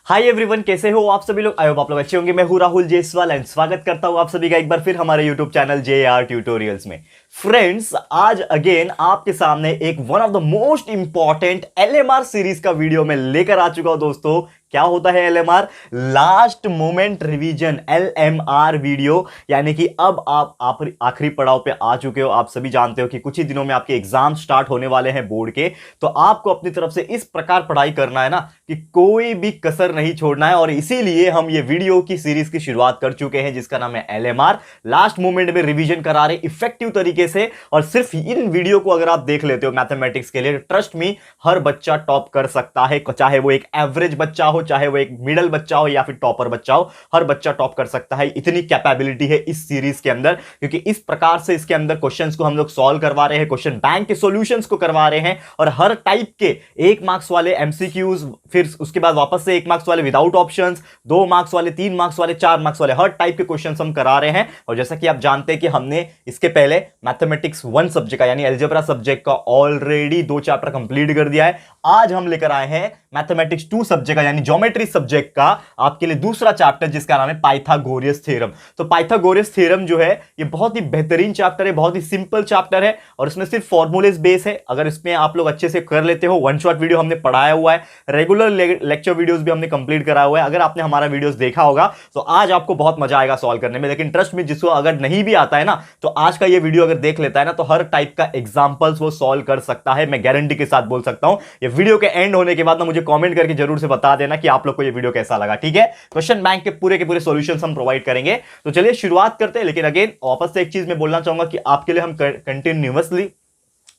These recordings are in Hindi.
हाय एवरीवन, कैसे हो आप सभी लोग। आई होप आप लोग अच्छे होंगे। मैं हूं राहुल जेसवाल एंड स्वागत करता हूं आप सभी का एक बार फिर हमारे यूट्यूब चैनल JR ट्यूटोरियल्स में। फ्रेंड्स, आज अगेन आपके सामने एक one of the most important LMR series का वीडियो में लेकर आ चुका हूं। दोस्तों, क्या होता है LMR? Last moment revision LMR video. यानी कि अब आप आखिरी पड़ाव पे आ चुके हो। आप सभी जानते हो कि कुछ ही दिनों में आपके एग्जाम स्टार्ट होने वाले हैं बोर्ड के। तो आपको अपनी तरफ से इस प्रकार पढ़ाई करना है ना कि कोई भी कसर नहीं छोड़ना है। और इसीलिए हम ये वीडियो की सीरीज की शुरुआत कर चुके हैं जिसका नाम है LMR, लास्ट मोमेंट में रिवीजन करा रहे इफेक्टिव तरीके से। और सिर्फ इन वीडियो को अगर आप देख लेते हो मैथमेटिक्स के लिए, ट्रस्ट मी, हर बच्चा टॉप कर सकता है। चाहे वो एक एवरेज बच्चा हो, चाहे वो एक मिडिल बच्चा हो या फिर टॉपर बच्चा हो, हर बच्चा टॉप कर सकता है। इतनी कैपेबिलिटी है इस सीरीज के अंदर, क्योंकि इस प्रकार से इसके अंदर क्वेश्चंस को हम लोग सॉल्व करवा रहे हैं, क्वेश्चन बैंक के सॉल्यूशंस को करवा रहे हैं। और हर टाइप के 1 मार्क्स वाले MCQs, फिर उसके बाद वापस से 1 मार्क्स वाले विदाउट ऑप्शंस, 2 मार्क्स वाले, 3 मार्क्स वाले, 4 मार्क्स वाले, हर टाइप के क्वेश्चंस हम करा रहे हैं। और जैसा कि आप जानते हैं कि हमने इसके पहले मैथमेटिक्स 1 सब्जेक्ट का यानी अलजेब्रा सब्जेक्ट का ऑलरेडी 2 चैप्टर कंप्लीट कर दिया है। आज हम लेकर आए हैं मैथमेटिक्स 2 सब्जेक्ट का यानी ज्योमेट्री सब्जेक्ट का आपके लिए दूसरा चैप्टर जिसका नाम है पाइथागोरस थ्योरम। तो पाइथागोरस थ्योरम जो है ये बहुत ही बेहतरीन चैप्टर है, बहुत ही सिंपल चैप्टर है और इसमें सिर्फ फॉर्मूलेस बेस है। अगर इसमें आप लोग अच्छे से कर लेते हो, वन शॉट वीडियो हमने पढ़ाया हुआ है, रेगुलर लेक्चर वीडियोस भी हमने कंप्लीट कराया हुआ है। अगर आपने हमारा वीडियोस देखा होगा तो आज आपको बहुत मजा आएगा सॉल्व करने में। लेकिन ट्रस्ट में, जिसको अगर नहीं भी आता है ना, तो आज का ये वीडियो अगर देख लेता है ना, तो हर टाइप का एग्जांपल्स वो सॉल्व कर सकता है। मैं गारंटी के साथ बोल सकता हूं। ये वीडियो के एंड होने के बाद ना मुझे कमेंट करके जरूर से बता देना कि आप लोग को ये वीडियो कैसा लगा। ठीक है, क्वेश्चन बैंक के पूरे सॉल्यूशंस हम प्रोवाइड करेंगे। तो चलिए शुरुआत करते हैं। लेकिन अगेन वापस से एक चीज मैं बोलना चाहूंगा कि आपके लिए हम कंटिन्यूअसली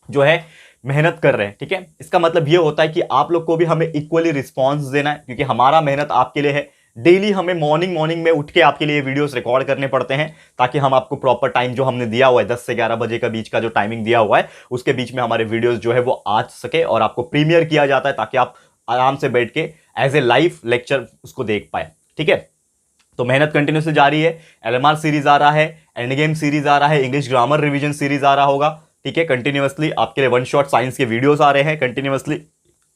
जो है मेहनत कर रहे हैं। ठीक है, इसका मतलब ये होता है कि आप लोग को भी हमें इक्वली रिस्पॉन्स देना है, क्योंकि हमारा मेहनत आपके लिए है। डेली हमें मॉर्निंग में उठ के आपके लिए वीडियोस रिकॉर्ड करने पड़ते हैं, ताकि हम आपको प्रॉपर टाइम जो हमने दिया हुआ है 10 से 11 बजे का बीच का जो टाइमिंग दिया हुआ है, उसके बीच में हमारे वीडियोस जो है वो आ सके। और आपको प्रीमियर किया जाता है ताकि आप आराम से बैठ के एज ए लाइव लेक्चर उसको देख पाए। ठीक है, तो मेहनत कंटिन्यूसली जारी है। LMR सीरीज आ रहा है, एंड गेम सीरीज आ रहा है, इंग्लिश ग्रामर रिवीजन सीरीज आ रहा होगा। ठीक है, कंटिन्यूसली आपके लिए वन शॉट साइंस के वीडियोस आ रहे हैं। कंटिन्यूसली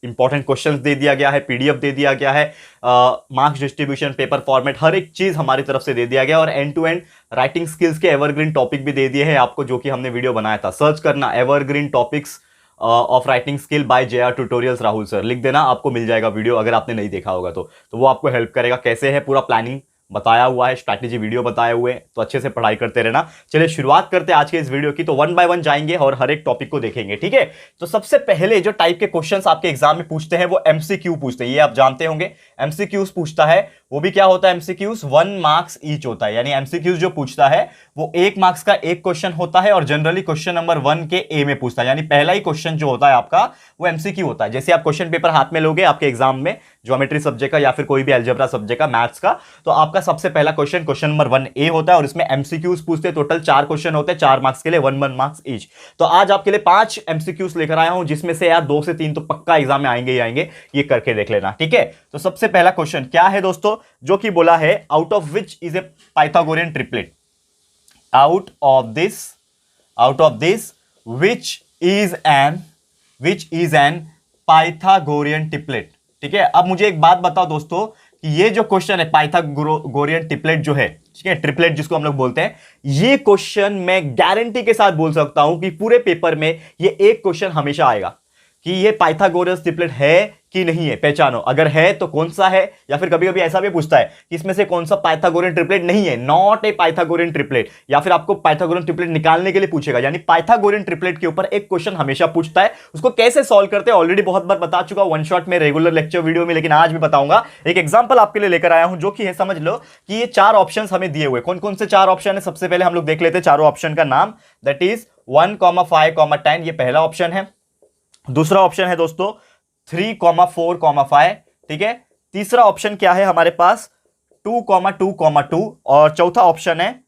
इंपॉर्टेंट क्वेश्चंस दे दिया गया है, PDF दे दिया गया है, मार्क्स डिस्ट्रीब्यूशन, पेपर फॉर्मेट, हर एक चीज हमारी तरफ से दे दिया गया। और end to end writing skills के एवरग्रीन टॉपिक भी दे दिए हैं आपको, जो कि हमने वीडियो बनाया था। सर्च करना evergreen topics of writing skill by JR tutorials Rahul sir, लिख देना, आपको मिल जाएगा वीडियो। अगर आपने नहीं देखा होगा तो वो आपको हेल्प करेगा। कैसे है पूरा प्लानिंग बताया हुआ है, स्ट्रैटेजी वीडियो बताए हुए हैं, तो अच्छे से पढ़ाई करते रहना। चलिए शुरुआत करते हैं आज के इस वीडियो की। तो 1 बाय 1 जाएंगे और हर एक टॉपिक को देखेंगे। ठीक है, तो सबसे पहले जो टाइप के क्वेश्चंस आपके एग्जाम में पूछते हैं वो MCQ पूछते हैं। ये आप जानते होंगे, MCQs पूछता है। वो भी क्या होता है MCQs? 1 मार्क्स ईच होता है। यानी MCQs जो पूछता है वो 1 मार्क्स का एक क्वेश्चन होता है और जनरली क्वेश्चन नंबर 1 के A में पूछता है। यानी पहला ही क्वेश्चन जो होता है आपका वो MCQ होता है। जैसे आप क्वेश्चन पेपर हाथ में लोगे आपके एग्जाम में, ज्योमेट्री सब्जेक्ट का या फिर कोई भी अलजेब्रा सब्जेक्ट का, मैथ्स का, तो आपका सबसे पहला क्वेश्चन नंबर 1A होता है और इसमें MCQs पूछते हैं। टोटल 4 क्वेश्चन होते हैं, 4 मार्क्स के लिए, 1 मार्क्स ईच। तो आज आपके लिए 5 MCQs लेकर आया हूं, जिसमें से यार 2 से 3 तो पक्का एग्जाम में आएंगे ही आएंगे। ये करके देख लेना। ठीक है, तो सबसे पहला क्वेश्चन क्या है दोस्तों, जो कि बोला है out of which is a Pythagorean triplet. Out of this which is an Pythagorean triplet. ठीक है, अब मुझे एक बात बताओ दोस्तों कि ये जो क्वेश्चन है पाइथागोरियन ट्रिपलेट जो है, ठीक है, ट्रिपलेट जिसको हम लोग बोलते हैं, ये क्वेश्चन मैं गारंटी के साथ बोल सकता हूं कि पूरे पेपर में ये एक क्वेश्चन हमेशा आएगा कि ये पाइथागोरस ट्रिपलेट है कि नहीं है, पहचानो। अगर है तो कौन सा है, या फिर कभी कभी ऐसा भी पूछता है कि इसमें से कौन सा पाइथागोरियन ट्रिपलेट नहीं है, नॉट ए पाइथागोरियन ट्रिपलेट, या फिर आपको पाइथागोरियन ट्रिपलेट निकालने के लिए पूछेगा। यानी पाइथागोरियन ट्रिपलेट के ऊपर एक क्वेश्चन हमेशा पूछता है। उसको कैसे सॉल्व करते हैं ऑलरेडी बहुत बार बता चुका वन शॉट में, रेगुलर लेक्चर वीडियो में, लेकिन आज भी बताऊंगा। एक एग्जाम्पल आपके लिए लेकर आया हूं, जो कि है, समझ लो कि ये 4 ऑप्शन हमें दिए हुए। कौन कौन से 4 ऑप्शन है, सबसे पहले हम लोग देख लेते हैं चारों ऑप्शन का नाम। दैट इज 1, 5, 10, ये पहला ऑप्शन है। दूसरा ऑप्शन है दोस्तों 3, 4, 5। ठीक है, तीसरा ऑप्शन क्या है हमारे पास 2, 2, 2, और चौथा ऑप्शन है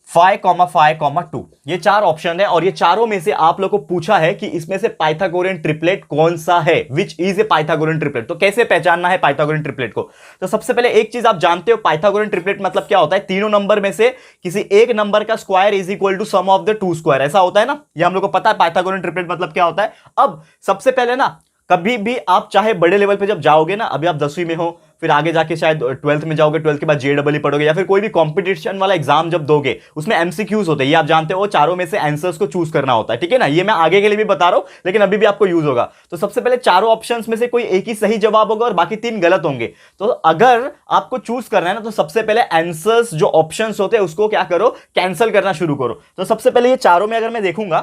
5, 5, 2। ये 4 ऑप्शन है और ये चारों में से आप लोग को पूछा है कि इसमें से पाइथागोरियन ट्रिपलेट कौन सा है, which is a Pythagorean triplet. तो कैसे पहचानना है पाइथागोरियन ट्रिपलेट को? तो सबसे पहले एक चीज आप जानते हो, पाइथागोरियन ट्रिपलेट मतलब क्या होता है, तीनों नंबर में से किसी एक नंबर का square is equal to sum of the 2 square, ऐसा होता है ना। ये हम लोग को पता है पाइथागोरियन ट्रिपलेट मतलब क्या होता है। अब सबसे पहले ना कभी भी आप चाहे बड़े लेवल पे जब जाओगे ना, अभी आप 10वीं में हो, फिर आगे जाके शायद 12th में जाओगे, 12th के बाद जेडबल पढ़ोगे, या फिर कोई भी कंपटीशन वाला एग्जाम जब दोगे, उसमें एमसीक्यूज होते हैं, ये आप जानते हो, चारों में से आंसर्स को चूज करना होता है, ठीक है ना। ये मैं आगे के लिए भी बता रहा हूं, लेकिन अभी भी आपको यूज होगा। तो सबसे पहले चारों ऑप्शंस में से कोई एक ही सही जवाब होगा और बाकी 3 गलत होंगे। तो अगर आपको चूज करना है ना, तो सबसे पहले आंसर्स जो ऑप्शंस होते हैं उसको क्या करो, कैंसिल करना शुरू करो। तो सबसे पहले ये चारों में अगर मैं देखूंगा,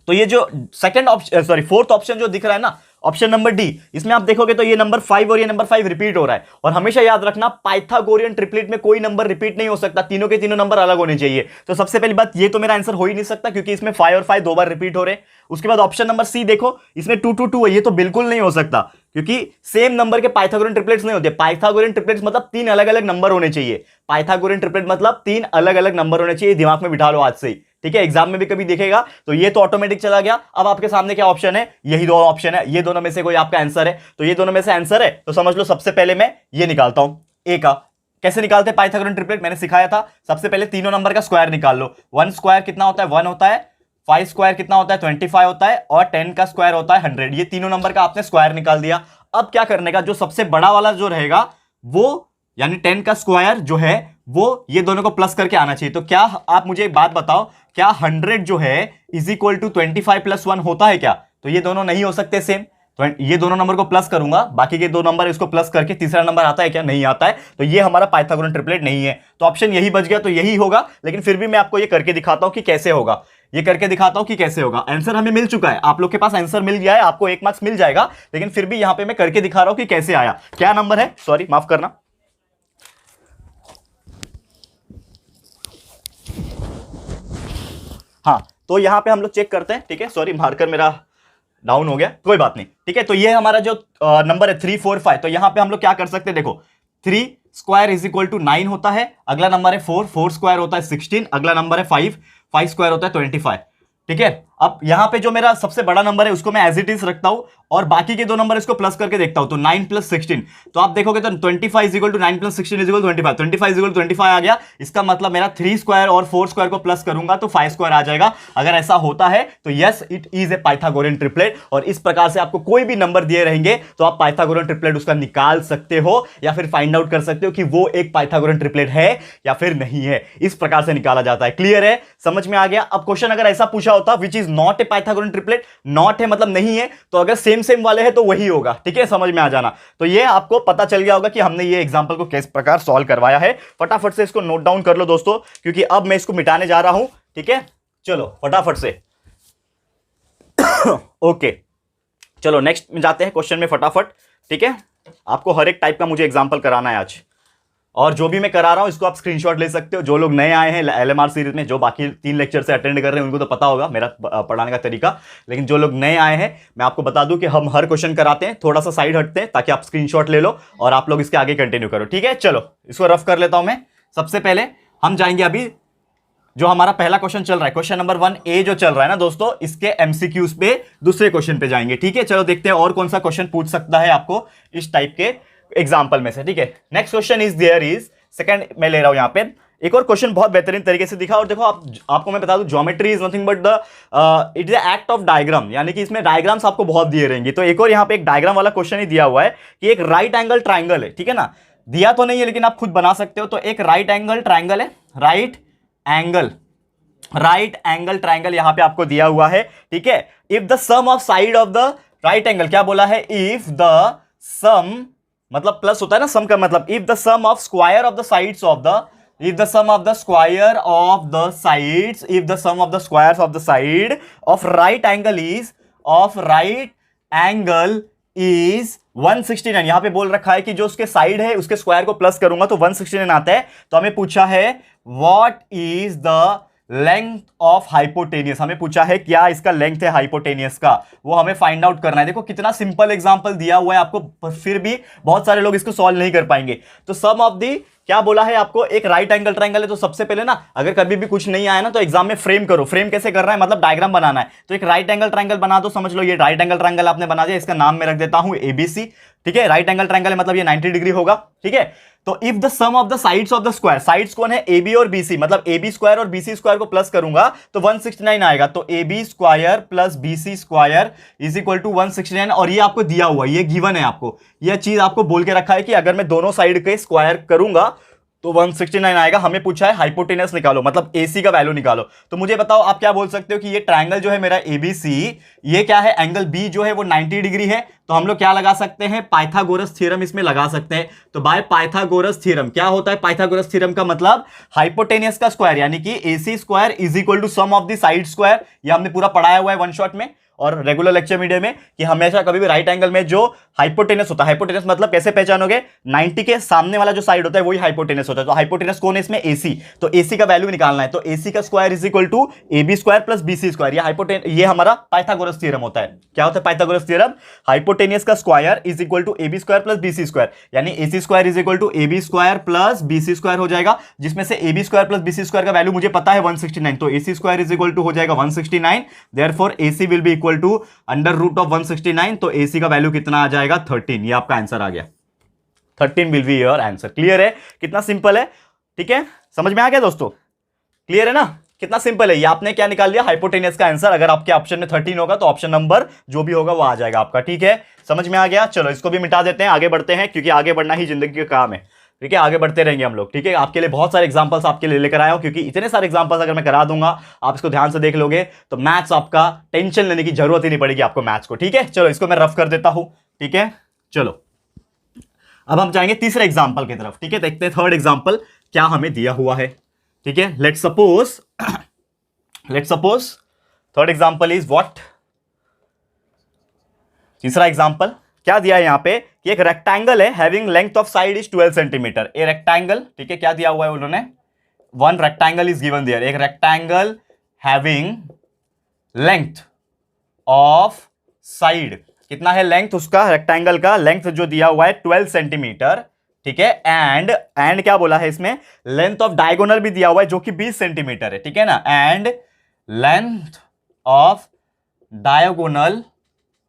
तो ये जो second option, sorry fourth option जो दिख रहा है ना, ऑप्शन नंबर डी, इसमें आप देखोगे तो ये नंबर 5 और ये नंबर 5 रिपीट हो रहा है। और हमेशा याद रखना, पाइथागोरियन ट्रिपलेट में कोई नंबर रिपीट नहीं हो सकता, तीनों के तीनों नंबर अलग होने चाहिए। तो सबसे पहली बात, ये तो मेरा आंसर हो ही नहीं सकता, क्योंकि इसमें 5 और 5 2 बार रिपीट हो रहे। उसके बाद ऑप्शन नंबर सी देखो, इसमें 2 2 2 है, ये तो बिल्कुल नहीं हो सकता, क्योंकि सेम नंबर के पाइथागोरियन ट्रिपलेट्स नहीं होते। पाइथागोरियन ट्रिपलेट्स मतलब 3 अलग अलग नंबर होने चाहिए। पाइथागोरियन ट्रिपलेट मतलब 3 अलग अलग नंबर होने चाहिए, दिमाग में बिठा लो आज से ही, ठीक है। एग्जाम में भी कभी दिखेगा तो ये तो ऑटोमेटिक चला गया। अब आपके सामने क्या ऑप्शन है, यही 2 ऑप्शन है, ये दोनों में से कोई आपका आंसर है। तो ये दोनों में से आंसर है, तो समझ लो सबसे पहले मैं ये निकालता हूं, ए का। कैसे निकालते हैं पाइथागोरियन ट्रिपलेट, मैंने सिखाया था। सबसे पहले तीनों नंबर का स्क्वायर निकाल लो। 1 स्क्वायर कितना होता है, 1 होता है। 5 स्क्वायर कितना होता है, 25 होता है। और 10 का स्क्वायर होता है 100। ये तीनों नंबर का आपने स्क्वायर निकाल दिया। अब क्या करने का, जो सबसे बड़ा वाला जो रहेगा वो, यानी 10 का स्क्वायर जो है वो ये दोनों को प्लस करके आना चाहिए। तो क्या आप मुझे एक बात बताओ, क्या 100 जो है इज इक्वल टू 25 + 1 होता है क्या? तो ये दोनों नहीं हो सकते सेम। तो ये दोनों नंबर को प्लस करूंगा, बाकी के 2 नंबर इसको प्लस करके तीसरा नंबर आता है क्या? नहीं आता है। तो ये हमारा पाइथागोरन ट्रिपलेट नहीं है। तो ऑप्शन यही बच गया, तो यही होगा। लेकिन फिर भी मैं आपको ये करके दिखाता हूं कि कैसे होगा। ये करके दिखाता हूं कि कैसे होगा। आंसर हमें मिल चुका है, आप लोग के पास आंसर मिल गया है, आपको 1 मार्क्स मिल जाएगा। लेकिन फिर भी यहां पे मैं करके दिखा रहा हूं कि कैसे आया। क्या नंबर है, सॉरी माफ करना, हाँ, तो यहां पे हम लोग चेक करते हैं, ठीक है। सॉरी मार्कर मेरा डाउन हो गया, कोई बात नहीं, ठीक है। तो ये हमारा जो नंबर है 3 4 5, तो यहां पे हम लोग क्या कर सकते हैं, देखो 3 स्क्वायर इज इक्वल टू 9 होता है। अगला नंबर है 4, 4 स्क्वायर होता है 16। अगला नंबर है 5, 5 स्क्वायर होता है 25, ठीक है। अब यहां पे जो मेरा सबसे बड़ा नंबर है उसको मैं एज इट इज रखता हूं और बाकी के 2 नंबर इसको प्लस करके देखता हूं। तो 9 + 16, तो आप देखोगे तो 25 = 9 + 16 = 25, 25 = 25 आ गया। इसका मतलब मेरा 3 स्क्वायर और 4 स्क्वायर को प्लस करूंगा तो 5 स्क्वायर आ जाएगा। अगर ऐसा होता है तो yes, it is a Pythagorean triplet. और इस प्रकार से आपको कोई भी नंबर दिए रहेंगे तो आप पाइथागोरियन ट्रिपलेट उसका निकाल सकते हो या फिर फाइंड आउट कर सकते हो कि वो एक पाइथागोरियन ट्रिपलेट है या फिर नहीं है। इस प्रकार से निकाला जाता है। क्लियर है, समझ में आ गया। अब क्वेश्चन अगर ऐसा पूछा होता which is not a Pythagorean triplet, not है मतलब नहीं है, तो अगर सेम सेम वाले हैं तो वही होगा, ठीक है, समझ में आ जाना। तो ये आपको पता चल गया होगा कि हमने ये एग्जांपल को किस प्रकार सॉल्व करवाया है। फटाफट से इसको नोट डाउन कर लो दोस्तों, क्योंकि अब मैं इसको मिटाने जा रहा हूं, ठीक है। चलो फटाफट से ओके, चलो नेक्स्ट में जाते हैं क्वेश्चन में फटाफट, ठीक है। आपको हर एक टाइप का मुझे एग्जांपल कराना है आज, और जो भी मैं करा रहा हूं इसको आप स्क्रीनशॉट ले सकते हो। जो लोग नए आए हैं एलएमआर सीरीज में, जो बाकी 3 लेक्चर से अटेंड कर रहे हैं उनको तो पता होगा मेरा पढ़ाने का तरीका, लेकिन जो लोग नए आए हैं मैं आपको बता दूं कि हम हर क्वेश्चन कराते हैं, थोड़ा सा साइड हटते हैं ताकि आप स्क्रीनशॉट ले लो और आप लोग इसके आगे कंटिन्यू करो, ठीक है। चलो इसको रफ कर लेता हूं मैं। सबसे पहले हम जाएंगे अभी जो हमारा पहला क्वेश्चन चल रहा है, क्वेश्चन नंबर 1A जो चल रहा है ना दोस्तों, इसके एमसीक्यूज पे दूसरे क्वेश्चन पे जाएंगे, ठीक है। चलो देखते हैं और कौन सा क्वेश्चन पूछ सकता है आपको इस टाइप के एग्जाम्पल में से, ठीक है। Next question is there is, second मैं ले रहा हूं यहां पे एक और क्वेश्चन बहुत बेहतरीन तरीके से दिखा। और देखो आपको मैं बता दूं, geometry is nothing but the it is the act of diagram, यानी कि इसमें डायग्राम्स आपको बहुत दिए रहेंगे। तो एक और यहां पे एक डायग्राम वाला क्वेश्चन ही दिया हुआ है कि एक राइट एंगल ट्राइंगल है, ठीक है ना। दिया तो नहीं है लेकिन आप खुद बना सकते हो। तो एक राइट एंगल ट्राइंगल है, राइट एंगल ट्राइंगल यहां पे आपको दिया हुआ है, ठीक है। If the sum of side of the right angle, क्या बोला है, इफ द सम मतलब प्लस होता है ना सम का मतलब, if the sum of square of the sides of the, if the sum of the square of the sides, if the sum of the squares of the side of right angle is 169, यहां पे बोल रखा है कि जो उसके साइड है उसके स्क्वायर को प्लस करूंगा तो 169 आता है। तो हमें पूछा है what is the length of hypotenuse, हमें पूछा है क्या इसका लेंथ है हाइपोटेनियस का, वो हमें फाइंड आउट करना है। देखो कितना सिंपल एग्जांपल दिया हुआ है आपको, फिर भी बहुत सारे लोग इसको सॉल्व नहीं कर पाएंगे। तो सम ऑफ दी क्या बोला है आपको, एक राइट एंगल ट्रायंगल है। तो सबसे पहले ना अगर कभी भी कुछ नहीं आया ना तो एग्जाम में फ्रेम करो। फ्रेम कैसे करना है, मतलब डायग्राम बनाना है। तो एक राइट एंगल ट्रायंगल बना दो, समझ लो ये राइट एंगल ट्रायंगल आपने बना दिया, इसका नाम मैं रख देता हूं एबीसी, ठीक है। राइट एंगल ट्रायंगल है मतलब ये 90 डिग्री होगा, ठीक है। तो if the sum of the sides of the square, sides कौन है, ए बी और बी सी, मतलब ए बी स्क्वायर और बी सी स्क्वायर को प्लस करूंगा तो 169 आएगा। तो A B square plus B C square is equal to 169, और ये आपको दिया हुआ है, ये गिवन है आपको, यह चीज आपको बोल के रखा है कि अगर मैं दोनों साइड के स्क्वायर करूंगा तो 169 आएगा। हमें पूछा है हाइपोटेनस निकालो, मतलब एसी का वैल्यू निकालो। तो मुझे बताओ आप क्या बोल सकते हो कि ये ट्रायंगल जो है मेरा एबीसी, ये क्या है, एंगल बी जो है वो 90 डिग्री है। तो हम लोग क्या लगा सकते हैं, पाइथागोरस थ्योरम इसमें लगा सकते हैं। तो बाय पाइथागोरस थ्योरम क्या होता है, पाइथागोरस थ्योरम का मतलब हाइपोटेनस का स्क्वायर यानी कि AC square is equal to sum of the side square. ये हमने पूरा पढ़ाया हुआ है वन शॉट में और रेगुलर लेक्चर मीडिया में कि हमेशा कभी भी राइट एंगल में जो हाइपोटेनस होता है, हाइपोटेनस मतलब कैसे पहचानोगे, 90 के सामने वाला जो साइड होता है वही हाइपोटेनस होता है। तो हाइपोटेनस कौन है इसमें, एसी। तो एसी का वैल्यू निकालना है, तो एसी का square is equal to A B square plus B C square. ये हमारा पाइथागोरस थ्योरम होता है। क्या होता है पाइथागोरस थ्योरम, हाइपोटेनस का square is equal to A B square plus B C square, यानी AC square is equal to A B square plus B C square हो जाएगा, जिसमें से A B square plus B C square का वैल्यू मुझे पता है 169। तो AC square is equal to हो जाएगा 169, therefore AC will be equal to under root of 169। तो एसी का वैल्यू कितना आ जाएगा, 13। ये आपका आंसर आ गया, 13 will be your answer. Clear है, कितना सिंपल है, ठीक है, समझ में आ गया दोस्तों, क्लियर है ना, कितना सिंपल है। ये आपने क्या निकाल लिया, हाइपोटेनस का आंसर। अगर आपके ऑप्शन में 13 होगा तो ऑप्शन नंबर जो भी होगा वो आ जाएगा आपका, ठीक है, समझ में आ गया। चलो इसको भी मिटा देते हैं, आगे बढ़ते हैं, क्योंकि आगे बढ़ना ही जिंदगी का काम है, ठीक है, आगे बढ़ते रहेंगे हम लोग, ठीक है। आपके लिए बहुत सारे एग्जांपल्स आपके लिए लेकर आया हूं, क्योंकि इतने सारे एग्जांपल्स अगर मैं करा दूंगा, आप इसको ध्यान से देख लोगे तो मैथ्स आपका टेंशन लेने की जरूरत ही नहीं पड़ेगी आपको मैथ्स को, ठीक है। चलो इसको मैं रफ कर देता हूं, ठीक है। चलो अब हम जाएंगे तीसरे एग्जाम्पल की तरफ, ठीक है। देखते हैं थर्ड एग्जाम्पल क्या हमें दिया हुआ है, ठीक है। Let's suppose third example is what, तीसरा एग्जाम्पल क्या दिया है यहां पे कि एक रेक्टेंगल है, having length of side is 12 centimetre. A rectangle, ठीक है, क्या दिया हुआ है उन्होंने, one rectangle is given there, एक rectangle having length of side, कितना है लेंथ उसका, रेक्टेंगल का लेंथ जो दिया हुआ है 12 सेंटीमीटर, ठीक है। एंड क्या बोला है इसमें, लेंथ ऑफ डायगोनल भी दिया हुआ है जो कि 20 सेंटीमीटर है, ठीक है ना। And length of diagonal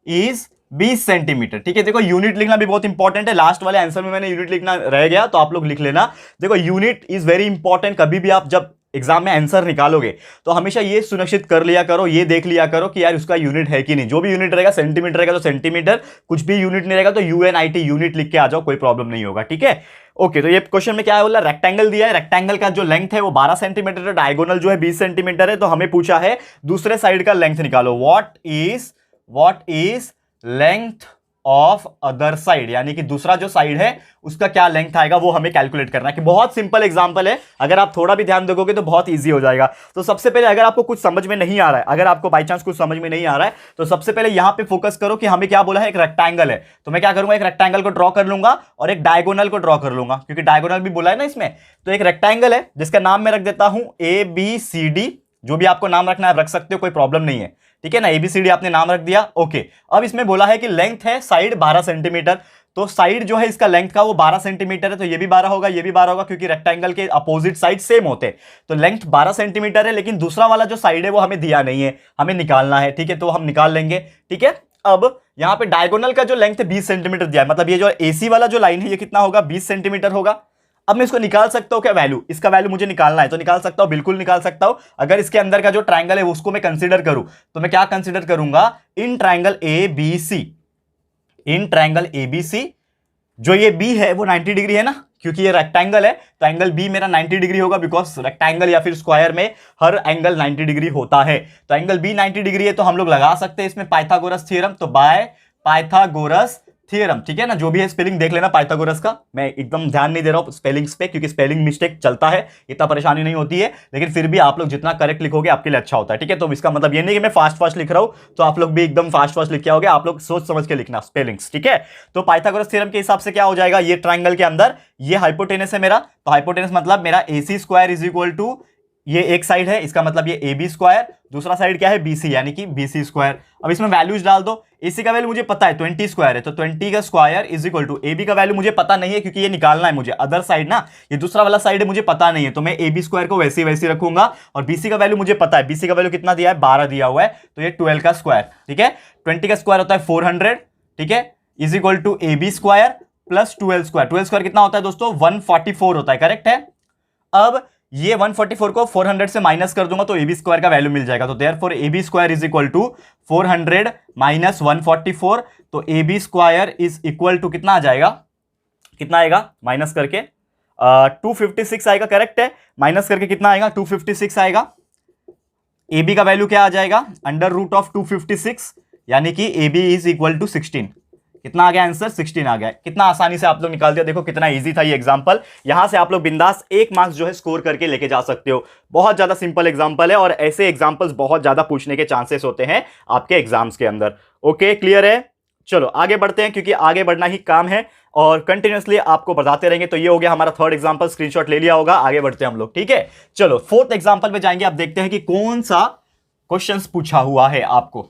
is 20 centimetre, ठीक है। देखो यूनिट लिखना भी बहुत इंपॉर्टेंट है, लास्ट वाले आंसर में मैंने यूनिट लिखना रह गया तो आप लोग लिख लेना। देखो यूनिट इज वेरी इंपॉर्टेंट, कभी भी आप जब एग्जाम में आंसर निकालोगे तो हमेशा ये सुनिश्चित कर लिया करो, ये देख लिया करो कि यार उसका यूनिट है कि नहीं। जो भी यूनिट रहेगा, सेंटीमीटर रहेगा तो सेंटीमीटर, कुछ भी यूनिट नहीं रहेगा तो यूएनआईटी यूनिट लिख के आ जाओ, कोई प्रॉब्लम नहीं होगा, ठीक है। ओके, तो ये क्वेश्चन में क्या है बोला, रेक्टेंगल दिया है, रेक्टेंगल का जो लेंथ है वो 12 सेंटीमीटर है, डायगोनल जो है 20 सेंटीमीटर है। तो हमें पूछा है दूसरे साइड का लेंथ निकालो, what is length of other side, यानी कि दूसरा जो साइड है उसका क्या लेंथ आएगा वो हमें कैलकुलेट करना है। कि बहुत सिंपल एग्जांपल है, अगर आप थोड़ा भी ध्यान दोगे तो बहुत इजी हो जाएगा। तो सबसे पहले अगर आपको कुछ समझ में नहीं आ रहा है, अगर आपको बाई चांस कुछ समझ में नहीं आ रहा है तो सबसे पहले यहां पे फोकस करो कि हमें क्या बोला है, एक रेक्टेंगल है। तो मैं क्या करूंगा, एक रेक्टेंगल को ड्रॉ कर लूंगा और एक डायगोनल को ड्रॉ कर लूंगा, क्योंकि डायगोनल भी बोला है ना इसमें। तो एक रेक्टेंगल है जिसका नाम मैं रख देता हूं ABCD, जो भी आपको नाम रखना है रख सकते हो, कोई प्रॉब्लम नहीं है, ठीक है ना। ABCD आपने नाम रख दिया, ओके। अब इसमें बोला है कि लेंथ है साइड 12 सेंटीमीटर, तो साइड जो है इसका लेंथ का वो 12 सेंटीमीटर है, तो ये भी 12 होगा, ये भी 12 होगा, क्योंकि रेक्टेंगल के अपोजिट साइड सेम होते हैं। तो लेंथ 12 सेंटीमीटर है, लेकिन दूसरा वाला जो साइड है वो हमें दिया नहीं है, हमें निकालना है, ठीक है। तो हम निकाल लेंगे, ठीक है। अब यहां पे डायगोनल का जो लेंथ है 20 सेंटीमीटर दिया है, मतलब ये जो AC वाला जो लाइन है ये कितना होगा, 20 सेंटीमीटर होगा। अब मैं इसको निकाल सकता हूं क्या वैल्यू, इसका वैल्यू मुझे निकालना है, तो निकाल सकता हूं, बिल्कुल निकाल सकता हूं। अगर इसके अंदर का जो ट्रायंगल है उसको मैं कंसीडर करूं तो मैं क्या कंसीडर करूंगा, इन ट्रायंगल ABC, जो ये B है वो 90 डिग्री है ना, क्योंकि ये रेक्टेंगल है तो एंगल B मेरा 90 डिग्री होगा, बिकॉज रेक्टेंगल या फिर स्क्वायर में हर एंगल 90 डिग्री होता है। तो एंगल B 90 डिग्री है, तो हम लोग लगा सकते हैं इसमें पाइथागोरस थ्योरम। तो बाय पाइथागोरस थ्योरम, ठीक है ना, जो भी है स्पेलिंग देख लेना पाइथागोरस का, मैं एकदम ध्यान नहीं दे रहा हूं स्पेलिंग्स पे, क्योंकि स्पेलिंग मिस्टेक चलता है, इतना परेशानी नहीं होती है, लेकिन फिर भी आप लोग जितना करेक्ट लिखोगे आपके लिए अच्छा होता है, ठीक है। तो इसका मतलब ये नहीं कि मैं फास्ट लिख रहा हूं तो आप लोग भी एकदम फास्ट लिख के आओगे, आप लोग सोच समझ के लिखना स्पेलिंग्स, ठीक है। तो पाइथागोरस थ्योरम के हिसाब से क्या हो जाएगा, ये ट्रायंगल के अंदर ये हाइपोटेनस है मेरा, तो हाइपोटेनस मतलब मेरा AC square is equal to, ये एक साइड है इसका मतलब ये AB स्क्वायर, दूसरा साइड क्या है BC, यानी कि BC स्क्वायर। अब इसमें वैल्यूज डाल दो, AC का वैल्यू मुझे पता है 20 स्क्वायर है, तो 20 का square is equal to, AB का वैल्यू मुझे पता नहीं है क्योंकि ये निकालना है मुझे, अदर साइड ना, ये दूसरा वाला साइड है मुझे पता नहीं है, तो मैं AB स्क्वायर को वैसे रखूंगा। और BC का वैल्यू मुझे पता है, BC का वैल्यू कितना दिया है, 12 दिया हुआ है, तो ये 12 का स्क्वायर, ठीक है। 20 का स्क्वायर होता है 400, ठीक है, is equal to AB square plus 12 square. 12 square कितना होता है दोस्तों? 144 होता है, करेक्ट है। अब ये 144 को 400 से माइनस कर दूंगा तो ए बी स्क्वायर का वैल्यू मिल जाएगा। तो therefore A B square is equal to 400 minus 144। तो A B square is equal to कितना आ जाएगा? कितना आएगा माइनस करके? 256 आएगा, करेक्ट है। माइनस करके कितना आएगा? 256 आएगा। ए बी का वैल्यू क्या आ जाएगा? अंडर रूट ऑफ 256, यानी कि A B is equal to 16। कितना आ गया आंसर? 16 आ गया। कितना आसानी से आप लोग निकाल दिया, देखो कितना इजी था ये एग्जांपल। यहां से आप लोग बिंदास 1 मार्क्स जो है स्कोर करके लेके जा सकते हो। बहुत ज्यादा सिंपल एग्जांपल है और ऐसे एग्जांपल्स बहुत ज्यादा पूछने के चांसेस होते हैं आपके एग्जाम्स के अंदर। ओके, क्लियर है? चलो आगे बढ़ते हैं, क्योंकि आगे बढ़ना ही काम है और कंटिन्यूअसली आपको बताते रहेंगे। तो ये हो गया हमारा थर्ड एग्जांपल, स्क्रीनशॉट ले लिया होगा। आगे बढ़ते हैं हम लोग, ठीक है। चलो फोर्थ एग्जांपल पे जाएंगे। आप देखते हैं कि कौन सा क्वेश्चंस पूछा हुआ है आपको,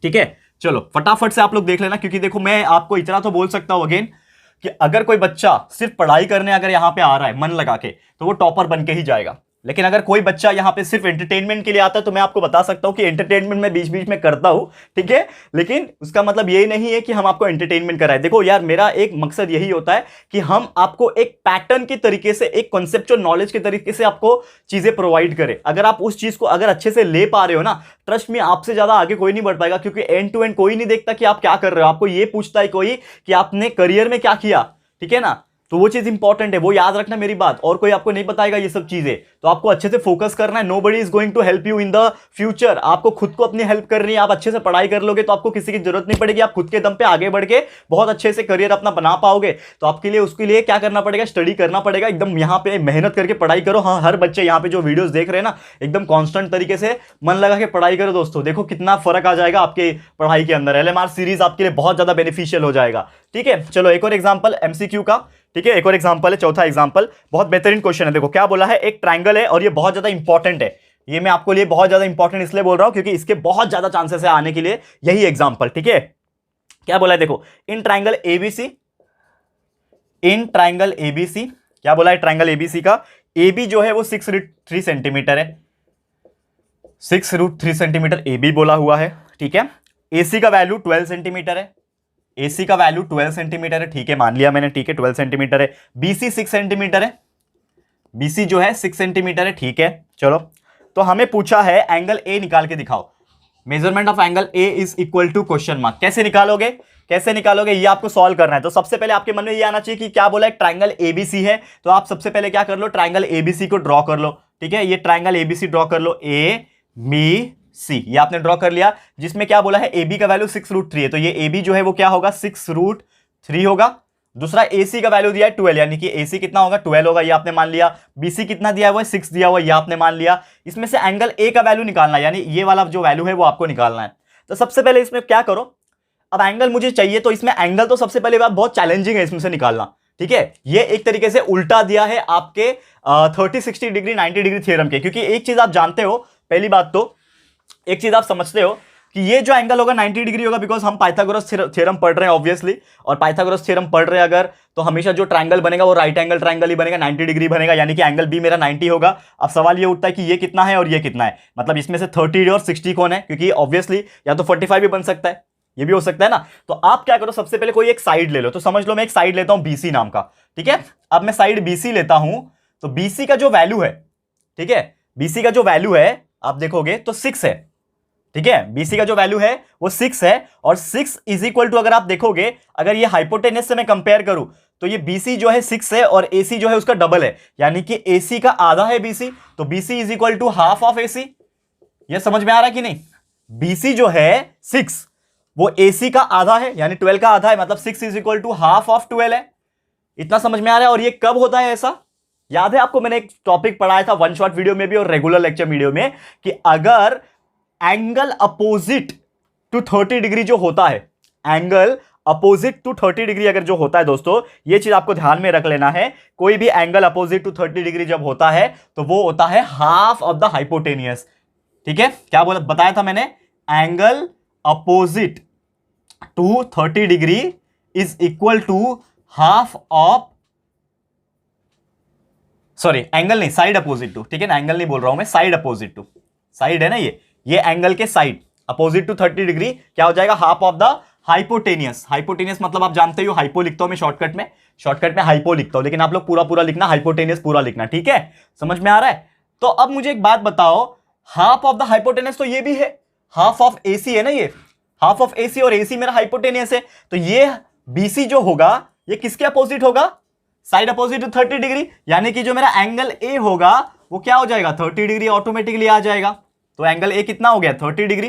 ठीक है। चलो फटाफट से आप लोग देख लेना, क्योंकि देखो मैं आपको इतना तो बोल सकता हूं अगेन कि अगर कोई बच्चा सिर्फ पढ़ाई करने अगर यहां पे आ रहा है मन लगा के, तो वो टॉपर बन के ही जाएगा। लेकिन अगर कोई बच्चा यहां पे सिर्फ एंटरटेनमेंट के लिए आता है, तो मैं आपको बता सकता हूं कि एंटरटेनमेंट मैं बीच बीच में करता हूं, ठीक है। लेकिन उसका मतलब यही नहीं है कि हम आपको एंटरटेनमेंट कराएं। देखो यार, मेरा एक मकसद यही होता है कि हम आपको एक पैटर्न की तरीके से, एक कॉन्सेप्चुअल नॉलेज के तरीके से आपको चीजें प्रोवाइड करें। अगर आप उस चीज को अगर अच्छे से ले पा रहे हो ना, ट्रस्ट में आपसे ज्यादा आगे कोई नहीं बढ़ पाएगा। क्योंकि एंड टू एंड कोई नहीं देखता कि आप क्या कर रहे हो, आपको ये पूछता है कोई कि आपने करियर में क्या किया, ठीक है ना। तो वो चीज इंपॉर्टेंट है, वो याद रखना मेरी बात। और कोई आपको नहीं बताएगा ये सब चीजें, तो आपको अच्छे से फोकस करना है। Nobody is going to help you in the future. आपको खुद को अपनी हेल्प करनी है। आप अच्छे से पढ़ाई कर लोगे तो आपको किसी की जरूरत नहीं पड़ेगी। आप खुद के दम पे आगे बढ़ के बहुत अच्छे से करियर अपना बना पाओगे। तो आपके लिए उसके लिए क्या करना पड़ेगा? स्टडी करना पड़ेगा। एकदम यहाँ पे मेहनत करके पढ़ाई करो। हाँ, हर बच्चे यहाँ पे जो वीडियोस देख रहे हैं ना, एकदम कॉन्स्टेंट तरीके से मन लगा के पढ़ाई करो दोस्तों। देखो कितना फर्क आ जाएगा आपके पढ़ाई के अंदर। LMR सीरीज आपके लिए बहुत ज्यादा बेनिफिशियल हो जाएगा, ठीक है। चलो एक और एग्जाम्पल MCQ का, ठीक है। एक और एग्जांपल है, चौथा एग्जांपल। बहुत बेहतरीन क्वेश्चन है। देखो क्या बोला है, एक ट्रायंगल है और ये बहुत ज्यादा इंपॉर्टेंट है। ये मैं आपको लिए बहुत ज्यादा इंपॉर्टेंट इसलिए बोल रहा हूं क्योंकि इसके बहुत ज्यादा चांसेस है आने के लिए, यही एग्जांपल, ठीक है। क्या बोला है देखो, in triangle ABC, in triangle ABC क्या बोला है? ट्रायंगल एबीसी का AB जो है वो 6√3 सेंटीमीटर है। 6√3 सेंटीमीटर AB बोला हुआ है, ठीक है। AC का वैल्यू 12 सेंटीमीटर है। AC का वैल्यू 12 सेंटीमीटर है, ठीक है, मान लिया मैंने, ठीक है, 12 सेंटीमीटर है। BC 6 सेंटीमीटर है। BC जो है 6 सेंटीमीटर है, ठीक है। चलो, तो हमें पूछा है एंगल A निकाल के दिखाओ। Measurement of angle A is equal to question mark. कैसे निकालोगे? कैसे निकालोगे ये आपको सॉल्व करना है। तो सबसे पहले आपके मन में ये आना चाहिए कि क्या बोला है, ट्रायंगल ABC है। तो आप सबसे पहले क्या कर लो, ट्रायंगल ABC को ड्रॉ कर लो, ठीक है। ये ट्रायंगल ABC ड्रॉ कर लो, ABC, ये आपने ड्रॉ कर लिया। जिसमें क्या बोला है, AB का वैल्यू 6√3 है। तो ये AB जो है वो क्या होगा, 6√3 होगा। दूसरा AC का वैल्यू दिया है 12, यानी कि AC कितना होगा, 12 होगा, ये आपने मान लिया। BC कितना दिया हुआ है, 6 दिया हुआ है, ये आपने मान लिया। इसमें से एंगल A का वैल्यू निकालना है, यानी ये वाला जो वैल्यू है वो आपको निकालना है। तो सबसे पहले इसमें क्या करो, अब एंगल मुझे चाहिए, तो इसमें एंगल तो सबसे पहले बात बहुत चैलेंजिंग है इसमें से निकालना, ठीक है। ये एक तरीके से उल्टा दिया है आपके 30, 60 डिग्री, 90 डिग्री थ्योरम के। क्योंकि एक चीज आप जानते हो, पहली बात तो एक चीज आप समझते हो कि ये जो एंगल होगा 90 डिग्री होगा, बिकॉज हम पाइथागोरस थ्योरम पढ़ रहे हैं ऑब्वियसली। और पाइथागोरस थ्योरम पढ़ रहे हैं अगर, तो हमेशा जो ट्रायंगल बनेगा वो राइट एंगल ट्रायंगल ही बनेगा, 90 डिग्री बनेगा, यानी कि एंगल B मेरा 90 होगा। अब सवाल ये उठता है कि ये कितना है और ये कितना है, मतलब इसमें से 30 और 60 कौन है? क्योंकि ऑब्वियसली या तो 45 भी बन सकता है, ये भी हो सकता है ना। तो आप क्या करो, सबसे पहले कोई एक साइड ले लो। तो समझ लो मैं एक साइड लेता हूं BC नाम का, ठीक है। अब मैं साइड BC लेता हूं, तो BC का जो वैल्यू है, ठीक है, BC का जो वैल्यू है आप देखोगे तो 6 है, ठीक है। BC का जो वैल्यू है वो 6 है। और 6 इज इक्वल टू, अगर आप देखोगे, अगर ये हाइपोटेनस से मैं कंपेयर करूं, तो ये BC जो है 6 है और AC जो है उसका डबल है, यानी कि AC का आधा है BC। तो BC is equal to half of AC। ये समझ में आ रहा है कि नहीं? BC जो है 6, वो AC का आधा है, यानी 12 का आधा है, मतलब 6 is equal to half of 12 है। इतना समझ में आ रहा है? और ये कब होता है ऐसा? याद है आपको, मैंने एक टॉपिक पढ़ाया था वन शॉट वीडियो में भी और रेगुलर लेक्चर वीडियो में, कि अगर एंगल अपोजिट टू 30 डिग्री जो होता है, एंगल अपोजिट टू 30 डिग्री अगर जो होता है दोस्तों, ये चीज आपको ध्यान में रख लेना है। कोई भी एंगल अपोजिट टू 30 डिग्री जब होता है तो वो होता है हाफ ऑफ द हाइपोटेनियस, ठीक है। क्या बोला, बताया था मैंने, angle opposite to 30 degree is equal to half of, sorry angle नहीं, साइड अपोजिट टू, ठीक है ना, एंगल नहीं बोल रहा हूं मैं, साइड अपोजिट टू, साइड है ना ये एंगल के साइड अपोजिट टू 30 डिग्री क्या हो जाएगा, half of the hypotenuse. Hypotenuse मतलब आप जानते हो, हाइपो लिखता हूं मैं शॉर्टकट में हाइपो लिखता हूं, लेकिन आप लोग पूरा पूरा लिखना, हाइपोटेनियस पूरा लिखना, ठीक है? समझ में आ रहा है? तो अब मुझे एक बात बताओ, हाफ ऑफ द हाइपोटेनियस तो ये भी है, हाफ ऑफ एसी है ना, ये हाफ ऑफ एसी और एसी मेरा हाइपोटेनियस है, तो ये बीसी जो होगा ये किसके अपोजिट होगा? साइड अपोजिट टू 30 डिग्री, यानी कि जो मेरा एंगल ए होगा वो क्या हो जाएगा? 30 डिग्री ऑटोमेटिकली आ जाएगा। तो एंगल ए कितना हो गया? 30 डिग्री।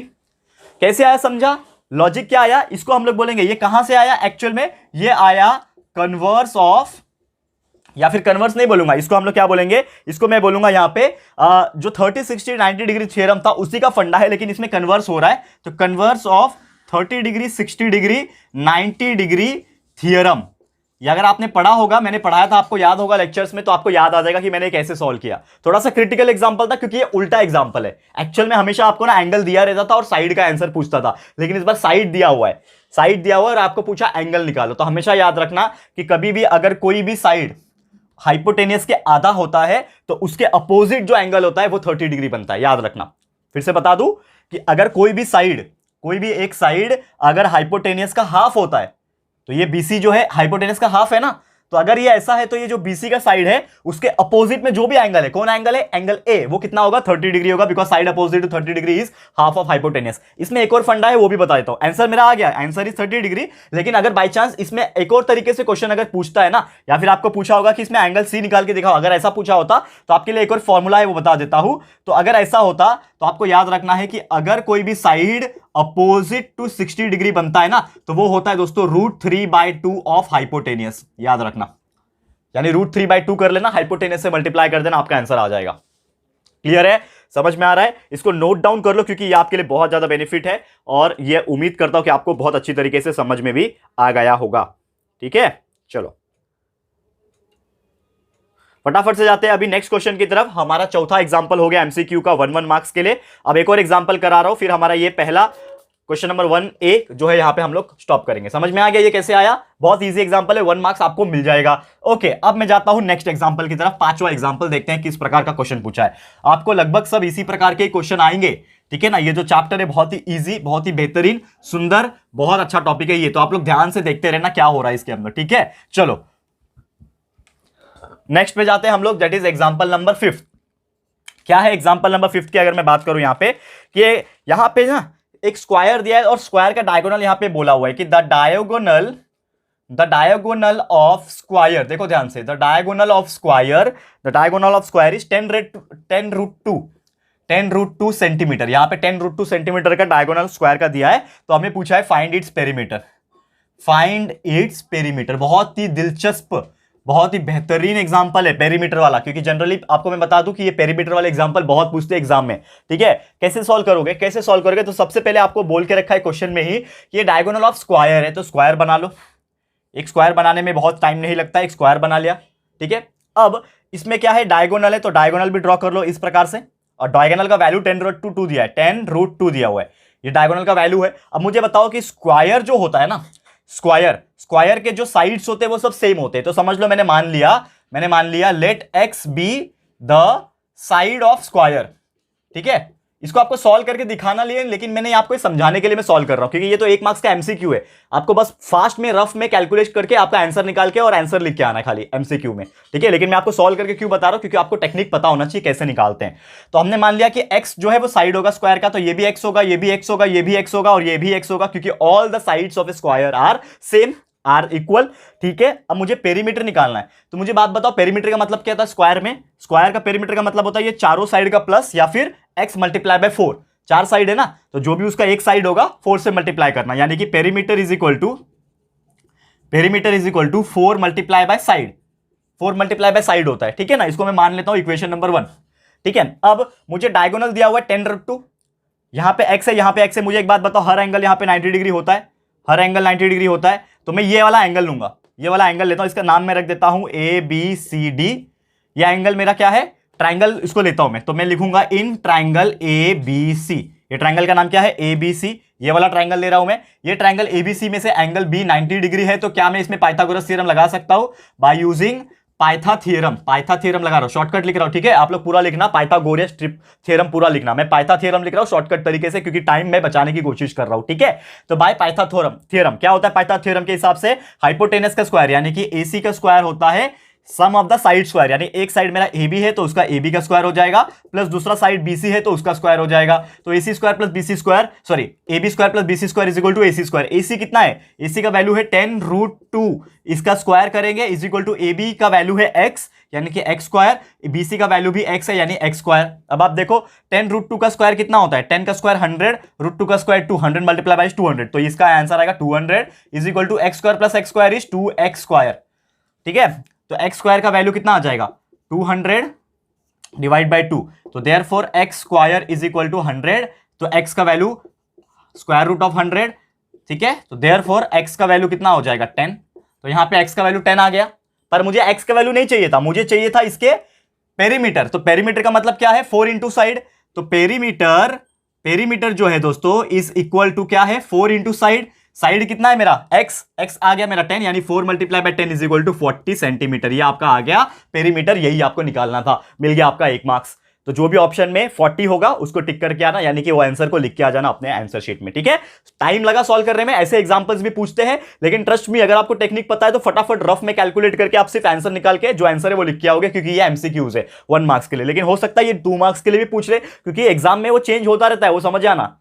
कैसे आया समझा? लॉजिक क्या आया? इसको हम लोग बोलेंगे ये कहां से आया एक्चुअल में? ये आया कन्वर्स ऑफ, या फिर कन्वर्स नहीं बोलूंगा, इसको हम लोग क्या बोलेंगे? इसको मैं बोलूंगा यहां पे जो 30 60 90 डिग्री थ्योरम था उसी का फंडा है, लेकिन इसमें कन्वर्स हो रहा है, तो converse of 30 degree 60 degree 90 degree theorem. ये अगर आपने पढ़ा होगा, मैंने पढ़ाया था, आपको याद होगा लेक्चर्स में, तो आपको याद आ जाएगा कि मैंने कैसे सॉल्व किया। थोड़ा सा क्रिटिकल एग्जांपल था क्योंकि ये उल्टा एग्जांपल है। एक्चुअल में हमेशा आपको ना एंगल दिया रहता था और साइड का आंसर पूछता था, लेकिन इस बार साइड दिया हुआ है, साइड दिया हुआ है और आपको पूछा एंगल निकालो। तो हमेशा याद रखना कि कभी भी अगर कोई भी साइड हाइपोटेनियस के आधा होता है तो उसके अपोजिट जो एंगल होता है वो 30 डिग्री बनता है, याद रखना। फिर से बता दूं कि अगर कोई भी एक साइड अगर हाइपोटेनियस का हाफ होता है, तो ये बीसी जो है हाइपोटेनियस का हाफ है ना, तो अगर ये ऐसा है तो ये जो बीसी का साइड है उसके अपोजिट में जो भी एंगल है, कौन एंगल है? एंगल ए, वो कितना होगा? 30 डिग्री होगा, because side opposite to 30 degree is half of hypotenuse. इसमें एक और फंडा है, वो भी बता देता हूं। आंसर मेरा आ गया, आंसर इज 30 डिग्री, लेकिन अगर बाई चांस इसमें एक और तरीके से क्वेश्चन अगर पूछता है ना, या फिर आपको पूछा होगा कि इसमें एंगल सी निकाल के दिखाओ, अगर ऐसा पूछा होता तो आपके लिए एक और फॉर्मूला है, वो बता देता हूं। तो अगर ऐसा होता तो आपको याद रखना है कि अगर कोई भी साइड अपोजिट टू 60 डिग्री बनता है ना, तो वो होता है दोस्तों √3/2 ऑफ हाइपोटेनियस, याद रखना। यानी √3/2 कर लेना, हाइपोटेनियस से मल्टीप्लाई कर देना, आपका आंसर आ जाएगा। क्लियर है? समझ में आ रहा है? इसको नोट डाउन कर लो क्योंकि ये आपके लिए बहुत ज्यादा बेनिफिट है, और ये उम्मीद करता हूं कि आपको बहुत अच्छी तरीके से समझ में भी आ गया होगा। ठीक है, चलो फटाफट से जाते हैं अभी नेक्स्ट क्वेश्चन की तरफ। हमारा चौथा एग्जांपल हो गया एमसीक्यू का 1 मार्क्स के लिए। अब एक और एग्जांपल करा रहा हूं, फिर हमारा ये पहला क्वेश्चन नंबर 1A जो है यहां पे हम लोग स्टॉप करेंगे। समझ में आ गया ये कैसे आया? बहुत इजी एग्जांपल है, 1 मार्क्स आपको मिल जाएगा। ओके, अब मैं जाता हूं नेक्स्ट एग्जांपल की तरफ। पांचवा एग्जांपल देखते हैं किस प्रकार का क्वेश्चन पूछा है। आपको लगभग सब इसी प्रकार के क्वेश्चन आएंगे, ठीक है ना? ये जो चैप्टर है बहुत ही इजी, बहुत ही बेहतरीन, सुंदर, बहुत अच्छा टॉपिक है ये, तो आप लोग ध्यान से देखते रहना क्या हो रहा है इसके अंदर, ठीक है? चलो नेक्स्ट पे जाते हैं हम लोग, दैट इज एग्जांपल नंबर 5। क्या है एग्जांपल नंबर 5 की अगर मैं बात करूं यहां पे, कि यहां पे ना एक स्क्वायर दिया है और स्क्वायर का डायगोनल यहां पे बोला हुआ है कि द डायगोनल ऑफ स्क्वायर, देखो ध्यान से, the diagonal of square is 10√2 centimetre. यहां पे 10√2 सेंटीमीटर का डायगोनल स्क्वायर का दिया है, तो हमें पूछा है फाइंड इट्स पेरीमीटर। बहुत ही दिलचस्प, बहुत ही बेहतरीन एग्जांपल है पेरीमीटर वाला, क्योंकि जनरली आपको मैं बता दूं कि ये पेरीमीटर वाले एग्जांपल बहुत पूछते हैं एग्जाम में, ठीक है? कैसे सॉल्व करोगे? तो सबसे पहले आपको बोल के रखा है क्वेश्चन में ही कि ये डायगोनल ऑफ स्क्वायर है, तो स्क्वायर बना लो। एक स्क्वायर बनाने में बहुत टाइम नहीं लगता, एक स्क्वायर बना लिया, ठीक है? अब इसमें क्या है, डायगोनल है, तो डायगोनल भी ड्रॉ कर लो इस प्रकार से, और डायगोनल का वैल्यू 10√2 दिया है, 10√2 दिया हुआ है, ये डायगोनल का वैल्यू है। अब मुझे बताओ कि स्क्वायर जो होता है ना, स्क्वायर के जो साइड्स होते हैं वो सब सेम होते हैं, तो समझ लो मैंने मान लिया let x be the side of square, ठीक है? इसको आपको सॉल्व करके दिखाना लिए, लेकिन मैंने आपको समझाने के लिए मैं सॉल्व कर रहा हूं, क्योंकि ये तो 1 मार्क्स का एमसीक्यू है। आपको बस फास्ट में, रफ में कैलकुलेट करके आपका आंसर निकाल के और आंसर लिख के आना खाली एमसीक्यू में, ठीक है? लेकिन मैं आपको सॉल्व करके क्यों बता रहा हूं, क्योंकि आपको टेक्निक पता होना चाहिए कैसे निकालते हैं। तो हमने मान लिया कि x जो है वो साइड होगा स्क्वायर का, तो ये भी x होगा, ये भी x होगा, ये भी x होगा और ये भी x होगा, क्योंकि all the sides of a square are same, are equal, ठीक है? अब मुझे पेरीमीटर निकालना है, तो मुझे बात बताओ पेरीमीटर का मतलब क्या था स्क्वायर में? स्क्वायर का पेरीमीटर का मतलब होता है ये चारों साइड का प्लस या फिर x मल्टीप्लाई बाय 4। 4 साइड है ना, तो जो भी उसका एक साइड होगा 4 से मल्टीप्लाई करना, यानी कि perimeter is equal to 4 multiply by side, 4 multiply by side होता है, ठीक है ना? इसको मैं मान लेता हूं इक्वेशन नंबर 1, ठीक है? अब मुझे डायगोनल दिया हुआ है 10√2, यहां पे x है, यहां पे x है। मुझे एक बात बताओ, हर एंगल यहां पे 90 डिग्री होता है, हर एंगल 90 डिग्री होता है, तो मैं ये वाला एंगल लूंगा, ये वाला एंगल लेता हूं, इसका नाम मैं रख देता हूं ABCD। ये एंगल मेरा क्या है? ट्राइंगल, इसको लेता हूं मैं, तो मैं लिखूंगा इन ट्राइंगल ABC। ये ट्राइंगल का नाम क्या है? ABC। ये वाला ट्राइंगल ले रहा हूं मैं, ये ट्राइंगल ABC में से एंगल B 90 डिग्री है, तो क्या मैं इसमें पाइथागोरस थ्योरम लगा सकता हूं? बाय यूजिंग पाइथा थ्योरम लगा रहा हूं, शॉर्टकट लिख रहा हूं, ठीक है। आप लोग पूरा लिखना, पाइथागोरस थ्योरम पूरा लिखना। मैं पाइथा थ्योरम लिख रहा हूं शॉर्टकट तरीके से, क्योंकि टाइम मैं बचाने की कोशिश कर रहा हूं, ठीक है। तो बाय पाइथा थ्योरम क्या होता है? पाइथा थ्योरम के हिसाब से हाइपोटेनस का स्क्वायर यानी कि एसी का स्क्वायर होता है sum of the side square, यानी एक साइड मेरा ए बी है तो उसका ए बी का स्क्वायर हो जाएगा, प्लस दूसरा साइड बी सी है तो उसका स्क्वायर हो जाएगा। तो A C square plus B C square, sorry A B square plus B C square is equal to A C square. A C कितना है? ए सी का वैल्यू है 10√2, इसका स्क्वायर करेंगे is equal to A B का वैल्यू है एक्स यानी कि एक्स स्क्वायर, बी सी का वैल्यू भी एक्स है यानी एक्स स्क्वायर। अब आप देखो 10√2 का स्क्वायर कितना होता है? 10 का स्क्वायर 100, √2 का स्क्वायर 200 मल्टीप्लाई बाई 200, तो इसका आंसर आएगा 200 is equal to x square plus x square is 2x square, ठीक है। तो एक्स स्क्वायर का वैल्यू कितना आ जाएगा? 200 डिवाइड बाई 2, तो therefore x square is equal to 100, तो एक्स का वैल्यू स्क्वायर रूट ऑफ 100, ठीक है। तो देयरफॉर एक्स का वैल्यू कितना हो जाएगा? 10। तो यहां पे एक्स का वैल्यू 10 आ गया, पर मुझे एक्स का वैल्यू नहीं चाहिए था, मुझे चाहिए था इसके पेरीमीटर। तो पेरीमीटर का मतलब क्या है? 4 इंटू साइड। तो पेरीमीटर जो है दोस्तों इज इक्वल टू क्या है? 4 इंटू साइड। साइड कितना है मेरा? x आ गया मेरा 10, यानी 4 multiply by 10 is equal to 40 centimetre. ये आपका आ गया पेरीमीटर, यही आपको निकालना था। मिल गया आपका 1 मार्क्स। तो जो भी ऑप्शन में 40 होगा उसको टिक करके आना, यानी कि वो आंसर को लिख के आ जाना अपने आंसर शीट में, ठीक है। टाइम लगा सॉल्व करने में, ऐसे एग्जांपल्स भी पूछते हैं, लेकिन ट्रस्ट मी अगर आपको टेक्निक पता है तो फटाफट रफ में कैलकुलेट करके आप सिर्फ आंसर निकाल के जो आंसर है वो लिख के आओगे, क्योंकि ये एमसीक्यूज है 1 मार्क्स के लिए। लेकिन हो सकता है ये 2 मार्क्स के लिए भी पूछ ले, क्योंकि एग्जाम में वो चेंज होता रहता है, वो समझ आना।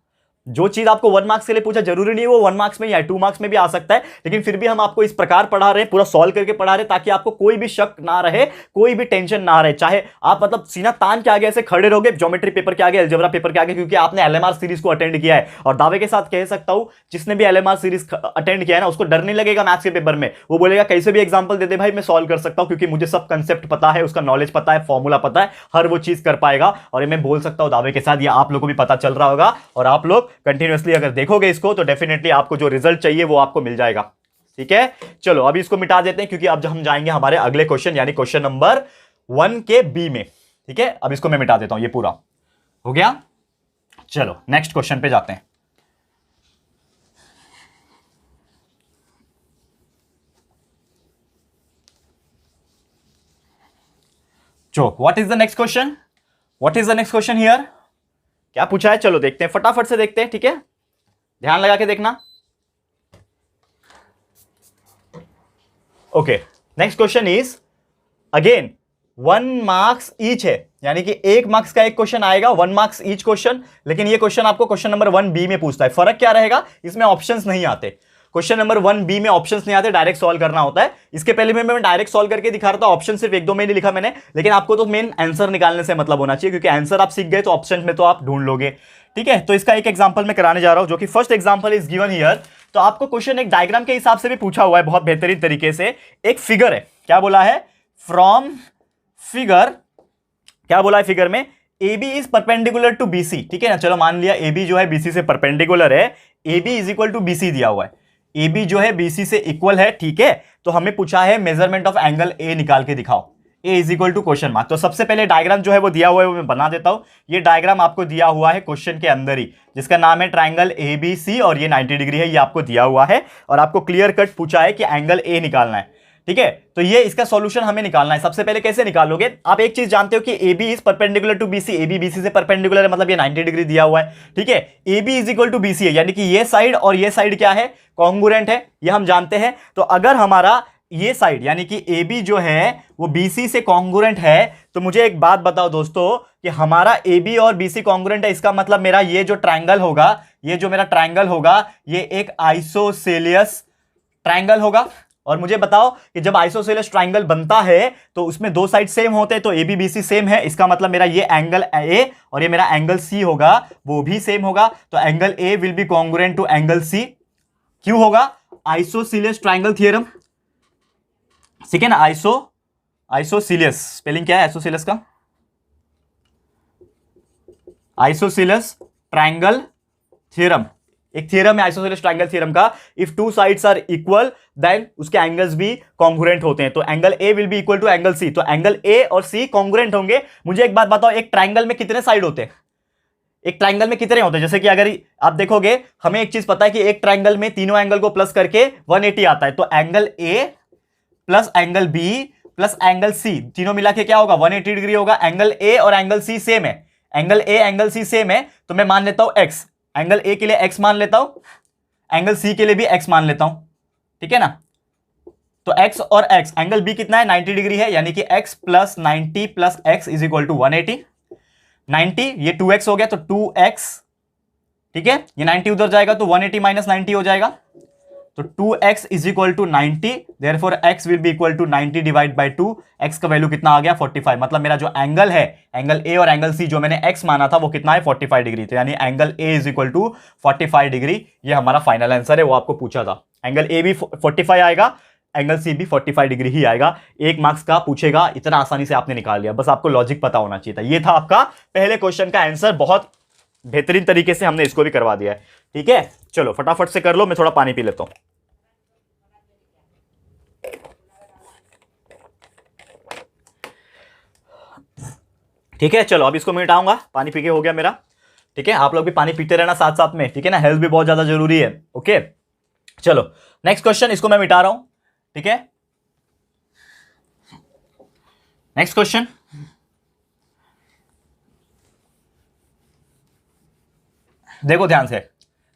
जो चीज आपको 1 मार्क्स के लिए पूछा जरूरी नहीं है वो 1 मार्क्स में ही आए, 2 मार्क्स में भी आ सकता है। लेकिन फिर भी हम आपको इस प्रकार पढ़ा रहे हैं, पूरा सॉल्व करके पढ़ा रहे हैं, ताकि आपको कोई भी शक ना रहे, कोई भी टेंशन ना रहे। चाहे आप मतलब सीना तान के आगे ऐसे खड़े रहोगे ज्योमेट्री पेपर के आगे, अलजेब्रा पेपर के आगे, क्योंकि आपने एलएमआर सीरीज को अटेंड किया है। और दावे के साथ कह सकता हूं, जिसने भी एलएमआर सीरीज अटेंड किया है ना, उसको डर नहीं लगेगा मैथ्स के पेपर में। वो बोलेगा कैसे भी एग्जाम्पल दे दे भाई, मैं सॉल्व कर सकता हूं, क्योंकि मुझे सब कंसेप्ट पता है, उसका नॉलेज पता है, फॉर्मूला पता है, हर वो चीज कर पाएगा। और ये मैं बोल सकता हूं दावे के साथ, ये आप लोगों को भी पता चल रहा होगा। और आप लोग कंटिन्यूअसली अगर देखोगे इसको तो डेफिनेटली आपको जो रिजल्ट चाहिए वो आपको मिल जाएगा, ठीक है। चलो अभी इसको मिटा देते हैं, क्योंकि अब हम जाएंगे हमारे अगले क्वेश्चन, यानी क्वेश्चन नंबर 1 के बी में, ठीक है। अब इसको मैं मिटा देता हूं, ये पूरा हो गया। चलो नेक्स्ट क्वेश्चन पे जाते हैं। चलो what is the next question? What is the next question here? क्या पूछा है? चलो देखते हैं, फटाफट से देखते हैं, ठीक है। ध्यान लगा के देखना। Okay, next question is again 1 marks each है, यानी कि 1 मार्क्स का एक क्वेश्चन आएगा, 1 मार्क्स ईच क्वेश्चन। लेकिन ये क्वेश्चन आपको क्वेश्चन नंबर 1 बी में पूछता है। फर्क क्या रहेगा? इसमें ऑप्शंस नहीं आते। क्वेश्चन नंबर 1 बी में ऑप्शंस नहीं आते, डायरेक्ट सॉल्व करना होता है। इसके पहले मैं डायरेक्ट सॉल्व करके दिखा रहा था, ऑप्शन सिर्फ 1-2 में नहीं लिखा मैंने, लेकिन आपको तो मेन आंसर निकालने से मतलब होना चाहिए, क्योंकि आंसर आप सीख गए तो ऑप्शन में तो आप ढूंढ लोगे, ठीक है। तो इसका एक एग्जांपल मैं कराने जा रहा हूं, जो कि first example is given here. तो आपको क्वेश्चन एक डायग्राम के हिसाब से भी पूछा हुआ है, बहुत बेहतरीन तरीके से। एक फिगर है, क्या बोला है? फ्रॉम फिगर, क्या बोला है फिगर में? A B is perpendicular to B C, ठीक है ना। चलो मान लिया ए बी जो है बीसी से परपेंडिकुलर है, A B is equal to B C दिया हुआ है, ए बी जो है बीसी से इक्वल है, ठीक है। तो हमें पूछा है मेजरमेंट ऑफ एंगल ए निकाल के दिखाओ, A is equal to question mark. तो सबसे पहले डायग्राम जो है वो दिया हुआ है, वो मैं बना देता हूं। ये डायग्राम आपको दिया हुआ है क्वेश्चन के अंदर ही, जिसका नाम है ट्राइंगल ए बी सी, और ये 90 डिग्री है, ये आपको दिया हुआ है। और आपको क्लियर कट पूछा है कि एंगल ए निकालना है, ठीक है। तो ये इसका सॉल्यूशन हमें निकालना है। सबसे पहले कैसे निकालोगे? आप एक चीज जानते हो कि A B is perpendicular to BC, A B BC से परपेंडिकुलर है, मतलब ये 90 डिग्री दिया हुआ है, ठीक है। A B is equal to BC है, यानी कि ये साइड और ये साइड क्या है? कॉन्ग्रुएंट है, ये हम जानते हैं। तो अगर हमारा ये साइड यानी कि ए बी जो है वो बीसी से कॉन्ग्रुएंट है, तो मुझे एक बात बताओ दोस्तों कि हमारा ए बी और बीसी कॉन्ग्रुएंट है, इसका मतलब मेरा ये जो ट्रायंगल होगा, ये जो मेरा ट्रायंगल होगा, ये एक आइसोसेलियस ट्रायंगल होगा। और मुझे बताओ कि जब आइसोसेलेस ट्रायंगल बनता है तो उसमें 2 साइड सेम होते हैं, तो A B B C same है, इसका मतलब मेरा ये एंगल ए और ये मेरा एंगल सी होगा, वो भी सेम होगा। तो angle A will be congruent to angle C. क्यों होगा? आइसोसेलेस ट्रायंगल थ्योरम, ठीक है ना। आइसोसेलेस स्पेलिंग क्या है आइसोसेलेस का? आइसोसेलेस ट्रायंगल थ्योरम, एक थ्योरम है आइसोसेलेस ट्रायंगल थ्योरम का। If 2 sides are equal then उसके एंगल्स भी कॉन्ग्रुएंट होते हैं। तो angle A will be equal to angle C, तो एंगल ए और सी कॉन्ग्रुएंट होंगे। मुझे एक बात बताओ, एक ट्रायंगल में कितने साइड होते हैं? एक ट्रायंगल में कितने होते हैं? जैसे कि अगर आप देखोगे, हमें एक चीज पता है कि एक ट्रायंगल में तीनों एंगल को प्लस करके 180 आता है। तो angle A plus angle B plus angle C, तीनों मिला के क्या होगा 180 डिग्री होगा। एंगल ए और एंगल सी सेम है, angle A angle C same है, तो मैं मान लेता हूं एक्स, एंगल ए के लिए एक्स मान लेता हूं, एंगल सी के लिए भी एक्स मान लेता हूं, ठीक है ना। तो x और x, एंगल b कितना है 90 डिग्री है, यानी कि x plus 90 plus x is equal to 180। 90 ये 2x हो गया तो 2x, ठीक है, ये 90 उधर जाएगा तो 180 माइनस 90 हो जाएगा, तो 2x is equal to 90, therefore x will be equal to 90 divide by 2, x का वैल्यू कितना आ गया 45। मतलब मेरा जो एंगल है, एंगल a और एंगल c जो मैंने x माना था वो कितना है 45 डिग्री, तो यानी angle a is equal to 45 degree, ये हमारा फाइनल आंसर है। वो आपको पूछा था, एंगल a भी 45 आएगा, एंगल सी भी 45 डिग्री ही आएगा। 1 मार्क्स का पूछेगा, इतना आसानी से आपने निकाल लिया, बस आपको लॉजिक पता होना चाहिए था। ये था आपका पहले क्वेश्चन का आंसर, बहुत बेहतरीन तरीके से हमने इसको भी करवा दिया है, ठीक है। चलो फटाफट से कर लो, मैं थोड़ा पानी पी लेता हूं। ठीक है, चलो अब इसको मैं मिटाऊंगा, पानी पी के हो गया मेरा, ठीक है। आप लोग भी पानी पीते रहना साथ साथ में, ठीक है ना, हेल्थ भी बहुत ज्यादा जरूरी है। ओके चलो नेक्स्ट क्वेश्चन, इसको मैं मिटा रहा हूं, ठीक है। नेक्स्ट क्वेश्चन, देखो ध्यान से,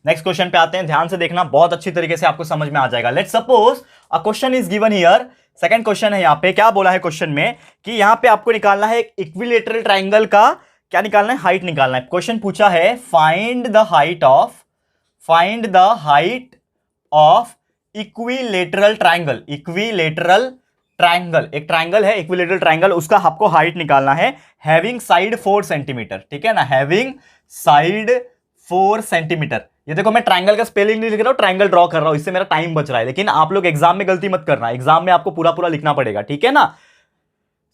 नेक्स्ट क्वेश्चन पे आते हैं, ध्यान से देखना, बहुत अच्छी तरीके से आपको समझ में आ जाएगा। Let's suppose a question is given here, second question है। यहां पे क्या बोला है क्वेश्चन में कि यहां पे आपको निकालना है एक इक्विलेटरल ट्रायंगल का, क्या निकालना है, हाइट निकालना है। क्वेश्चन पूछा है find the height of equilateral triangle. Equilateral triangle, एक ट्रायंगल है इक्विलेटरल ट्रायंगल, उसका आपको हाइट निकालना है, हैविंग साइड 4 सेंटीमीटर, ठीक है ना, हैविंग साइड 4 सेंटीमीटर। ये देखो मैं ट्रायंगल का स्पेलिंग नहीं लिख रहा हूं, ट्रायंगल ड्रॉ कर रहा हूं, इससे मेरा टाइम बच रहा है। लेकिन आप लोग एग्जाम में गलती मत करना, एग्जाम में आपको पूरा पूरा लिखना पड़ेगा, ठीक है ना।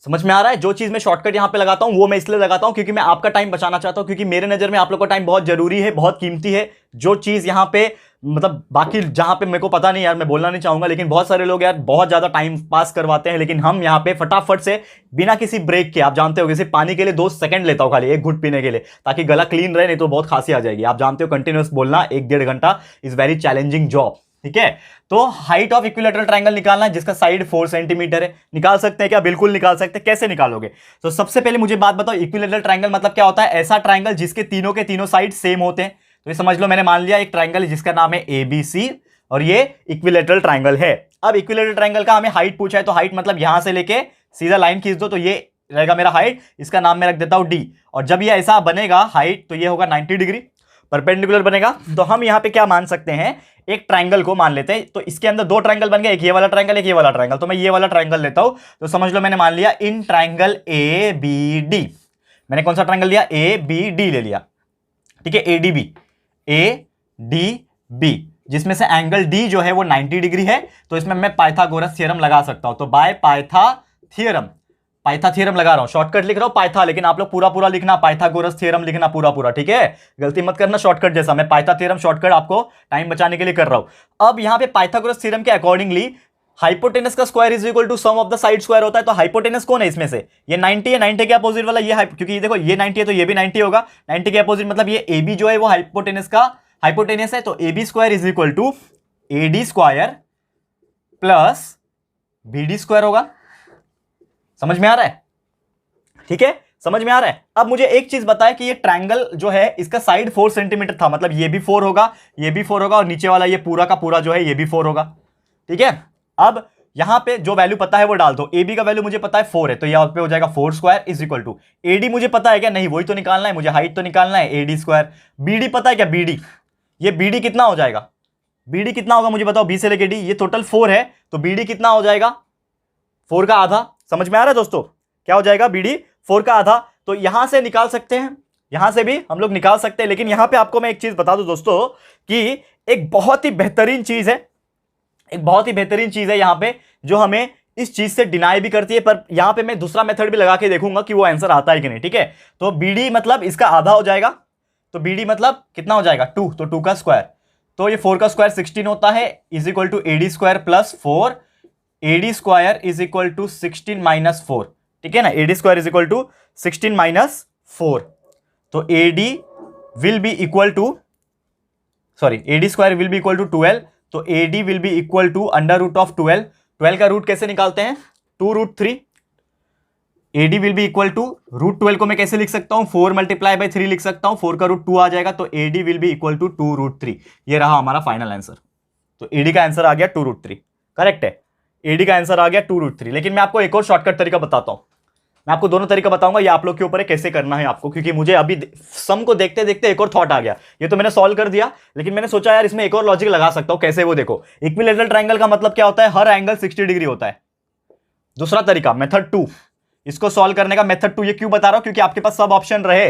समझ में आ रहा है? जो चीज मैं शॉर्टकट यहां पे लगाता हूं वो मैं इसलिए लगाता हूं क्योंकि मैं आपका टाइम बचाना चाहता हूं, क्योंकि मेरे नजर में आप लोग का टाइम बहुत जरूरी है, बहुत कीमती है। जो चीज यहां पे मतलब बाकी जहां पे मेरे को पता नहीं यार, मैं बोलना नहीं चाहूंगा, लेकिन बहुत सारे लोग यार बहुत ज्यादा टाइम पास करवाते हैं, लेकिन हम यहां पे फटाफट से बिना किसी ब्रेक के, आप जानते हो, सिर्फ पानी के लिए 2 सेकंड लेता हूं खाली, एक घुट पीने के लिए, ताकि गला क्लीन रहे, नहीं तो बहुत खांसी आ जाएगी। आप जानते हो कंटिन्यूअस बोलना 1-1.5 घंटा इज वेरी चैलेंजिंग जॉब, ठीक है। तो हाइट ऑफ इक्विलेटरल ट्रायंगल निकालना है जिसका साइड 4 सेंटीमीटर है। निकाल सकते हैं क्या? बिल्कुल निकाल सकते हैं। कैसे निकालोगे? तो सबसे पहले मुझे बात बताओ, इक्विलेटरल ट्रायंगल मतलब क्या होता है? ऐसा ट्रायंगल जिसके तीनों के तीनों साइड सेम होते हैं। तो ये समझ लो, मैंने मान लिया एक ट्रायंगल जिसका नाम है ABC और ये इक्विलेटरल ट्रायंगल है। अब इक्विलेटरल ट्रायंगल का हमें हाइट पूछा है, तो हाइट मतलब यहां से लेके सीधा लाइन खींच दो तो ये रहेगा मेरा हाइट, इसका नाम मैं रख देता हूं D। और जब ये ऐसा बनेगा हाइट, तो ये होगा 90 डिग्री परपेंडिकुलर बनेगा। तो हम यहां पे क्या मान सकते हैं, एक ट्रायंगल को मान लेते हैं। तो इसके अंदर 2 ट्रायंगल बन गए, एक ये वाला ट्रायंगल, एक ये वाला ट्रायंगल। तो मैं ये वाला ट्रायंगल लेता हूं, तो समझ लो मैंने मान लिया इन ट्रायंगल ABD। मैंने कौन सा ट्रायंगल लिया? ABD ले लिया, ठीक है, ADB, जिसमें से एंगल D जो है वो 90 डिग्री है। तो इसमें मैं पाइथागोरस थ्योरम लगा सकता हूं। तो बाय पाइथा थ्योरम लगा रहा हूं, शॉर्टकट लिख रहा हूं पाइथा, लेकिन आप लोग पूरा पूरा लिखना, पाइथागोरस थ्योरम लिखना पूरा पूरा, ठीक है, गलती मत करना शॉर्टकट जैसा। मैं पाइथा थ्योरम शॉर्टकट आपको टाइम बचाने के लिए कर रहा हूं। अब यहां पे पाइथागोरस थ्योरम के अकॉर्डिंगली हाइपोटेनस का square is equal to sum of the side square होता है। तो हाइपोटेनस कौन है इसमें से? ये 90 है, 90 के अपोजिट वाला ये, क्योंकि ये देखो ये 90 है तो ये भी 90 होगा, 90 के अपोजिट मतलब ये AB जो है वो हाइपोटेनस है। तो AB square is equal to AD square plus BD square होगा। समझ में आ रहा है? ठीक है, समझ में आ रहा है? अब मुझे एक चीज बताएं कि ये ट्रायंगल जो है इसका साइड 4 सेंटीमीटर था, मतलब ये भी 4 होगा, ये भी 4 होगा, और नीचे वाला ये पूरा का पूरा जो है ये भी 4 होगा, ठीक है। अब यहां पे जो वैल्यू पता है वो डाल दो। AB का वैल्यू मुझे पता है 4 है, तो यहां पे हो जाएगा 4 square is equal to AD मुझे पता है क्या? नहीं, वही तो निकालना है मुझे, हाइट तो निकालना है, AD स्क्वायर। BD पता है क्या? BD, ये BD कितना हो जाएगा? BD कितना होगा मुझे बताओ, B से लेके D, ये टोटल 4 है, तो BD कितना हो जाएगा? 4 का आधा। समझ में आ रहा है दोस्तों? क्या हो जाएगा? BD 4 का आधा। तो यहां से निकाल सकते हैं, यहां से भी हम लोग निकाल सकते हैं, लेकिन यहां पे आपको मैं एक चीज बता दूं दोस्तों कि एक बहुत ही बेहतरीन चीज है, एक बहुत ही बेहतरीन चीज है यहां पे जो हमें इस चीज से डिनाई भी करती है, पर यहां पे मैं दूसरा मेथड भी लगा के देखूंगा कि वो आंसर आता है कि नहीं, ठीक है। तो BD मतलब इसका आधा हो जाएगा, तो BD मतलब कितना हो जाएगा? 2, तो 2 का स्क्वायर, तो ये 4 का स्क्वायर 16 होता है, is equal to AD square plus 4, AD square is equal to 16 minus 4, ठीक है ना, AD square is equal to 16 minus 4। तो AD will be equal to, sorry, AD square will be equal to 12, तो AD will be equal to under root of 12। 12 का रूट कैसे निकालते हैं? 2√3। AD will be equal to √12 को मैं कैसे लिख सकता हूं, 4 मल्टीप्लाई बाई 3 लिख सकता हूं, 4 का रूट 2 आ जाएगा, तो AD will be equal to 2√3। ये रहा हमारा फाइनल आंसर। तो AD का आंसर आ गया 2√3, करेक्ट है। AD का आंसर आ गया 2√3। लेकिन मैं आपको एक और शॉर्टकट तरीका बताता हूं। मैं आपको दोनों तरीका बताऊंगा, ये आप लोग के ऊपर है कैसे करना है आपको, क्योंकि मुझे अभी सम को देखते देखते एक और थॉट आ गया। ये तो मैंने सॉल्व कर दिया, लेकिन मैंने सोचा यार इसमें एक और लॉजिक लगा सकता हूं। कैसे, वो देखो। इक्विलैटरल ट्रायंगल का मतलब क्या होता है, हर एंगल 60 डिग्री होता है। दूसरा तरीका मेथड 2, इसको सॉल्व करने का मेथड 2। ये क्यों बता रहा हूं, क्योंकि आपके पास सब ऑप्शन रहे।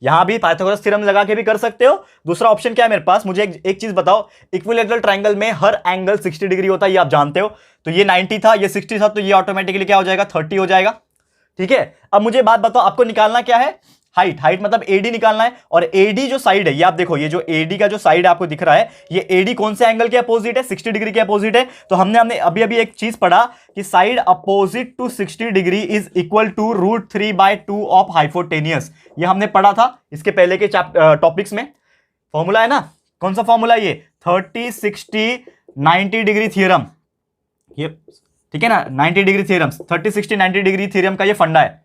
यहां भी पाइथागोरस थ्योरम लगा के भी कर सकते हो। दूसरा ऑप्शन क्या है मेरे पास, मुझे एक चीज बताओ, इक्विलैटरल ट्रायंगल में हर एंगल 60 डिग्री होता है, ये आप जानते हो। तो ये 90 था, ये 60 था, तो ये ऑटोमेटिकली क्या हो जाएगा, 30 हो जाएगा। ठीक है। अब मुझे बात बताओ, आपको निकालना क्या है, हाइट मतलब AD निकालना है। और AD जो साइड है, ये आप देखो, ये जो AD का जो साइड आपको दिख रहा है, ये AD कौन से एंगल के अपोजिट है, 60 डिग्री के अपोजिट है। तो हमने अभी अभी एक चीज पढ़ा कि side opposite to 60 degree is equal to √3/2 of hypotenuse. ये हमने पढ़ा था इसके पहले के टॉपिक्स में। फॉर्मूला है ना, कौन सा फॉर्मूला, ये 30 60 90 डिग्री थ्योरम। ये ठीक है ना, 90 डिग्री थ्योरम, 30 60 90 डिग्री थ्योरम का ये फंडा है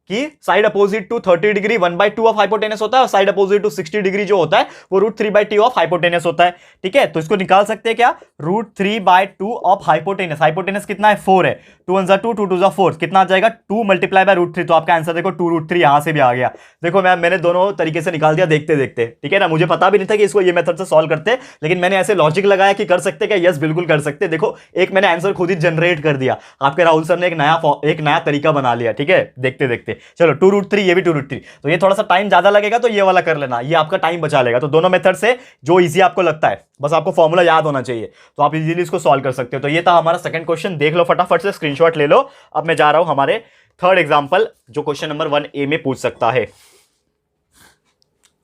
कि side opposite to 30 degree 1/2 of hypotenuse होता है, और साइड अपोजिट टू 60 डिग्री जो होता है वो √3/2 ऑफ हाइपोटेनस होता है। ठीक है, तो इसको निकाल सकते हैं क्या, √3/2 ऑफ हाइपोटेनस। हाइपोटेनस कितना है, 4 है, 2 1 2 2 2 4, कितना आ जाएगा, 2 मल्टीप्लाई बाय √3। तो आपका आंसर देखो 2√3 यहां से भी आ गया। देखो मैंने दोनों तरीके से निकाल दिया देखते देखते। ठीक है ना, मुझे पता भी नहीं था कि इसको ये मेथड से सॉल्व करते, लेकिन मैंने ऐसे लॉजिक लगाया कि कर सकते क्या, यस बिल्कुल कर सकते। देखो एक मैंने आंसर खुद ही जनरेट कर दिया, आपके राहुल सर ने एक नया तरीका बना लिया। ठीक है, देखते देखते। चलो 2√3, ये भी 2√3। तो ये थोड़ा सा टाइम ज्यादा लगेगा, तो ये वाला कर लेना, ये आपका टाइम बचा लेगा। तो दोनों मेथड से जो इजी आपको लगता है, बस आपको फॉर्मूला याद होना चाहिए, तो आप इजीली इसको सॉल्व कर सकते हो। तो ये था हमारा सेकंड क्वेश्चन, देख लो फटाफट से, स्क्रीनशॉट ले लो। अब मैं जा रहा हूं हमारे थर्ड एग्जांपल, जो क्वेश्चन नंबर 1A में पूछ सकता है।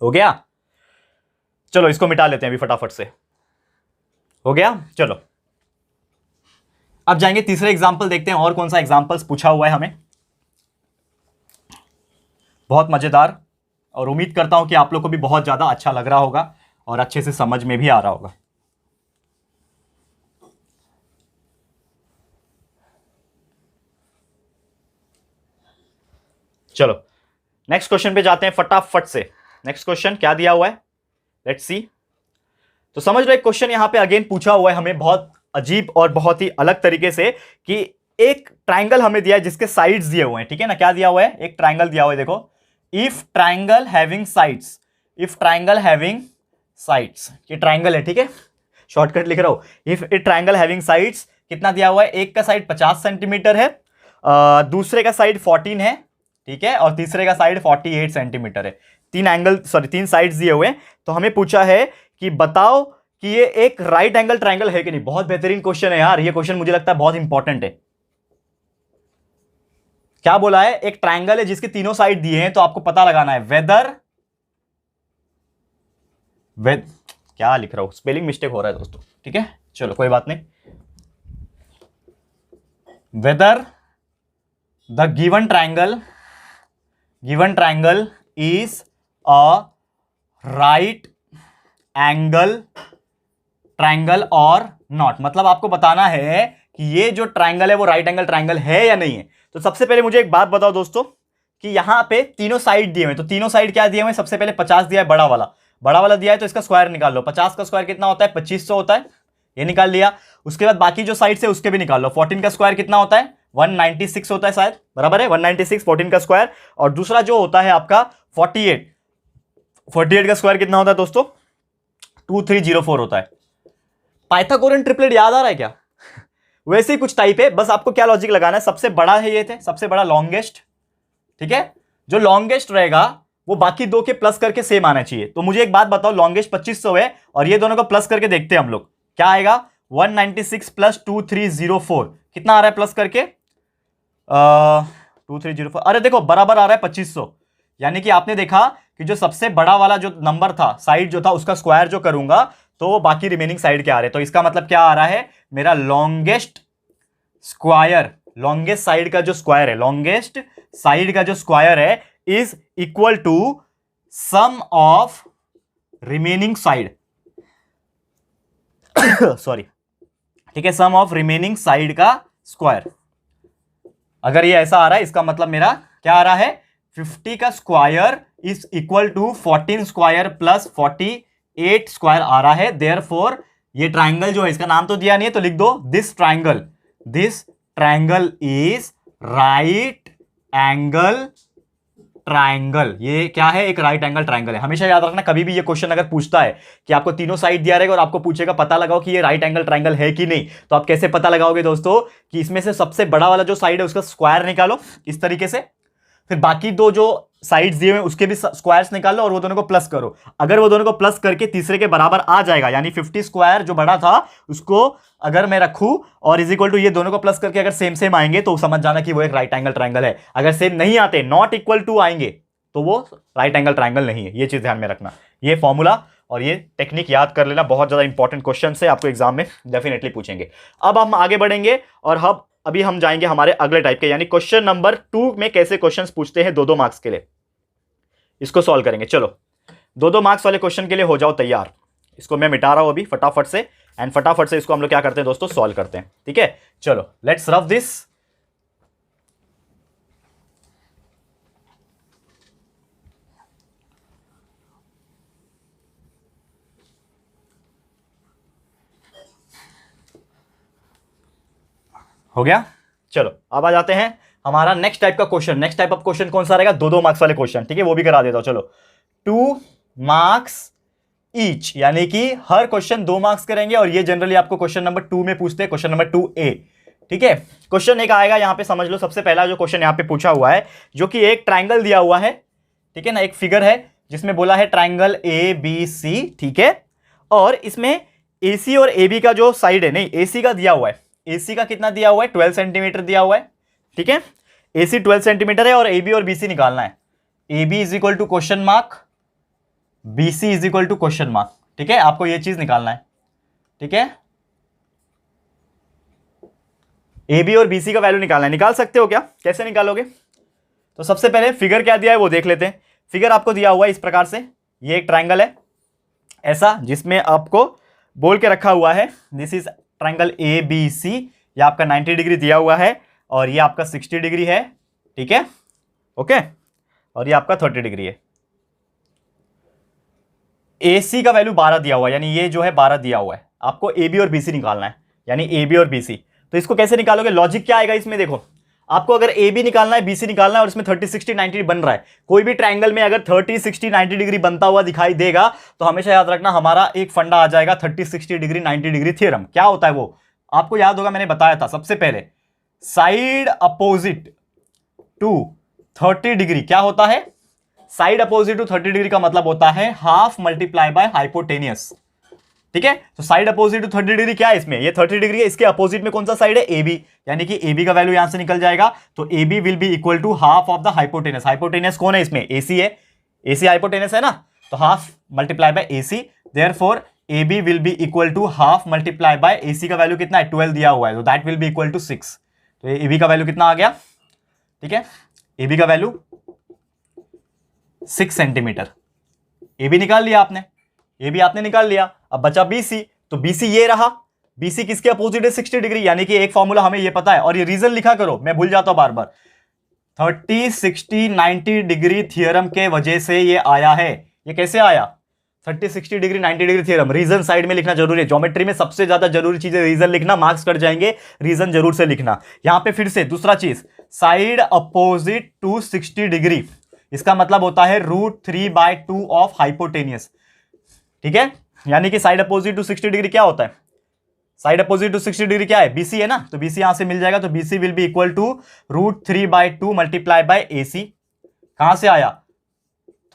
हो गया, चलो इसको मिटा लेते हैं अभी फटाफट से। हो गया, चलो अब जाएंगे तीसरे एग्जांपल, देखते हैं और कौन सा एग्जांपल्स पूछा हुआ है हमें। बहुत मजेदार, और उम्मीद करता हूं कि आप लोग को भी बहुत ज्यादा अच्छा लग रहा होगा और अच्छे से समझ में भी आ रहा होगा। चलो नेक्स्ट क्वेश्चन पे जाते हैं फटाफट से। नेक्स्ट क्वेश्चन क्या दिया हुआ है, लेट्स सी। तो समझ लो, एक क्वेश्चन यहां पे अगेन पूछा हुआ है हमें बहुत अजीब और बहुत ही अलग तरीके से, कि एक ट्रायंगल हमें दिया है जिसके साइड्स दिए हुए हैं। ठीक है ना, क्या दिया हुआ है, एक ट्रायंगल दिया हुआ है। देखो, if triangle having sides, if triangle having sides, ये ट्रायंगल है। ठीक है, शॉर्टकट लिख रहा हूं, if A triangle having sides, कितना दिया हुआ है, एक का साइड 50 सेंटीमीटर है, दूसरे का साइड 14 है, ठीक है, और तीसरे का साइड 48 सेंटीमीटर है। तीन साइड्स दिए हुए हैं। तो हमें पूछा है कि बताओ कि ये एक राइट एंगल ट्रायंगल है कि नहीं। बहुत बेहतरीन क्वेश्चन है यार, ये क्वेश्चन मुझे लगता है बहुत इंपॉर्टेंट है। क्या बोला है, एक ट्रायंगल है जिसके तीनों साइड दिए हैं, तो आपको पता लगाना है वेदर क्या लिख रहा हूं, स्पेलिंग मिस्टेक हो रहा है दोस्तों। ठीक है, चलो कोई बात नहीं। Whether the given triangle is a right angle triangle और नॉट। मतलब आपको बताना है कि ये जो ट्रायंगल है वो राइट एंगल ट्रायंगल है या नहीं है। तो सबसे पहले मुझे एक बात बताओ दोस्तों, कि यहां पे तीनों साइड दिए हुए, तो तीनों साइड क्या दिए हुए, सबसे पहले 50 दिया है, बड़ा वाला दिया है, तो इसका स्क्वायर निकाल लो। 50 का स्क्वायर कितना होता है, 2500 होता है, ये निकाल लिया। उसके बाद बाकी जो साइड से उसके भी निकाल लो। 14 का स्क्वायर कितना होता है, 196 होता है शायद, बराबर है, 196 14 का स्क्वायर। और दूसरा जो होता है आपका 48 का स्क्वायर कितना होता है दोस्तों, 2304 होता है। पाइथागोरन ट्रिपलेट याद आ रहा है क्या? वैसे ही कुछ टाइप है, बस आपको क्या लॉजिक लगाना है, सबसे बड़ा है ये थे, सबसे बड़ा लॉन्गेस्ट। ठीक है, जो लॉन्गेस्ट रहेगा वो बाकी दो के प्लस करके सेम आना चाहिए। तो मुझे एक बात बताओ, लॉन्गेस्ट 2500 है, और ये दोनों को प्लस करके देखते हैं हम लोग, क्या आएगा, 196 प्लस 2304 कितना आ रहा है प्लस करके, 2304। अरे देखो बराबर आ रहा है 2500। यानी कि आपने देखा कि जो सबसे बड़ा वाला जो नंबर था, साइड जो था, उसका स्क्वायर जो करूंगा तो बाकी रिमेनिंग साइड के आ रहे। तो इसका मतलब क्या आ रहा है, मेरा लॉन्गेस्ट साइड का जो स्क्वायर है, लॉन्गेस्ट साइड का जो स्क्वायर है is equal to sum of remaining side sorry, ठीक है, सम ऑफ रिमेनिंग साइड का स्क्वायर। अगर ये ऐसा आ रहा है इसका मतलब मेरा क्या आ रहा है, 50 का square is equal to 14 square plus 48 square आ रहा है। देयरफॉर ये ट्राइंगल जो है, इसका नाम तो दिया नहीं है तो लिख दो this triangle is right angle triangle. ये क्या है, एक राइट एंगल ट्राइंगल है। हमेशा याद रखना, कभी भी ये क्वेश्चन अगर पूछता है कि आपको तीनों साइड दिया रहेगा और आपको पूछेगा पता लगाओ कि ये राइट एंगल ट्राइंगल है कि नहीं, तो आप कैसे पता लगाओगे दोस्तों, कि इसमें से सबसे बड़ा वाला जो साइड है उसका स्क्वायर निकालो इस तरीके से, फिर बाकी दो जो साइड्स दिए हुए उसके भी स्क्वायर्स निकालो और वो दोनों को प्लस करो। अगर वो दोनों को प्लस करके तीसरे के बराबर आ जाएगा, यानी 50 स्क्वायर जो बड़ा था उसको अगर मैं रखूं और इज इक्वल टू ये दोनों को प्लस करके अगर सेम सेम आएंगे तो समझ जाना कि वो एक राइट एंगल ट्राइंगल है। अगर सेम नहीं आते, नॉट इक्वल टू आएंगे, तो वो राइट एंगल ट्राइंगल नहीं है। ये चीज ध्यान में रखना, ये फॉर्मूला और ये टेक्निक याद कर लेना, बहुत ज्यादा इंपॉर्टेंट क्वेश्चन है, आपको एग्जाम में डेफिनेटली पूछेंगे। अब हम आगे बढ़ेंगे और अभी हम जाएंगे हमारे अगले टाइप के, यानी क्वेश्चन नंबर 2 में कैसे क्वेश्चंस पूछते हैं 2-2 मार्क्स के लिए, इसको सॉल्व करेंगे। चलो 2-2 मार्क्स वाले क्वेश्चन के लिए हो जाओ तैयार। इसको मैं मिटा रहा हूं अभी फटाफट से, एंड फटाफट से इसको हम लोग क्या करते हैं दोस्तों, सॉल्व करते हैं। ठीक है, चलो लेट्स रफ दिस। हो गया, चलो अब आ जाते हैं हमारा नेक्स्ट टाइप का question. Next type of question कौन सा रहेगा, 2-2 मार्क्स वाले क्वेश्चन। ठीक है, वो भी करा देता हूं। चलो 2 मार्क्स ईच, यानी कि हर क्वेश्चन 2 मार्क्स के रहेंगे और ये जनरली आपको क्वेश्चन नंबर 2 में पूछते हैं, क्वेश्चन नंबर 2A। ठीक है, क्वेश्चन एक आएगा यहां पे, समझ लो सबसे पहला जो क्वेश्चन यहां पे पूछा हुआ है, जो कि एक ट्राइंगल दिया हुआ है, ठीक है ना, एक फिगर है जिसमें बोला है ट्राइंगल ABC। ठीक है, और इसमें AC और AB का जो साइड है, नहीं AC का दिया हुआ है, AC का कितना दिया हुआ है, 12 सेंटीमीटर दिया हुआ है। ठीक है, AC 12 सेंटीमीटर है और AB और BC निकालना है। AB is equal to question mark, BC is equal to question mark. ठीक है, आपको ये चीज निकालना है। ठीक है, AB और BC का वैल्यू निकालना है। निकाल सकते हो क्या, कैसे निकालोगे, तो सबसे पहले फिगर क्या दिया है वो देख लेते हैं। फिगर आपको दिया हुआ है इस प्रकार से, ये एक ट्राइंगल है ऐसा, जिसमें आपको बोल के रखा हुआ है दिस इज ट्राइंगल ABC। ये आपका 90 डिग्री दिया हुआ है और ये आपका 60 डिग्री है। ठीक है, ओके, और ये आपका 30 डिग्री है। AC का वैल्यू 12 दिया हुआ है, यानी ये जो है 12 दिया हुआ है। आपको AB और BC निकालना है, यानी AB और BC। तो इसको कैसे निकालोगे, लॉजिक क्या आएगा इसमें, देखो आपको अगर AB निकालना है, BC निकालना है और इसमें 30 60 90 बन रहा है, कोई भी ट्राइंगल में अगर 30 60 90 डिग्री बनता हुआ दिखाई देगा तो हमेशा याद रखना हमारा एक फंडा आ जाएगा 30 60 डिग्री 90 डिग्री थ्योरम। क्या होता है वो आपको याद होगा, मैंने बताया था सबसे पहले, साइड अपोजिट टू 30 डिग्री क्या होता है, साइड अपोजिट टू 30 डिग्री का मतलब होता है हाफ मल्टीप्लाई बाय हाइपोटेनियस। ठीक है, तो साइड अपोजिट टू 30 डिग्री क्या है, इसमें ये 30 डिग्री है, इसके अपोजिट में कौन सा साइड है, AB, यानी कि AB का वैल्यू यहां से निकल जाएगा, तो AB will be equal to half of the hypotenuse. Hypotenuse कौन है इसमें, AC है, AC हाइपोटेनस है ना, तो half multiply by AC, therefore AB will be equal to half multiply by AC का वैल्यू कितना है, 12 दिया हुआ है, तो that will be equal to 6। तो AB का वैल्यू कितना आ गया, ठीक है, AB का वैल्यू 6 सेंटीमीटर। AB निकाल लिया आपने, AB आपने निकाल लिया। अब बचा BC, तो BC ये रहा, BC किसके अपोजिट है, 60 डिग्री, यानी कि एक फॉर्मूला हमें ये पता है, और ये रीजन लिखा करो, मैं भूल जाता हूं बार बार, 30 60 90 डिग्री थ्योरम के वजह से ये आया है। ये कैसे आया, 30 60 degree 90 degree theorem, reason side में लिखना जरूरी है। ज्योमेट्री में सबसे ज्यादा जरूरी चीज है रीजन लिखना, मार्क्स कट जाएंगे, रीजन जरूर से लिखना। यहां पे फिर से दूसरा चीज, साइड अपोजिट टू 60 डिग्री, इसका मतलब होता है √3/2 ऑफ हाइपोटेनियस। ठीक है, यानी कि साइड अपोजिट टू 60 डिग्री क्या होता है, साइड अपोजिट टू 60 डिग्री क्या है, BC है ना, तो BC यहां से मिल जाएगा, तो BC will be equal to √3/2 multiply by AC। कहां से आया,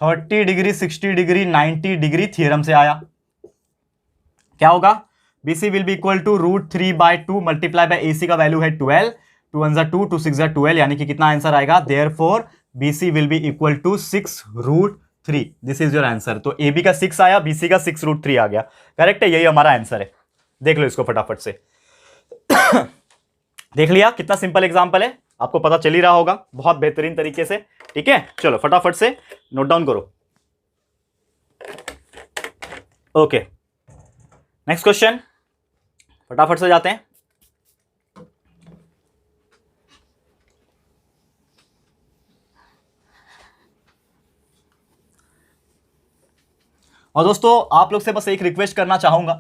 30 डिग्री 60 डिग्री 90 डिग्री थ्योरम से आया। क्या होगा, BC will be equal to √3/2 multiply by AC का वैल्यू है 12, 2 1 2 2 6 12, यानी कि कितना आंसर आएगा, therefore BC will be equal to 6√3। This is your answer. तो AB का 6 आया, BC का 6√3 आ गया, करेक्ट है, यही हमारा आंसर है। देख लो इसको फटाफट से देख लिया, कितना सिंपल एग्जांपल है, आपको पता चल ही रहा होगा बहुत बेहतरीन तरीके से। ठीक है, चलो फटाफट से नोट डाउन करो। ओके, नेक्स्ट क्वेश्चन, फटाफट से जाते हैं। और दोस्तों आप लोग से बस एक रिक्वेस्ट करना चाहूंगा,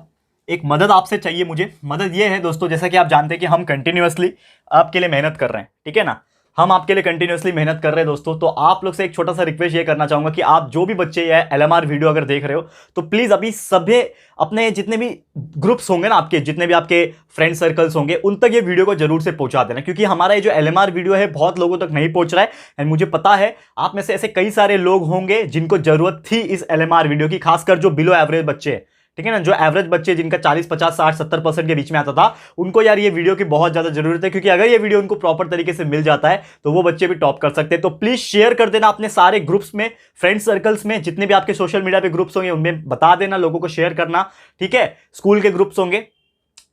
एक मदद आपसे चाहिए मुझे। मदद ये है दोस्तों, जैसा कि आप जानते हैं कि हम कंटिन्यूअसली आपके लिए मेहनत कर रहे हैं, ठीक है ना, हम आपके लिए कंटिन्यूअसली मेहनत कर रहे हैं दोस्तों। तो आप लोग से एक छोटा सा रिक्वेस्ट ये करना चाहूंगा कि आप जो भी बच्चे या एलएमआर वीडियो अगर देख रहे हो तो प्लीज अभी सभी अपने जितने भी ग्रुप्स होंगे ना, आपके जितने भी आपके फ्रेंड सर्कल्स होंगे, उन तक ये वीडियो को जरूर से पहुंचा देना, क्योंकि हमारा ये जो एलएमआर वीडियो है बहुत लोगों तक नहीं पहुंच रहा है। एंड मुझे पता है आप में से ऐसे कई सारे लोग होंगे जिनको जरूरत थी इस एलएमआर वीडियो की, खासकर जो बिलो एवरेज बच्चे हैं, ठीक है ना, जो एवरेज बच्चे जिनका 40, 50, 60, 70% के बीच में आता था, उनको यार ये वीडियो की बहुत ज्यादा जरूरत है। क्योंकि अगर ये वीडियो उनको प्रॉपर तरीके से मिल जाता है तो वो बच्चे भी टॉप कर सकते हैं। तो प्लीज शेयर कर देना अपने सारे ग्रुप्स में, फ्रेंड सर्कल्स में, जितने भी आपके सोशल मीडिया पे ग्रुप्स होंगे उनमें बता देना, लोगों को शेयर करना, ठीक है, स्कूल के ग्रुप्स होंगे,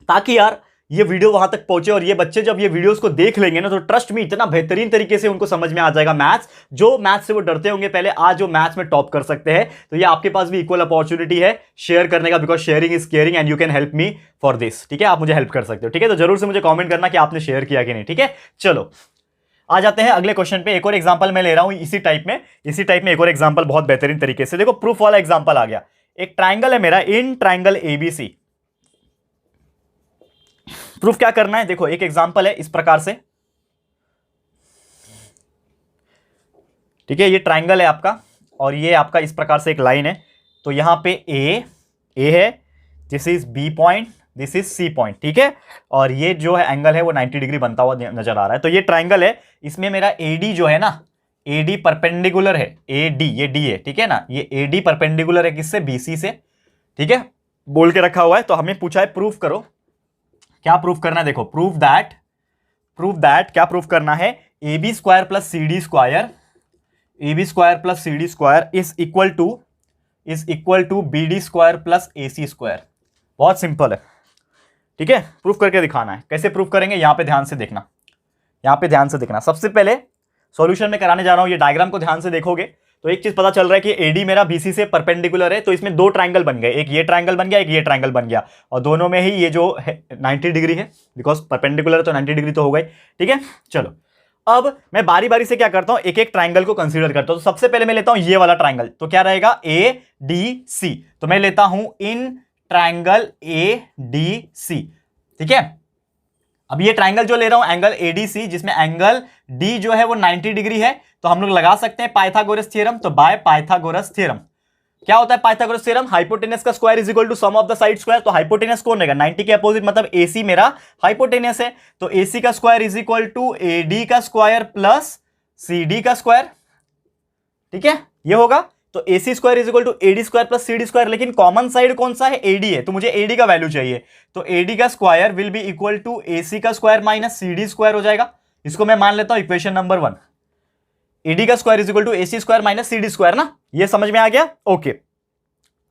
ताकि यार ये वीडियो वहां तक पहुंचे। और ये बच्चे जब ये वीडियोस को देख लेंगे ना, तो ट्रस्ट में इतना बेहतरीन तरीके से उनको समझ में आ जाएगा मैथ्स, जो मैथ्स से वो डरते होंगे पहले, आज वो मैथ्स में टॉप कर सकते हैं। तो ये आपके पास भी इक्वल अपॉर्चुनिटी है शेयर करने का, because sharing is caring and you can help me for this, ठीक है, आप मुझे हेल्प कर सकते हो, ठीक है। तो जरूर से मुझे कॉमेंट करना कि आपने शेयर किया कि नहीं, ठीक है। चलो आ जाते हैं अगले क्वेश्चन पे। एक और एग्जांपल मैं ले रहा हूं इसी टाइप में एक और एग्जांपल बहुत बेहतरीन तरीके से। देखो प्रूफ वाला एग्जांपल आ गया। एक ट्राइंगल है मेरा, इन ट्राइंगल एबीसी। प्रूफ क्या करना है, देखो एक एग्जांपल है इस प्रकार से, ठीक है, ये ट्राइंगल है आपका और ये आपका इस प्रकार से एक लाइन है। तो यहां पे ए है, this is B point, this is C point, ठीक है, और ये जो है एंगल है वो 90 डिग्री बनता हुआ नजर आ रहा है। तो ये ट्राइंगल है, इसमें मेरा एडी जो है ना, एडी परपेंडिकुलर है, एडी ये डी है, ठीक है ना, ये एडी परपेंडिकुलर है किससे, बीसी से, ठीक है, बोल के रखा हुआ है। तो हमें पूछा है प्रूफ करो, क्या प्रूफ करना है, देखो प्रूफ दैट क्या प्रूफ करना है, A B square plus C D square, A B square plus C D square is equal to B D square plus A C square. बहुत सिंपल है, ठीक है, प्रूफ करके दिखाना है। कैसे प्रूफ करेंगे, यहां पे ध्यान से देखना, सबसे पहले सॉल्यूशन में कराने जा रहा हूं, ये डायग्राम को ध्यान से देखोगे तो एक चीज पता चल रहा है कि एडी मेरा बीसी से परपेंडिकुलर है। तो इसमें दो ट्राइंगल बन गए, एक ये ट्राइंगल बन गया, एक ये ट्राइंगल बन गया, और दोनों में ही ये जो है 90 डिग्री है, बिकॉज परपेंडिकुलर है तो 90 डिग्री तो हो गई, ठीक है। चलो अब मैं बारी बारी से क्या करता हूं, एक एक ट्राइंगल को कंसीडर करता हूं। तो सबसे पहले मैं लेता हूं ये वाला ट्राइंगल, तो क्या रहेगा, ए डी सी। तो मैं लेता हूं in triangle A D C, ठीक है। अब ये ट्राइंगल जो ले रहा हूं एंगल एडीसी, जिसमें एंगल डी जो है वो 90 डिग्री है, तो हम लोग लगा सकते हैं पाइथागोरस थ्योरम। तो बाय पाइथागोरस थ्योरम क्या होता है, पाइथागोरस थ्योरम, हाइपोटेनस का square is equal to sum of the side square. तो हाइपोटेनस कौन रहेगा, 90 के अपोजिट, मतलब एसी मेरा हाइपोटेनस है, तो एसी का square is equal to AD का स्क्वायर प्लस सीडी का स्क्वायर, ठीक है, ये होगा। तो AC square is equal to AD square plus CD square, लेकिन कॉमन साइड कौन सा है, एडी है, तो मुझे एडी का वैल्यू चाहिए। तो एडी का square will be equal to AC का स्क्वायर माइनस CD स्क्वायर हो जाएगा। इसको मैं मान लेता हूं इक्वेशन नंबर 1, एडी का square is equal to AC square minus CD square ना, ये समझ में आ गया, ओके।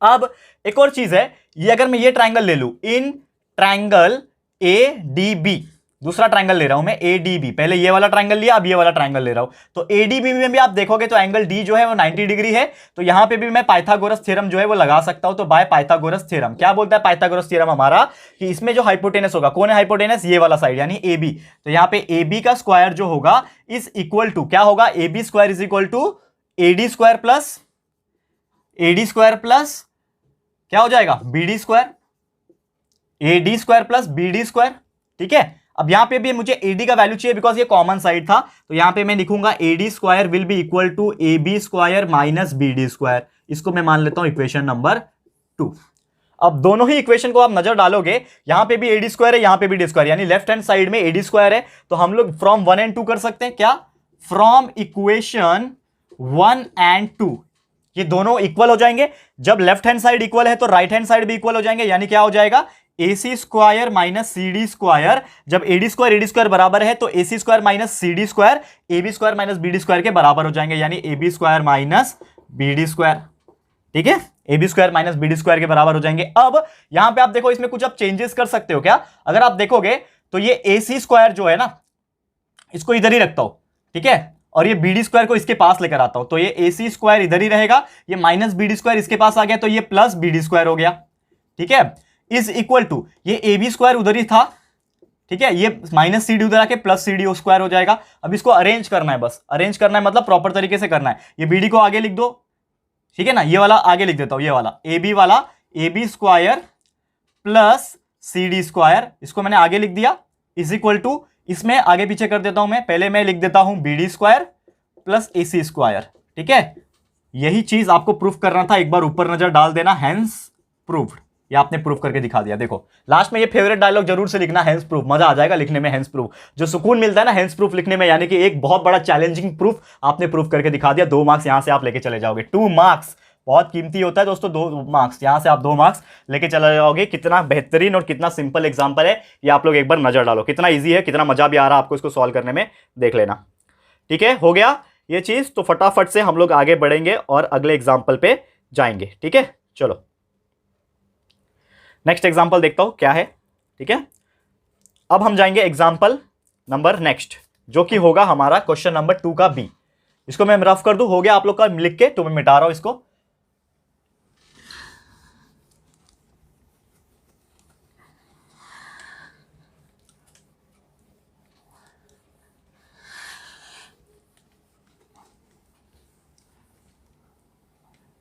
अब एक और चीज है, ये अगर मैं ये ट्राइंगल ले लूं, इन ट्राइंगल ADB, दूसरा ट्राइंगल ले रहा हूं मैं ADB, पहले ये वाला ट्राइंगल लिया, अब ये वाला ट्राइंगल ले रहा हूं। तो ADB में भी आप देखोगे तो एंगल D जो है वो 90 डिग्री है, तो यहां पे भी मैं पाइथागोरस थ्योरम जो है वो लगा सकता हूं। तो बाय पाइथागोरस थ्योरम, क्या बोलता है पाइथागोरस थ्योरम हमारा, कि इसमें जो हाइपोटेनस होगा, कौन है हाइपोटेनस, ये वाला साइड यानी AB। तो यहां पे AB का स्क्वायर जो होगा इज इक्वल टू क्या होगा, AB square is equal to AD square plus AD square plus क्या हो जाएगा, BD square, AD square plus BD square, ठीक है। अब यहां पे भी मुझे AD का वैल्यू चाहिए, बिकॉज ये कॉमन साइड था, तो यहां पे मैं लिखूंगा AD square will be equal to AB square minus BD square. इसको मैं मान लेता हूं इक्वेशन नंबर 2। अब दोनों ही इक्वेशन को आप नजर डालोगे, यहां पे भी AD स्क्वायर है, यहां पे भी D स्क्वायर, यानी लेफ्ट हैंड साइड में AD स्क्वायर है, तो हम लोग फ्रॉम 1 and 2 कर सकते हैं, क्या, फ्रॉम इक्वेशन 1 and 2 ये दोनों इक्वल हो जाएंगे। जब लेफ्ट हैंड साइड इक्वल है तो राइट हैंड साइड भी इक्वल हो जाएंगे, यानी क्या हो जाएगा, AC square minus CD square. जब AD स्क्वायर बराबर है तो AC square minus CD square AB square minus BD square के बराबर हो जाएंगे, यानी AB square minus BD square, ठीक है, AB square minus BD square के बराबर हो जाएंगे। अब यहां पे आप देखो, इसमें कुछ आप चेंजेस कर सकते हो क्या, अगर आप देखोगे तो ये AC स्क्वायर जो है ना, इसको इधर ही रखता हूं, ठीक है, और ये BD स्क्वायर को इसके पास लेकर आता हूं, तो ये AC स्क्वायर इधर ही रहेगा, ये माइनस BD स्क्वायर इसके पास आ गया, तो ये प्लस BD स्क्वायर हो गया, ठीक है, इज इक्वल टू ये AB स्क्वायर उधर ही था, ठीक है, ये माइनस CD उधर आके प्लस CD स्क्वायर हो जाएगा। अब इसको अरेंज करना है, बस अरेंज करना है, मतलब प्रॉपर तरीके से करना है। ये BD को आगे लिख दो, ठीक है ना, ये वाला आगे लिख देता हूं, ये वाला AB वाला AB square plus CD square, इसको मैंने आगे लिख दिया, इज इक्वल टू, इसमें आगे पीछे कर देता हूं मैं, पहले मैं लिख देता हूं BD square plus AC square. ठीक है, यही चीज आपको प्रूफ करना था, एक बार ऊपर नजर डाल देना, हेंस प्रूफ्ड। ये आपने प्रूफ करके दिखा दिया। देखो लास्ट में ये फेवरेट डायलॉग जरूर से लिखना, हेंस प्रूफ, मजा आ जाएगा लिखने में, हेंस प्रूफ, जो सुकून मिलता है ना हेंस प्रूफ लिखने में, यानी कि एक बहुत बड़ा चैलेंजिंग प्रूफ आपने प्रूफ करके दिखा दिया। 2 मार्क्स यहां से आप लेके चले जाओगे, 2 मार्क्स बहुत कीमती होता है दोस्तों, 2 मार्क्स यहां से आप 2 मार्क्स लेके चले जाओगे। कितना बेहतरीन और कितना सिंपल एग्जांपल है ये, आप लोग एक बार नजर डालो, कितना इजी है, कितना मजा भी आ रहा है आपको इसको सॉल्व करने में, देख लेना। ठीक है, हो गया ये चीज, तो फटाफट से हम लोग आगे बढ़ेंगे और अगले एग्जाम्पल पे जाएंगे। ठीक है, चलो नेक्स्ट एग्जाम्पल देखता हूं क्या है। ठीक है, अब हम जाएंगे एग्जाम्पल नंबर नेक्स्ट, जो कि होगा हमारा क्वेश्चन नंबर 2 का बी। इसको मैं रफ कर दूं, हो गया आप लोग का लिख के, तो मैं मिटा रहा हूं इसको।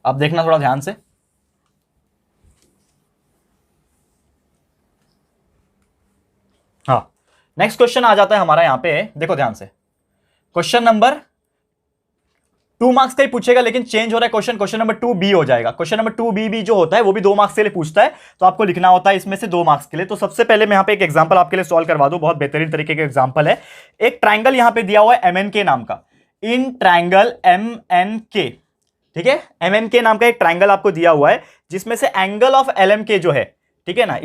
अब देखना थोड़ा ध्यान से, हाँ नेक्स्ट क्वेश्चन आ जाता है हमारा यहां पे, देखो ध्यान से, क्वेश्चन नंबर 2 मार्क्स का ही पूछेगा, लेकिन चेंज हो रहा है क्वेश्चन, क्वेश्चन नंबर 2B हो जाएगा। क्वेश्चन नंबर 2B भी जो होता है वो भी 2 मार्क्स के लिए पूछता है, तो आपको लिखना होता है इसमें से 2 मार्क्स के लिए। तो सबसे पहले मैं यहां पे एक एग्जांपल आपके लिए सॉल्व करवा दूं, बहुत बेहतरीन तरीके का एग्जांपल है। एक ट्राइंगल यहां पे दिया हुआ है MNK नाम का, इन ट्राइंगल MNK, ठीक है, MNK नाम का एक ट्राइंगल आपको दिया हुआ है, जिसमें से एंगल ऑफ LMK जो है, ठीक है ना,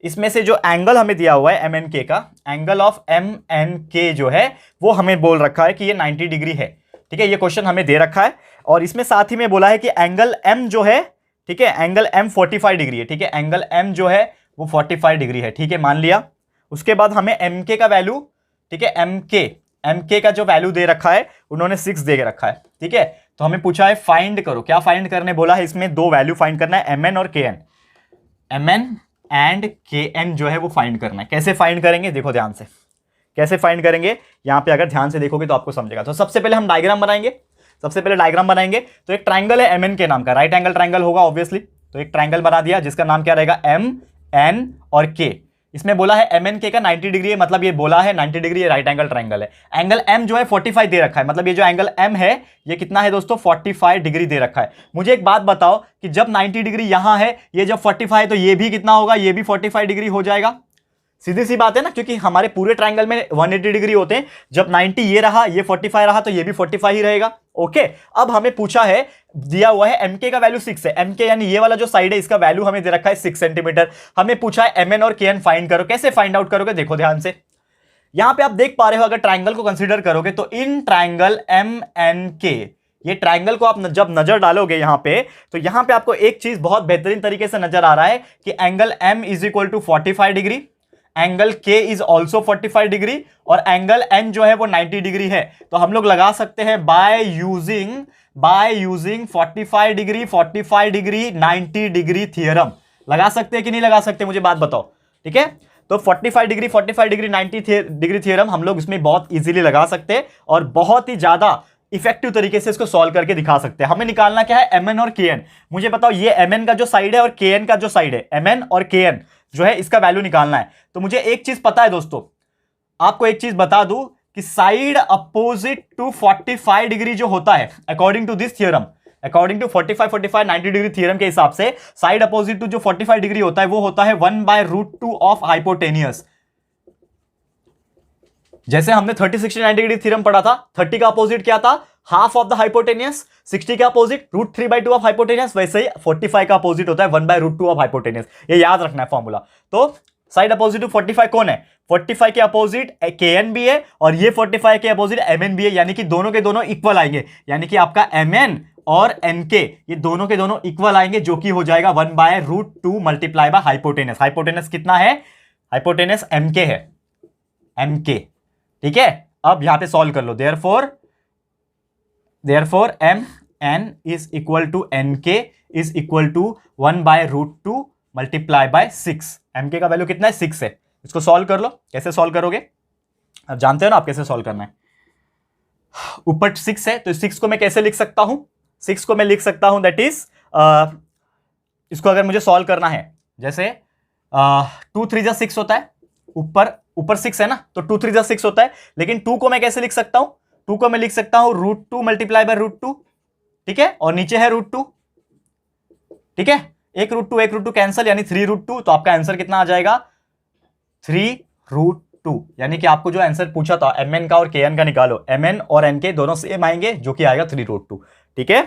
इसमें से जो एंगल हमें दिया हुआ है MNK का, एंगल ऑफ MNK जो है वो हमें बोल रखा है कि ये 90 डिग्री है। ठीक है, ये क्वेश्चन हमें दे रखा है, और इसमें साथ ही में बोला है कि एंगल M जो है, ठीक है, एंगल M 45 डिग्री है। ठीक है, एंगल M जो है वो 45 डिग्री है। ठीक है, मान लिया। उसके बाद हमें MK का वैल्यू, ठीक है, MK का जो वैल्यू दे रखा है उन्होंने 6 दे रखा है। ठीक है, तो हमें पूछा है फाइंड करो, क्या फाइंड करने बोला है, इसमें 2 वैल्यू फाइंड करना है, MN और KN, MN एंड KN जो है वो फाइंड करना है। कैसे फाइंड करेंगे, देखो ध्यान से, कैसे फाइंड करेंगे, यहां पे अगर ध्यान से देखोगे तो आपको समझेगा। तो सबसे पहले हम डायग्राम बनाएंगे, तो एक ट्राइंगल है MNK नाम का, राइट एंगल ट्राइंगल होगा ऑब्वियसली, तो एक ट्राइंगल बना दिया जिसका नाम क्या रहेगा, MN और K। इसमें बोला है MNK का 90 डिग्री है, मतलब ये बोला है 90 डिग्री, ये राइट एंगल ट्राइंगल है। एंगल M जो है 45 दे रखा है, मतलब ये जो एंगल M है ये कितना है दोस्तों, 45 डिग्री दे रखा है। मुझे एक बात बताओ कि जब 90 डिग्री यहां है, ये जब 45 है, तो ये भी कितना होगा, ये भी 45 डिग्री हो जाएगा। सीधी सी बात है ना, क्योंकि हमारे पूरे ट्राइंगल में 180 डिग्री होते हैं। जब 90 ये रहा, ये 45 रहा, तो ये भी 45 ही रहेगा। ओके, अब हमें पूछा है, दिया हुआ है MK का वैल्यू 6 है, MK यानी ये वाला जो साइड है इसका वैल्यू हमें दे रखा है 6 सेंटीमीटर। हमें पूछा है MN और KN फाइंड करो। कैसे फाइंड आउट करोगे, देखो ध्यान से, यहां पे आप देख पा रहे हो, अगर ट्राइंगल को कंसीडर करोगे तो इन ट्राइंगल MNK, ये ट्राइंगल को आप जब नजर डालोगे यहां पे, तो यहां पे आपको एक चीज बहुत बेहतरीन तरीके से नजर आ रहा है कि angle M is equal to 45 degree, angle K is also 45 degree, और एंगल N जो है वो 90 डिग्री है। तो हम लोग लगा सकते हैं by using 45 degree 90 degree theorem. लगा सकते हैं कि नहीं लगा सकते, मुझे बात बताओ। ठीक है, तो 45 डिग्री 90 डिग्री थियरम हम लोग इसमें बहुत इजीली लगा सकते हैं, और बहुत ही ज्यादा इफेक्टिव तरीके से इसको सॉल्व करके दिखा सकते हैं। हमें निकालना क्या है, MN और KN। मुझे बताओ, ये MN का जो साइड है और KN का जो साइड है, MN और KN जो है इसका वैल्यू निकालना है। तो मुझे एक चीज पता है दोस्तों, आपको एक चीज बता दूं कि साइड अपोजिट टू 45 डिग्री जो होता है, according to this theorem, according to 45 90 degree theorem के हिसाब से, साइड अपोजिट टू जो 45 डिग्री होता है वो होता है 1/√2 ऑफ हाइपोटेनियस। जैसे हमने 30 60 90 डिग्री थ्योरम पढ़ा था, 30 का अपोजिट क्या था, हाफ ऑफ द हाइपोटेनियस, 60 का अपोजिट √3/2 ऑफ हाइपोटेनियस, वैसे ही 45 का अपोजिट होता है 1/√2 ऑफ हाइपोटेनियस। ये याद रखना है फॉर्मूला। तो साइड अपोजिट टू 45 कौन है, 45 के अपोजिट KN भी है, और ये 45 के अपोजिट MN भी है, यानी कि दोनों के दोनों इक्वल आएंगे, यानी कि आपका MN और NK ये दोनों के दोनों इक्वल आएंगे, जो कि हो जाएगा 1/√2 मल्टीप्लाई बाय हाइपोटेनस। हाइपोटेनस कितना है, हाइपोटेनस MK है, MK। ठीक है, अब यहां पे सॉल्व कर लो। Therefore MN is equal to NK is equal to 1/√2 multiply by 6। MK का वैल्यू कितना है, 6 है। इसको सॉल्व कर लो। कैसे सॉल्व करोगे, अब जानते हो ना आप कैसे सॉल्व करना है। ऊपर 6 है, तो 6 को मैं कैसे लिख सकता हूं, 6 को मैं लिख सकता हूं दैट इज, इसको अगर मुझे सॉल्व करना है, जैसे 2 3 जा 6 होता है, ऊपर ऊपर 6 है ना, तो 2 3 जा 6 होता है, लेकिन 2 को मैं कैसे लिख सकता हूं, 2 को मैं लिख सकता हूं √2 मल्टीप्लाई बाय √2, ठीक है, और नीचे है √2, ठीक है, एक √2 कैंसिल, यानी 3√2, तो आपका आंसर कितना आ जाएगा 3√2, यानी कि आपको जो आंसर पूछा था mn का और kn का निकालो, mn और n के दोनों सेम आएंगे, जो कि आएगा 3√2, ठीक है,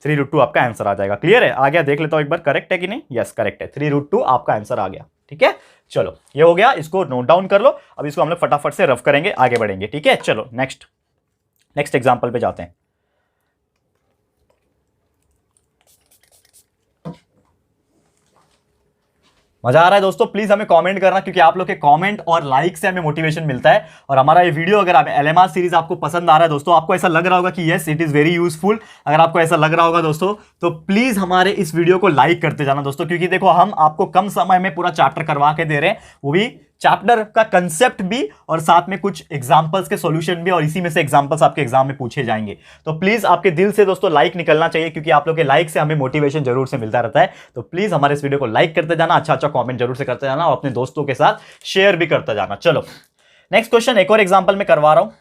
3√2 आपका आंसर आ जाएगा। क्लियर है, आ गया, देख लेता हूं एक बार करेक्ट है कि नहीं, यस करेक्ट है, 3√2 आपका आंसर आ गया, ठीक है। चलो ये हो गया, इसको नोट डाउन कर लो, अब इसको हम लोग फटाफट से रफ करेंगे, आगे बढ़ेंगे, ठीक है। चलो नेक्स्ट एग्जांपल पे जाते हैं। मजा आ रहा है दोस्तों, प्लीज हमें कमेंट करना, क्योंकि आप लोग के कमेंट और लाइक से हमें मोटिवेशन मिलता है। और हमारा ये वीडियो अगर आप एलएमआर सीरीज आपको पसंद आ रहा है दोस्तों, आपको ऐसा लग रहा होगा कि yes it is very useful, अगर आपको ऐसा लग रहा होगा दोस्तों, तो प्लीज हमारे इस वीडियो को लाइक करते जाना दोस्तों, क्योंकि देखो हम आपको कम समय में पूरा चैप्टर करवा के दे रहे हैं, वो भी चैप्टर का कंसेप्ट भी और साथ में कुछ एग्जांपल्स के सॉल्यूशन भी, और इसी में से एग्जांपल्स आपके एग्जाम में पूछे जाएंगे। तो प्लीज आपके दिल से दोस्तों लाइक निकलना चाहिए, क्योंकि आप लोग के लाइक से हमें मोटिवेशन जरूर से मिलता रहता है। तो प्लीज हमारे इस वीडियो को लाइक करते जाना, अच्छा कमेंट जरूर से करते जाना, और अपने दोस्तों के साथ शेयर भी करते जाना। चलो नेक्स्ट क्वेश्चन, एक और एग्जाम्पल में करवा रहा हूं।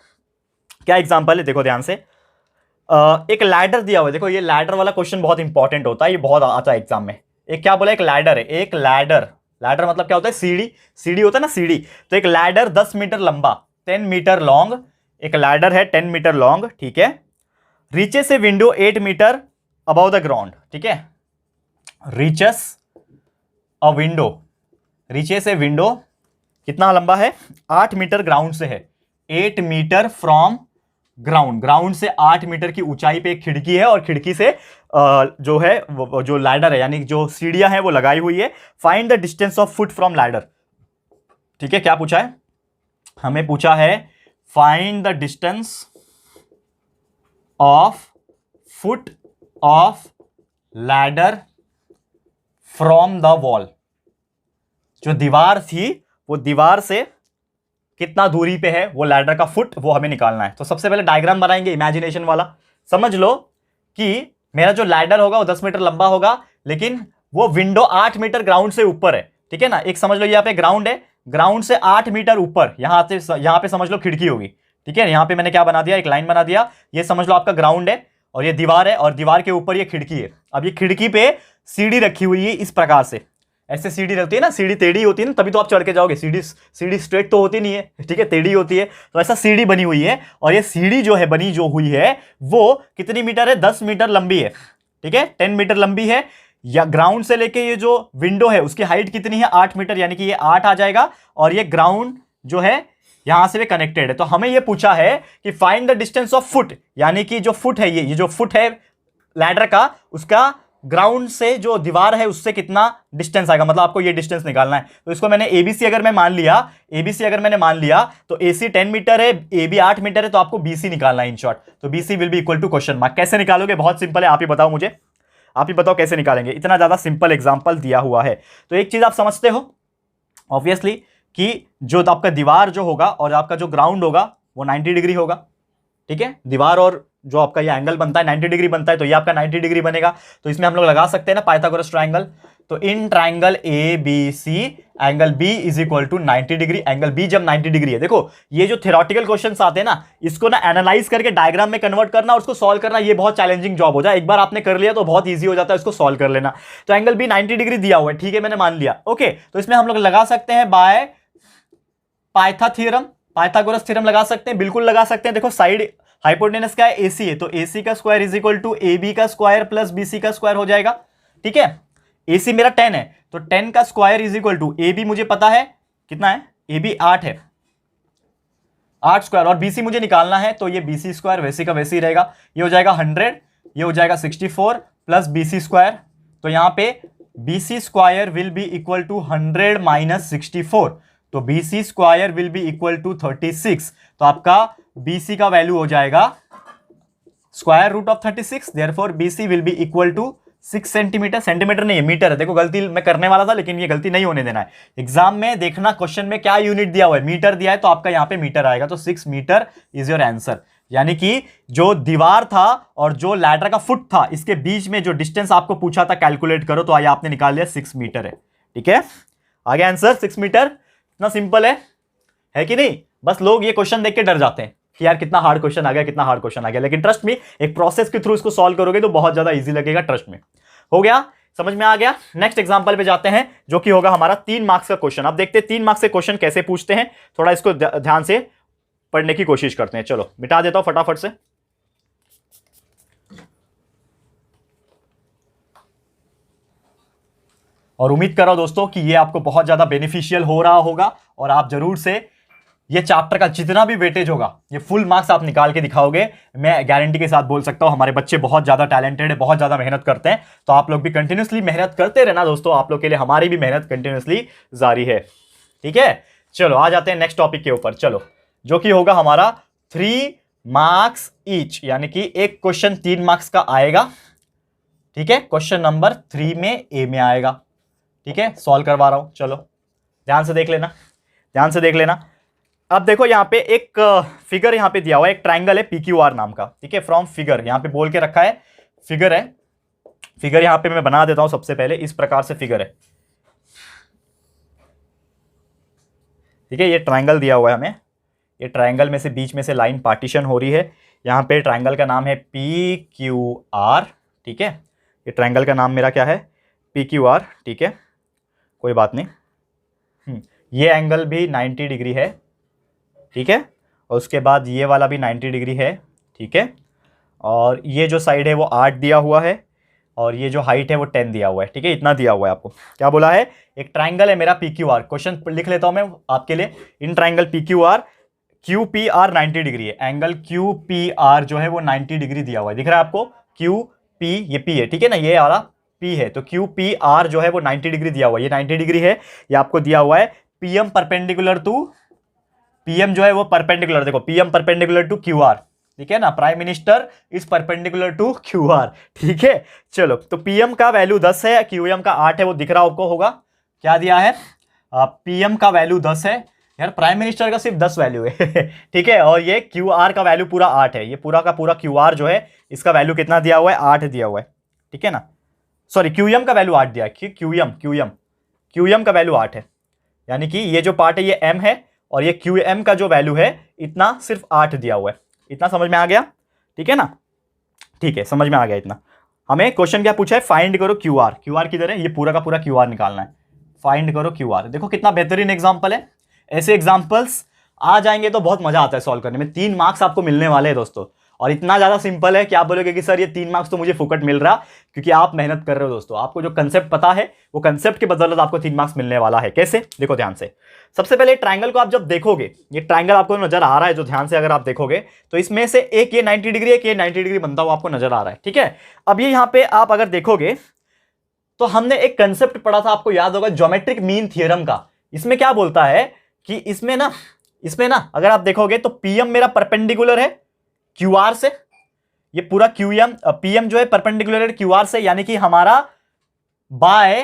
क्या एग्जाम्पल है, देखो ध्यान से, एक लैडर दिया हुआ है, देखो ये लैडर वाला क्वेश्चन बहुत इंपॉर्टेंट होता है, ये बहुत आता है एग्जाम में। एक क्या बोला, एक लैडर है, एक लैडर मतलब क्या होता है, सीढ़ी होता है ना, सीढ़ी। तो एक लैडर 10 मीटर लंबा, 10 मीटर लॉन्ग, एक लैडर है 10 मीटर लॉन्ग, ठीक है, reaches a window 8 metre above the ground, ठीक है, रीचेस ए विंडो कितना लंबा है, 8 मीटर ग्राउंड से है, 8 मीटर फ्रॉम ग्राउंड से 8 मीटर की ऊंचाई पे एक खिड़की है, और खिड़की से जो है जो लैडर है, यानी जो सीढ़ियां हैं वो लगाई हुई है। Find the distance of foot from ladder, ठीक है, क्या पूछा है, हमें पूछा है find the distance of foot of ladder from the wall, जो दीवार थी वो दीवार से कितना दूरी पे है वो लैडर का फुट, वो हमें निकालना है। तो सबसे पहले डायग्राम बनाएंगे इमेजिनेशन वाला। समझ लो कि मेरा जो लैडर होगा वो 10 मीटर लंबा होगा, लेकिन वो विंडो 8 मीटर ग्राउंड से ऊपर है, ठीक है ना। एक समझ लो यहाँ पे ग्राउंड है, ग्राउंड से 8 मीटर ऊपर यहां पे समझ लो खिड़की होगी, ठीक है। यहां पे मैंने क्या बना दिया, एक लाइन बना दिया, ये समझ लो आपका ग्राउंड है, और ये दीवार है, और दीवार के ऊपर ये खिड़की है। अब ये खिड़की पे सीढ़ी रखी हुई है इस प्रकार से, ऐसे सीढ़ी रहती है ना, सीढ़ी टेढ़ी होती है ना, तभी तो आप चढ़ के जाओगे, सीढ़ी स्ट्रेट तो होती नहीं है, ठीक है, टेढ़ी होती है। तो ऐसा सीढ़ी बनी हुई है, और ये सीढ़ी जो है बनी जो हुई है वो कितनी मीटर है, 10 मीटर लंबी है, ठीक है, 10 मीटर लंबी है। या ग्राउंड से लेके ये जो विंडो है उसकी हाइट कितनी है, 8 मीटर, यानी कि ये 8 आ जाएगा, और ये ग्राउंड जो है यहां से भी कनेक्टेड है। तो हमें ये पूछा है कि find the distance of foot, यानी कि जो फुट है, ये जो फुट है लैडर का, उसका ग्राउंड से जो दीवार है उससे कितना डिस्टेंस आएगा, मतलब आपको ये डिस्टेंस निकालना है। तो इसको मैंने एबीसी अगर मैंने मान लिया तो एसी 10 मीटर है, एबी 8 मीटर है, तो आपको बीसी निकालना है इन शॉर्ट। तो BC will be equal to question mark. कैसे निकालोगे, बहुत सिंपल है, आप ही बताओ मुझे, आप ही बताओ कैसे निकालेंगे, इतना ज्यादा सिंपल एग्जांपल दिया हुआ है। तो एक चीज आप समझते हो ऑब्वियसली कि जो आपका दीवार जो होगा और आपका जो ग्राउंड होगा वो 90 डिग्री होगा, ठीक है। दीवार और जो आपका ये एंगल बनता है 90 डिग्री बनता है, तो ये आपका 90 डिग्री बनेगा। तो इसमें हम लोग लगा सकते हैं ना पाइथागोरस ट्रायंगल। तो in triangle A B C angle B is equal to 90 degree, angle B जब 90 डिग्री है, देखो ये जो थ्योरेटिकल क्वेश्चंस आते हैं ना, इसको ना एनालाइज करके डायग्राम में कन्वर्ट करना और उसको सॉल्व करना, ये बहुत चैलेंजिंग जॉब हो जाए। एक बार आपने कर लिया तो बहुत ईजी हो जाता है इसको सॉल्व कर लेना। तो एंगल बी 90 डिग्री दिया हुआ है, ठीक है, मैंने मान लिया, ओके। तो इसमें हम लोग लगा सकते हैं बाय पाइथागोरस थ्योरम लगा सकते हैं, बिल्कुल लगा सकते हैं। देखो साइड हाइपोटेनस का है, एसी है, तो एसी का square is equal to AB का स्क्वायर प्लस बीसी का स्क्वायर हो जाएगा, ठीक है। एसी मेरा 10 है, तो 10 का square is equal to AB मुझे पता है कितना है, एबी 8 है, 8 स्क्वायर, और बीसी मुझे निकालना है, तो ये बीसी स्क्वायर वैसे का वैसे ही रहेगा, ये हो जाएगा 100, ये हो जाएगा 64 प्लस बीसी स्क्वायर। तो यहां पे BC square will be equal to 100 minus 64, तो BC square will be equal to 36। तो आपका बीसी का वैल्यू हो जाएगा square root of 36, therefore BC will be equal to 6 centimetre, centimetre नहीं है मीटर है। देखो गलती मैं करने वाला था, लेकिन ये गलती नहीं होने देना है। एग्जाम में देखना क्वेश्चन में क्या यूनिट दिया हुआ है, मीटर दिया है, तो आपका यहां पे मीटर आएगा, तो 6 मीटर इज योर आंसर। यानी कि जो दीवार था और जो लैडर का फुट था इसके बीच में जो डिस्टेंस आपको पूछा था कैलकुलेट करो, तो आइए आपने निकाल लिया 6 मीटर है। ठीक है, आगे आंसर 6 मीटर। इतना सिंपल है कि नहीं? बस लोग ये क्वेश्चन देख के डर जाते हैं कि यार कितना हार्ड क्वेश्चन आ गया, कितना हार्ड क्वेश्चन आ गया, लेकिन ट्रस्ट मी, एक प्रोसेस के थ्रू इसको सॉल्व करोगे तो बहुत ज्यादा इजी लगेगा, ट्रस्ट में। हो गया, समझ में आ गया। नेक्स्ट एग्जांपल पे जाते हैं जो कि होगा हमारा 3 मार्क्स का क्वेश्चन। अब देखते हैं 3 मार्क्स के क्वेश्चन कैसे पूछते हैं, थोड़ा इसको ध्यान से पढ़ने की कोशिश करते हैं। चलो मिटा देता हूं फटाफट से। और उम्मीद कर रहा हूं दोस्तों कि ये आपको बहुत ज्यादा बेनिफिशियल हो रहा होगा और आप जरूर से ये चैप्टर का जितना भी वेटेज होगा ये फुल मार्क्स आप निकाल के दिखाओगे। मैं गारंटी के साथ बोल सकता हूं हमारे बच्चे बहुत ज्यादा टैलेंटेड है, बहुत ज्यादा मेहनत करते हैं, तो आप लोग भी कंटिन्यूसली मेहनत करते रहना दोस्तों। आप लोग के लिए हमारी भी मेहनत कंटिन्यूसली जारी है। ठीक है, चलो आ जाते हैं नेक्स्ट टॉपिक के ऊपर। चलो, जो कि होगा हमारा 3 मार्क्स ईच, यानी कि एक क्वेश्चन 3 मार्क्स का आएगा। ठीक है, क्वेश्चन नंबर 3 में ए में आएगा। ठीक है, सॉल्व करवा रहा हूं, चलो ध्यान से देख लेना, ध्यान से देख लेना। अब देखो यहां पे एक फिगर यहां पे दिया हुआ है, एक ट्राइंगल है PQR नाम का। ठीक है, फ्रॉम फिगर यहां पे बोल के रखा है, फिगर है। फिगर यहां पे मैं बना देता हूं सबसे पहले, इस प्रकार से फिगर है। ठीक है, ये ट्राइंगल दिया हुआ है हमें, ये ट्राइंगल में से बीच में से लाइन पार्टीशन हो रही है। यहां पे ट्राइंगल का नाम है PQR। ठीक है, ये ट्राइंगल का नाम मेरा क्या है? PQR। ठीक है, कोई बात नहीं। ये एंगल भी 90 डिग्री है। ठीक है, और उसके बाद ये वाला भी 90 डिग्री है। ठीक है, और ये जो साइड है वो 8 दिया हुआ है और ये जो हाइट है वो 10 दिया हुआ है। ठीक है, इतना दिया हुआ है आपको। क्या बोला है? एक ट्राइंगल है मेरा PQR, क्वेश्चन लिख लेता हूं मैं आपके लिए। In triangle PQR, QPR 90 degree है, एंगल QPR जो है वो 90 डिग्री दिया हुआ है। दिख रहा है आपको? QP, ये P है, ठीक है ना, ये वाला P है, तो QPR जो है वो 90 डिग्री दिया हुआ है। ये 90 डिग्री है, ये आपको दिया हुआ है। PM परपेंडिकुलर टू, PM जो है वो परपेंडिकुलर, देखो PM परपेंडिकुलर टू QR। ठीक है ना, prime minister is perpendicular to QR। ठीक है, चलो तो PM का वैल्यू 10 है, QM का 8 है, वो दिख रहा आपको होगा। क्या दिया है? PM का वैल्यू 10 है, यार प्राइम मिनिस्टर का सिर्फ 10 वैल्यू है। ठीक है, और ये QR का वैल्यू पूरा 8 है। ये पूरा का पूरा QR जो है इसका वैल्यू कितना दिया हुआ है? 8 दिया हुआ है। ठीक है ना, सॉरी QM का वैल्यू 8 दिया है। QM का वैल्यू 8 है, यानी कि ये जो पार्ट है ये M है और ये QM का जो वैल्यू है इतना सिर्फ 8 दिया हुआ है। इतना समझ में आ गया? ठीक है ना, ठीक है, समझ में आ गया इतना। हमें क्वेश्चन क्या पूछा है? फाइंड करो QR किधर है? ये पूरा का पूरा QR निकालना है। फाइंड करो QR। देखो कितना बेहतरीन एग्जांपल है। ऐसे एग्जांपल्स आ जाएंगे तो बहुत मजा आता है सॉल्व करने में। 3 मार्क्स आपको मिलने वाले हैं दोस्तों, और इतना ज्यादा सिंपल है कि आप बोलोगे कि सर ये 3 मार्क्स तो मुझे फुकट मिल रहा, क्योंकि आप मेहनत कर रहे हो दोस्तों। आपको जो कंसेप्ट पता है वो कंसेप्ट के बदौलत आपको 3 मार्क्स मिलने वाला है। कैसे? देखो ध्यान से। सबसे पहले ट्राइंगल को आप जब देखोगे, ये ट्राइंगल आपको नजर आ रहा है जो, ध्यान से अगर आप देखोगे तो इसमें से एक ये 90 डिग्री, एक ये 90 डिग्री बनता हुआ आपको नजर आ रहा है। ठीक है, अब ये यहां पे आप अगर देखोगे तो हमने एक कंसेप्ट पढ़ा था, आपको याद होगा, ज्योमेट्रिक मीन थ्योरम का। इसमें क्या बोलता है कि इसमें ना अगर आप देखोगे तो PM मेरा परपेंडिकुलर है QR से, ये पूरा PM जो है परपेंडिकुलर है QR से, यानी कि हमारा बाय,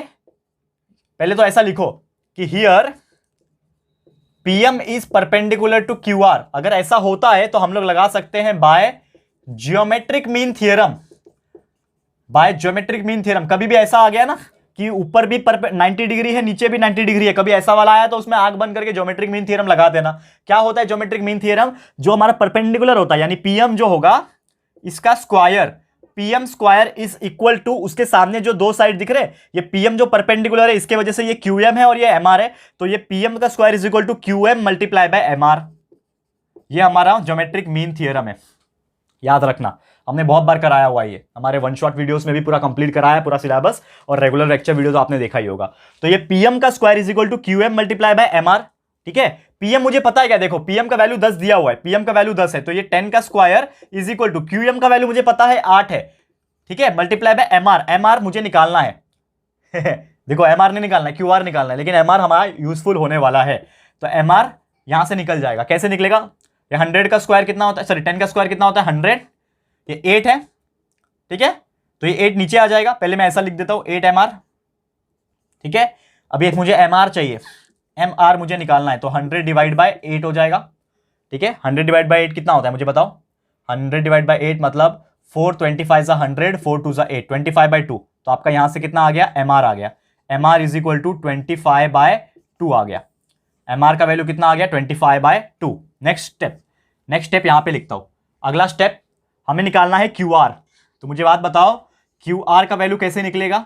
पहले तो ऐसा लिखो कि here PM is perpendicular to QR। अगर ऐसा होता है तो हम लोग लगा सकते हैं by geometric mean theorem. By geometric mean theorem, कभी भी ऐसा आ गया ना कि ऊपर भी 90 डिग्री है, नीचे भी 90 डिग्री है, कभी ऐसा वाला आया तो उसमें आंख बंद करके ज्योमेट्रिक मीन थ्योरम लगा देना। क्या होता है ज्योमेट्रिक मीन थ्योरम? जो हमारा परपेंडिकुलर होता है, यानी PM जो होगा इसका square, PM square is equal to, उसके सामने जो 2 साइड दिख रहे हैं, ये PM जो परपेंडिकुलर है इसके वजह से ये QM है और ये MR है, तो ये PM का square is equal to QM multiply by MR। ये हमारा ज्योमेट्रिक मीन थ्योरम है, याद रखना। हमने बहुत बार कराया हुआ है, ये हमारे 1 शॉट वीडियोस में भी पूरा कंप्लीट कराया है, पूरा सिलेबस, और रेगुलर लेक्चर वीडियो तो आपने देखा ही होगा। तो ये PM का square is equal to QM multiply by MR। ठीक है, PM मुझे पता है क्या, देखो PM का वैल्यू 10 दिया हुआ है, PM का वैल्यू 10 है, तो ये 10 का square is equal to QM का वैल्यू मुझे पता है 8 है। ठीक है, मल्टीप्लाई बाय MR मुझे निकालना है। देखो MR नहीं निकालना है, QR निकालना है, लेकिन MR हमारा यूजफुल होने वाला है। तो MR यहां से निकल जाएगा। कैसे निकलेगा? ये 100 का स्क्वायर कितना होता है, सॉरी 10 का स्क्वायर कितना होता है? 100। ये 8 है, ठीक है, तो ये 8 नीचे आ जाएगा। पहले मैं ऐसा लिख देता हूं 8 MR। ठीक है, अब एक मुझे MR चाहिए, MR मुझे निकालना है, तो 100 डिवाइड बाय 8 हो जाएगा। ठीक है, 100 डिवाइड बाय 8 कितना होता है मुझे बताओ? 100 डिवाइड बाई 8 मतलब 4 25 ज़ा 100, 4 2 ज़ा 8, 25/2। तो आपका यहां से कितना आ गया, mr आ गया। mr इज इक्वल टू 25/2 आ गया। mr का वैल्यू कितना आ गया, 25/2। नेक्स्ट स्टेप यहां पे लिखता हूं। अगला स्टेप हमें निकालना है QR। तो मुझे बात बताओ QR का वैल्यू कैसे निकलेगा।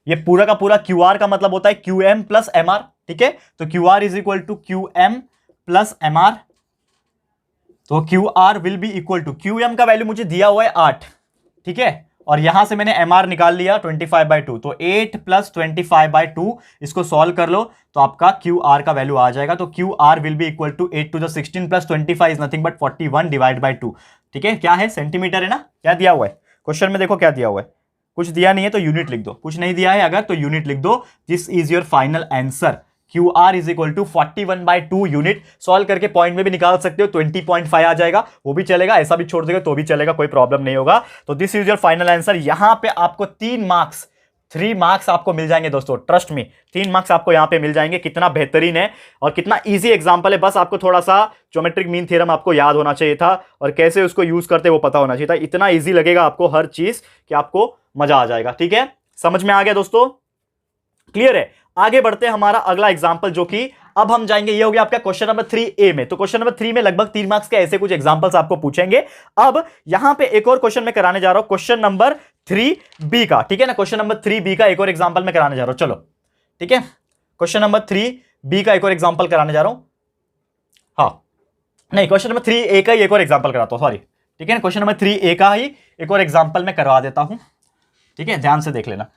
ये पूरा का पूरा QR का मतलब होता है QM प्लस MR, ठीक है। तो QR is equal to QM plus MR। तो QR will be equal to, QM का वैल्यू मुझे दिया हुआ है 8, ठीक है, और यहां से मैंने MR निकाल लिया 25/2। तो 8 प्लस 25/2, इसको सॉल्व कर लो तो आपका QR का वैल्यू आ जाएगा। तो QR will be equal to 8 to the 16 plus 25 is nothing but 41 divide by 2, ठीक है। क्या है, सेंटीमीटर है ना। क्या दिया हुआ है क्वेश्चन में, देखो क्या दिया हुआ है। कुछ दिया नहीं है तो यूनिट लिख दो, कुछ नहीं दिया है अगर तो यूनिट लिख दो। This is your final answer. QR is equal टू 41/2 यूनिट। सॉल्व करके पॉइंट में भी निकाल सकते हो, 20.5 आ जाएगा, वो भी चलेगा, ऐसा भी छोड़ देगा तो भी चलेगा, कोई प्रॉब्लम नहीं होगा। तो this is your final answer. यहां पे आपको 3 मार्क्स आपको मिल जाएंगे दोस्तों, ट्रस्ट मी, 3 मार्क्स आपको यहां पे मिल जाएंगे। कितना बेहतरीन है और कितना इजी एग्जांपल है। बस आपको थोड़ा सा ज्योमेट्रिक मीन थ्योरम आपको याद होना चाहिए था और कैसे उसको यूज करते वो पता होना चाहिए था। इतना इजी लगेगा आपको हर चीज कि आपको मजा आ जाएगा, ठीक है। समझ में आ गया दोस्तों, क्लियर है। आगे बढ़ते हैं, हमारा अगला एग्जांपल जो कि अब हम जाएंगे, ये हो गया आपका क्वेश्चन नंबर 3A में। तो क्वेश्चन नंबर 3 में लगभग 3 मार्क्स के ऐसे कुछ एग्जांपल्स आपको पूछेंगे। अब यहां पे एक और क्वेश्चन मैं कराने जा रहा हूं, क्वेश्चन नंबर 3B का, ठीक है ना। क्वेश्चन नंबर 3B का एक और एग्जांपल मैं कराने जा रहा हूं, चलो ठीक है। क्वेश्चन नंबर 3B का एक और एग्जांपल कराने जा रहा हूं। हाँ नहीं, क्वेश्चन नंबर 3A का ही एक और एग्जांपल कराता हूं, सॉरी, ठीक है ना। क्वेश्चन नंबर 3A का ही एक और एग्जांपल मैं करवा देता हूं, ठीक है, ध्यान से देख लेना,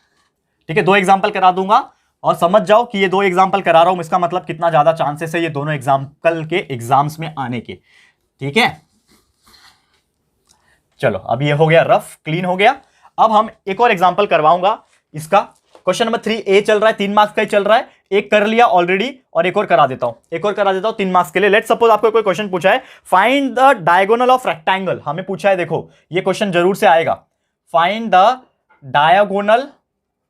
ठीक है। 2 एग्जांपल करा दूंगा और समझ जाओ कि ये 2 एग्जांपल करा रहा हूं, इसका मतलब कितना ज्यादा चांसेस है ये दोनों एग्जांपल के एग्जाम्स में आने के, ठीक है। चलो अब ये हो गया रफ, क्लीन हो गया। अब हम एक और एग्जांपल करवाऊंगा इसका। क्वेश्चन नंबर 3A चल रहा है, 3 मार्क्स का ही चल रहा है, एक कर लिया ऑलरेडी और एक और करा देता हूं, 3 मार्क्स के लिए। लेट्स सपोज आपको कोई क्वेश्चन पूछा है, find the diagonal of rectangle, हमें पूछा है, देखो ये क्वेश्चन जरूर से आएगा। Find the diagonal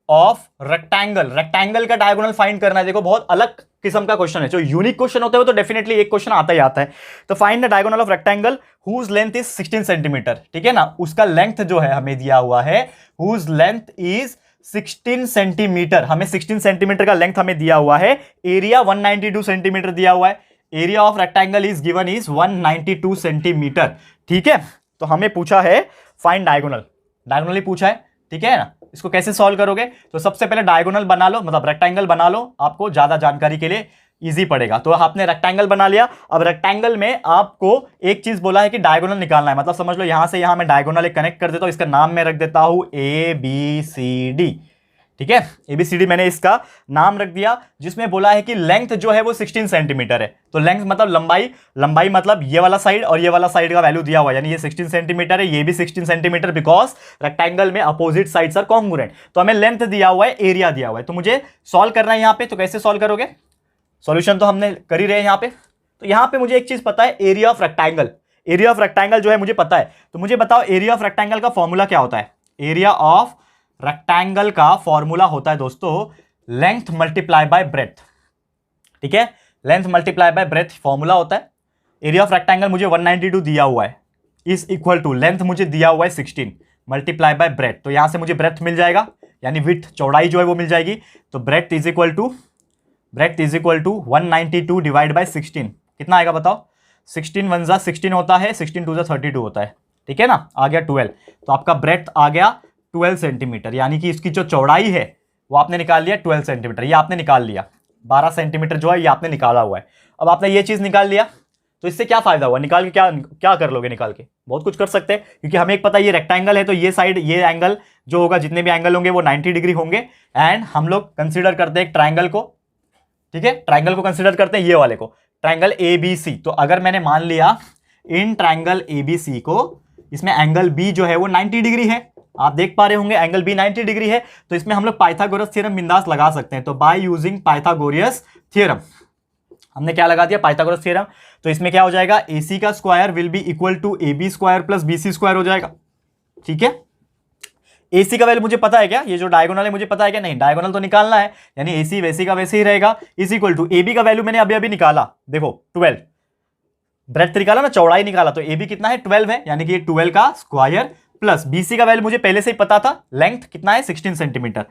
of rectangle, rectangle का डायगोनल फाइंड करना है। देखो बहुत अलग किस्म का क्वेश्चन है, जो यूनिक क्वेश्चन होता है वो तो डेफिनेटली एक क्वेश्चन आता ही आता है। तो find the diagonal of rectangle whose length is 16 centimetre, ठीक है ना। उसका लेंथ जो है हमें दिया हुआ है, हुज लेंथ इज 16 सेंटीमीटर, हमें 16 सेंटीमीटर का लेंथ हमें दिया हुआ है। एरिया 192 सेंटीमीटर दिया हुआ है। Area of rectangle is given is 192 centimetre, ठीक है। तो हमें पूछा है फाइंड डायगोनल, डायगोनल ही पूछा है, ठीक है ना। इसको कैसे सॉल्व करोगे, तो सबसे पहले डायगोनल बना लो, मतलब रेक्टेंगल बना लो, आपको ज्यादा जानकारी के लिए इजी पड़ेगा। तो आपने रेक्टेंगल बना लिया। अब रेक्टेंगल में आपको एक चीज बोला है कि डायगोनल निकालना है, मतलब समझ लो यहां से यहां मैं डायगोनल एक कनेक्ट कर देता हूं, इसका नाम मैं रख देता हूं ABCD, ठीक है। ABCD मैंने इसका नाम रख दिया, जिसमें बोला है कि लेंथ जो है वो 16 सेंटीमीटर है। तो लेंथ मतलब लंबाई, लंबाई मतलब ये वाला साइड और ये वाला साइड का वैल्यू दिया हुआ है, यानी ये 16 सेंटीमीटर है, ये भी 16 सेंटीमीटर, बिकॉज रेक्टेंगल में अपोजिट साइड्स आर कॉन्ग्रुएंट। तो हमें लेंथ दिया हुआ है, एरिया दिया हुआ है, तो मुझे सॉल्व करना है यहां पे। तो कैसे सॉल्व करोगे, सॉल्यूशन तो हमने कर ही रहे हैं यहां पे। तो यहां पे मुझे एक चीज पता है, area of rectangle, area of rectangle जो है मुझे पता है। तो मुझे बताओ एरिया ऑफ रेक्टेंगल का फॉर्मूला क्या होता है। एरिया ऑफ रेक्टेंगल का फॉर्मूला होता है दोस्तों लेंथ मल्टीप्लाई बाय ब्रेथ, ठीक है। Length multiply by breath formula होता है। एरिया ऑफ रेक्टेंगल मुझे 192 दिया हुआ है, इज इक्वल टू लेंथ मुझे दिया हुआ है 16 मल्टीप्लाई बाय ब्रेथ। तो यहां से मुझे ब्रेथ मिल जाएगा, यानी विड्थ, चौड़ाई जो है वो मिल जाएगी। तो breadth is equal to 192 divide by 16, कितना आएगा बताओ। 16 1 जा 16 होता है, 16 2 जा 32 होता है, ठीक है ना। आ गया 12, तो आपका ब्रेथ आ गया 12 सेंटीमीटर, यानी कि इसकी जो चौड़ाई है वो आपने निकाल लिया 12 सेंटीमीटर, ये आपने निकाल लिया। 12 सेंटीमीटर जो है ये आपने निकाला हुआ है। अब आपने ये चीज निकाल लिया, तो इससे क्या फायदा हुआ, निकाल के क्या क्या कर लोगे, निकाल के बहुत कुछ कर सकते हैं, क्योंकि हमें एक पता है ये रेक्टेंगल है, तो ये साइड, ये एंगल जो होगा, जितने भी एंगल होंगे वो 90 डिग्री होंगे। एंड हम लोग कंसिडर करते हैं एक ट्राइंगल को, ठीक है, ट्राइंगल को कंसिडर करते हैं, ये वाले को, ट्राइंगल ABC। तो अगर मैंने मान लिया इन ट्राइंगल ABC को, इसमें एंगल B जो है वो 90 डिग्री है, आप देख पा रहे होंगे एंगल B 90 डिग्री है, तो इसमें हम लोग पाइथागोरस थ्योरम बिंदास लगा सकते हैं। तो बाय यूजिंग पाइथागोरस थ्योरम, हमने क्या लगा दिया, पाइथागोरस थ्योरम। तो इसमें क्या हो जाएगा, AC का square will be equal to AB square plus BC square हो जाएगा, ठीक है। AC का वैल्यू मुझे पता है क्या, ये जो डायगोनल है मुझे पता है क्या, नहीं, डायगोनल तो निकालना है, यानी AC वैसी का वैसे ही रहेगा, इज इक्वल टू AB का वैल्यू मैंने अभी अभी निकाला, देखो 12, ब्रेड्थ निकाला ना, चौड़ाई निकाला, तो ए बी कितना है 12 है, यानी कि ये 12 का स्क्वायर प्लस बीसी का वैल्यू मुझे पहले से ही पता था, लेंथ कितना है 16 सेंटीमीटर,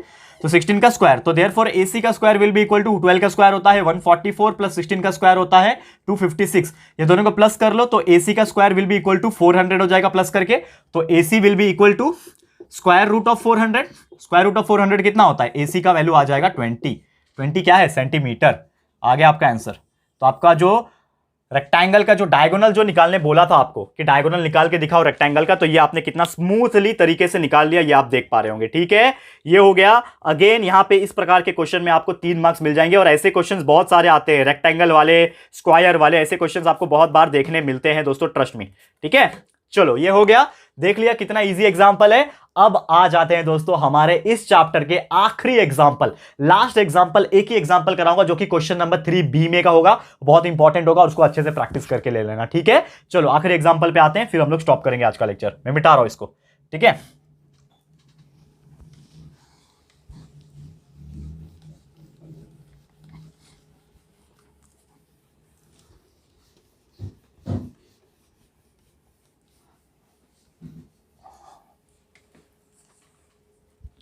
तो 16 का स्क्वायर, तो देयरफॉर एसी का square will be equal to 12 का स्क्वायर होता है 144 प्लस 16 का स्क्वायर होता है 256, ये दोनों को प्लस कर लो तो एसी का square will be equal to 400 हो जाएगा प्लस करके, तो AC will be equal to square root of 400, square root of 400 कितना होता है, एसी का वैल्यू आ जाएगा 20 क्या है सेंटीमीटर, आ गया आपका आंसर। तो आपका जो रेक्टेंगल का जो डायगोनल जो निकालने बोला था आपको कि डायगोनल निकाल के दिखाओ रेक्टेंगल का, तो ये आपने कितना स्मूथली तरीके से निकाल लिया, ये आप देख पा रहे होंगे। ठीक है, ये हो गया। अगेन यहां पे इस प्रकार के क्वेश्चन में आपको 3 मार्क्स मिल जाएंगे और ऐसे क्वेश्चंस बहुत सारे आते हैं, रेक्टेंगल वाले, स्क्वायर वाले, ऐसे क्वेश्चंस आपको बहुत बार देखने मिलते हैं दोस्तों, ट्रस्ट मी। ठीक है, चलो ये हो गया, देख लिया कितना इजी एग्जांपल है। अब आ जाते हैं दोस्तों हमारे इस चैप्टर के आखिरी एग्जांपल, लास्ट एग्जांपल, एक ही एग्जांपल कराऊंगा जो कि क्वेश्चन नंबर 3B में का होगा, बहुत इंपॉर्टेंट होगा, उसको अच्छे से प्रैक्टिस करके ले लेना। ठीक है, चलो आखिरी एग्जांपल पे आते हैं, फिर हम लोग स्टॉप करेंगे आज का लेक्चर, मैं मिटा रहा हूं इसको। ठीक है,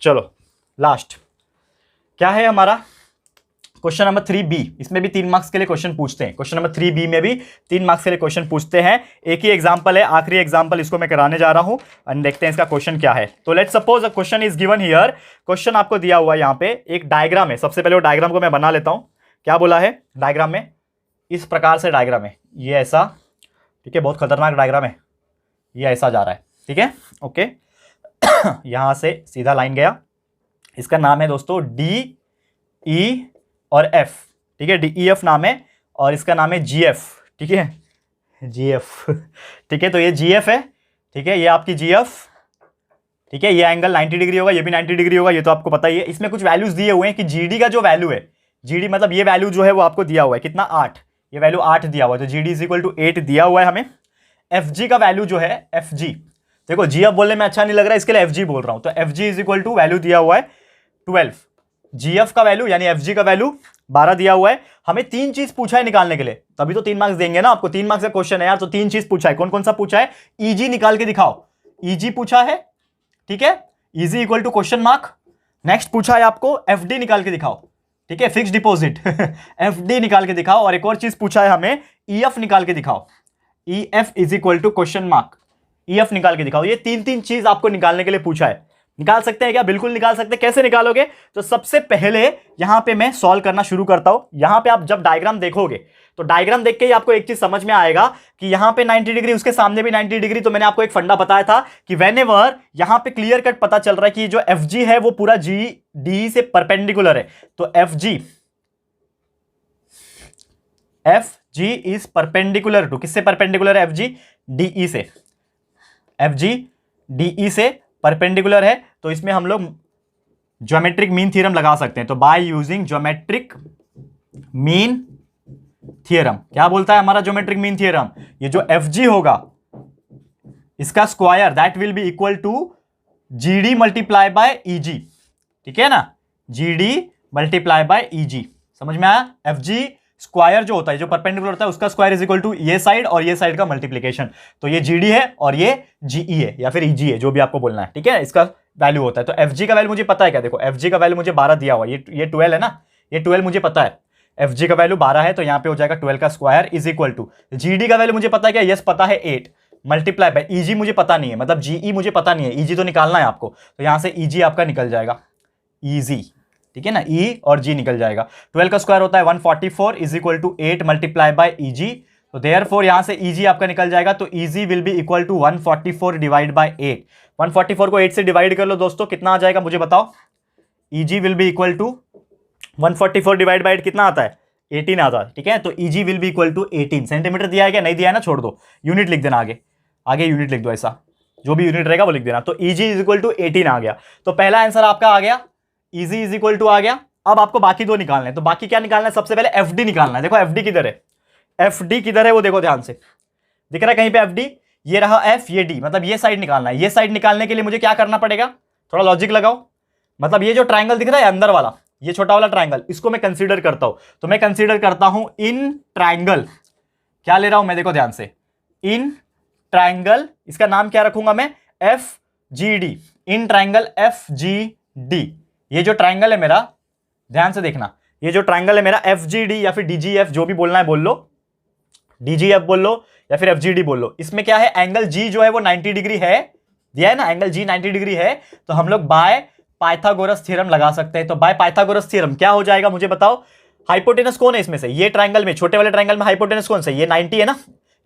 चलो लास्ट क्या है हमारा, क्वेश्चन नंबर 3B, इसमें भी 3 मार्क्स के लिए क्वेश्चन पूछते हैं, क्वेश्चन नंबर 3B में भी 3 मार्क्स के लिए क्वेश्चन पूछते हैं। एक ही एग्जांपल है, आखिरी एग्जांपल इसको मैं कराने जा रहा हूं और देखते हैं इसका क्वेश्चन क्या है। तो let's suppose a question is given here, question आपको दिया हुआ है, यहां पे एक डायग्राम है, सबसे पहले वो डायग्राम को मैं बना लेता हूं। क्या बोला है डायग्राम में, इस प्रकार से डायग्राम है, ये ऐसा, ठीक है, बहुत खतरनाक डायग्राम है, ये ऐसा जा रहा है। ठीक है, ओके, यहां से सीधा लाइन गया, इसका नाम है दोस्तों डी ई और एफ। ठीक है, डी ई एफ नाम है और इसका नाम है जी एफ। ठीक है, जी एफ। ठीक है, तो ये जी एफ है, ठीक है, ये आपकी जी एफ। ठीक है, ये एंगल 90 डिग्री होगा, ये भी 90 डिग्री होगा, ये तो आपको पता ही है। इसमें कुछ वैल्यूज दिए हुए हैं कि जीडी का जो वैल्यू है, जीडी मतलब ये वैल्यू जो है वो आपको दिया हुआ है कितना 8, ये वैल्यू 8 दिया हुआ है, तो जीडी इज इक्वल टू 8 दिया हुआ है हमें। एफ जी का वैल्यू जो है, एफ जी, देखो जी एफ बोलने में अच्छा नहीं लग रहा है, इसके लिए एफ जी बोल रहा हूं, तो F G is equal to value दिया हुआ है 12, जी एफ का वैल्यू यानी एफ जी का वैल्यू 12 दिया हुआ है। हमें 3 चीज पूछा है निकालने के लिए, तभी तो 3 मार्क्स देंगे ना आपको, 3 मार्क्स का क्वेश्चन है यार, तो 3 चीज पूछा है। कौन कौन सा पूछा है, ईजी निकाल के दिखाओ, ईजी पूछा है, ठीक है, easy equal to question mark. Next पूछा है आपको एफडी निकाल के दिखाओ, ठीक है, फिक्स डिपॉजिट एफडी निकाल के दिखाओ, और एक और चीज पूछा है हमें ईएफ निकाल के दिखाओ, EF is equal to question mark, EF निकाल के दिखाओ। ये 3 चीज आपको निकालने के लिए पूछा है। निकाल सकते हैं क्या, बिल्कुल निकाल सकते हैं। कैसे निकालोगे, तो सबसे पहले यहां पे मैं सॉल्व करना शुरू करता हूं। यहां पे आप जब डायग्राम देखोगे तो डायग्राम देख के ही आपको एक चीज समझ में आएगा कि यहां पे 90 डिग्री, उसके सामने भी 90 डिग्री। तो मैंने आपको एक फंडा बताया था कि व्हेनेवर यहां पे क्लियर कट पता चल रहा है कि जो एफ जी है वो पूरा जी डी से परपेंडिकुलर है, तो F G is perpendicular to, किससे परपेंडिकुलर है, एफ जी डीई से, एफ जी डीई से परपेंडिकुलर है। तो इसमें हम लोग ज्योमेट्रिक मीन थ्योरम लगा सकते हैं। तो by using geometric mean theorem, क्या बोलता है हमारा ज्योमेट्रिक मीन थ्योरम, ये जो एफ जी होगा इसका square that will be equal to GD multiply by EG, ठीक है ना, जीडी मल्टीप्लाई बाय ईजी, समझ में आया। एफ जी स्क्वायर जो होता है, जो परपेंडिकुलर होता है, उसका स्क्वायर इज इक्वल टू ये साइड और ये साइड का मल्टीप्लिकेशन। तो ये जीडी है और ये जीई है या फिर ईजी है, जो भी आपको बोलना है, ठीक है, इसका वैल्यू होता है। तो एफ जी का वैल्यू मुझे पता है क्या, देखो एफ जी का वैल्यू मुझे 12 दिया हुआ, ये 12 है ना, ये 12 मुझे पता है, एफ जी का वैल्यू 12 है, तो यहां पे हो जाएगा 12 का square is equal to GD का वैल्यू मुझे पता है क्या, यस पता है 8 मल्टीप्लाई बाय ईजी मुझे पता नहीं है, मतलब जीई मुझे पता नहीं है, ईजी तो निकालना है आपको, तो यहां से ईजी आपका निकल जाएगा, ईजी, ठीक है ना, ई और जी निकल जाएगा। 12 का स्क्वायर होता है 144 is equal to 8 multiply by EG, तो देयरफॉर यहां से ईजी आपका निकल जाएगा, तो easy will be equal to 144 divide by 8। 144 को 8 से डिवाइड कर लो दोस्तों, कितना आ जाएगा मुझे बताओ, EG will be equal to 144 divide by 8 कितना आता है, 18 आता है, ठीक है। तो easy will be equal to 18 centimetre दिया है क्या, नहीं दिया है ना, छोड़ दो, यूनिट लिख देना, आगे यूनिट लिख दो, ऐसा जो भी यूनिट रहेगा वो लिख देना। तो ईजी इज इक्वल टू 18 आ गया, तो पहला आंसर आपका आ गया, ईजी इज इक्वल टू आ गया। अब आपको बाकी दो निकालना है, तो बाकी क्या निकालना है, सबसे पहले एफडी निकालना है। देखो एफडी किधर है, एफडी किधर है वो देखो ध्यान से, दिख रहा है कहीं पे एफडी, ये रहा एफ, ये डी, मतलब ये साइड निकालना है। ये साइड निकालने के लिए मुझे क्या करना पड़ेगा, थोड़ा लॉजिक लगाओ, मतलब ये जो ट्राइंगल दिख रहा है अंदर वाला, ये छोटा वाला ट्राइंगल, इसको मैं कंसीडर करता हूं, तो मैं कंसीडर करता हूं इन ट्राइंगल क्या ले रहा हूं मैं, देखो ध्यान से, इन ट्राइंगल, इसका नाम क्या रखूंगा मैं, F G D, in triangle F G D. ये जो ट्राइंगल है मेरा, ध्यान से देखना, ये जो ट्राइंगल है मेरा एफ जी डी या फिर डीजीएफ, जो भी बोलना है बोल लो, डीजीएफ बोल लो या फिर एफजीडी बोल लो। इसमें क्या है, एंगल जी जो है वो 90 डिग्री है, दिया है ना, एंगल जी 90 डिग्री है, तो हम लोग बाय पाइथागोरस थ्योरम लगा सकते हैं। तो बाय पाइथागोरस थ्योरम क्या हो जाएगा मुझे बताओ, हाइपोटेनस कौन है इसमें से, ये ट्राइंगल में, छोटे वाले ट्राइंगल में हाइपोटेनस कौन सा, ये 90 है ना,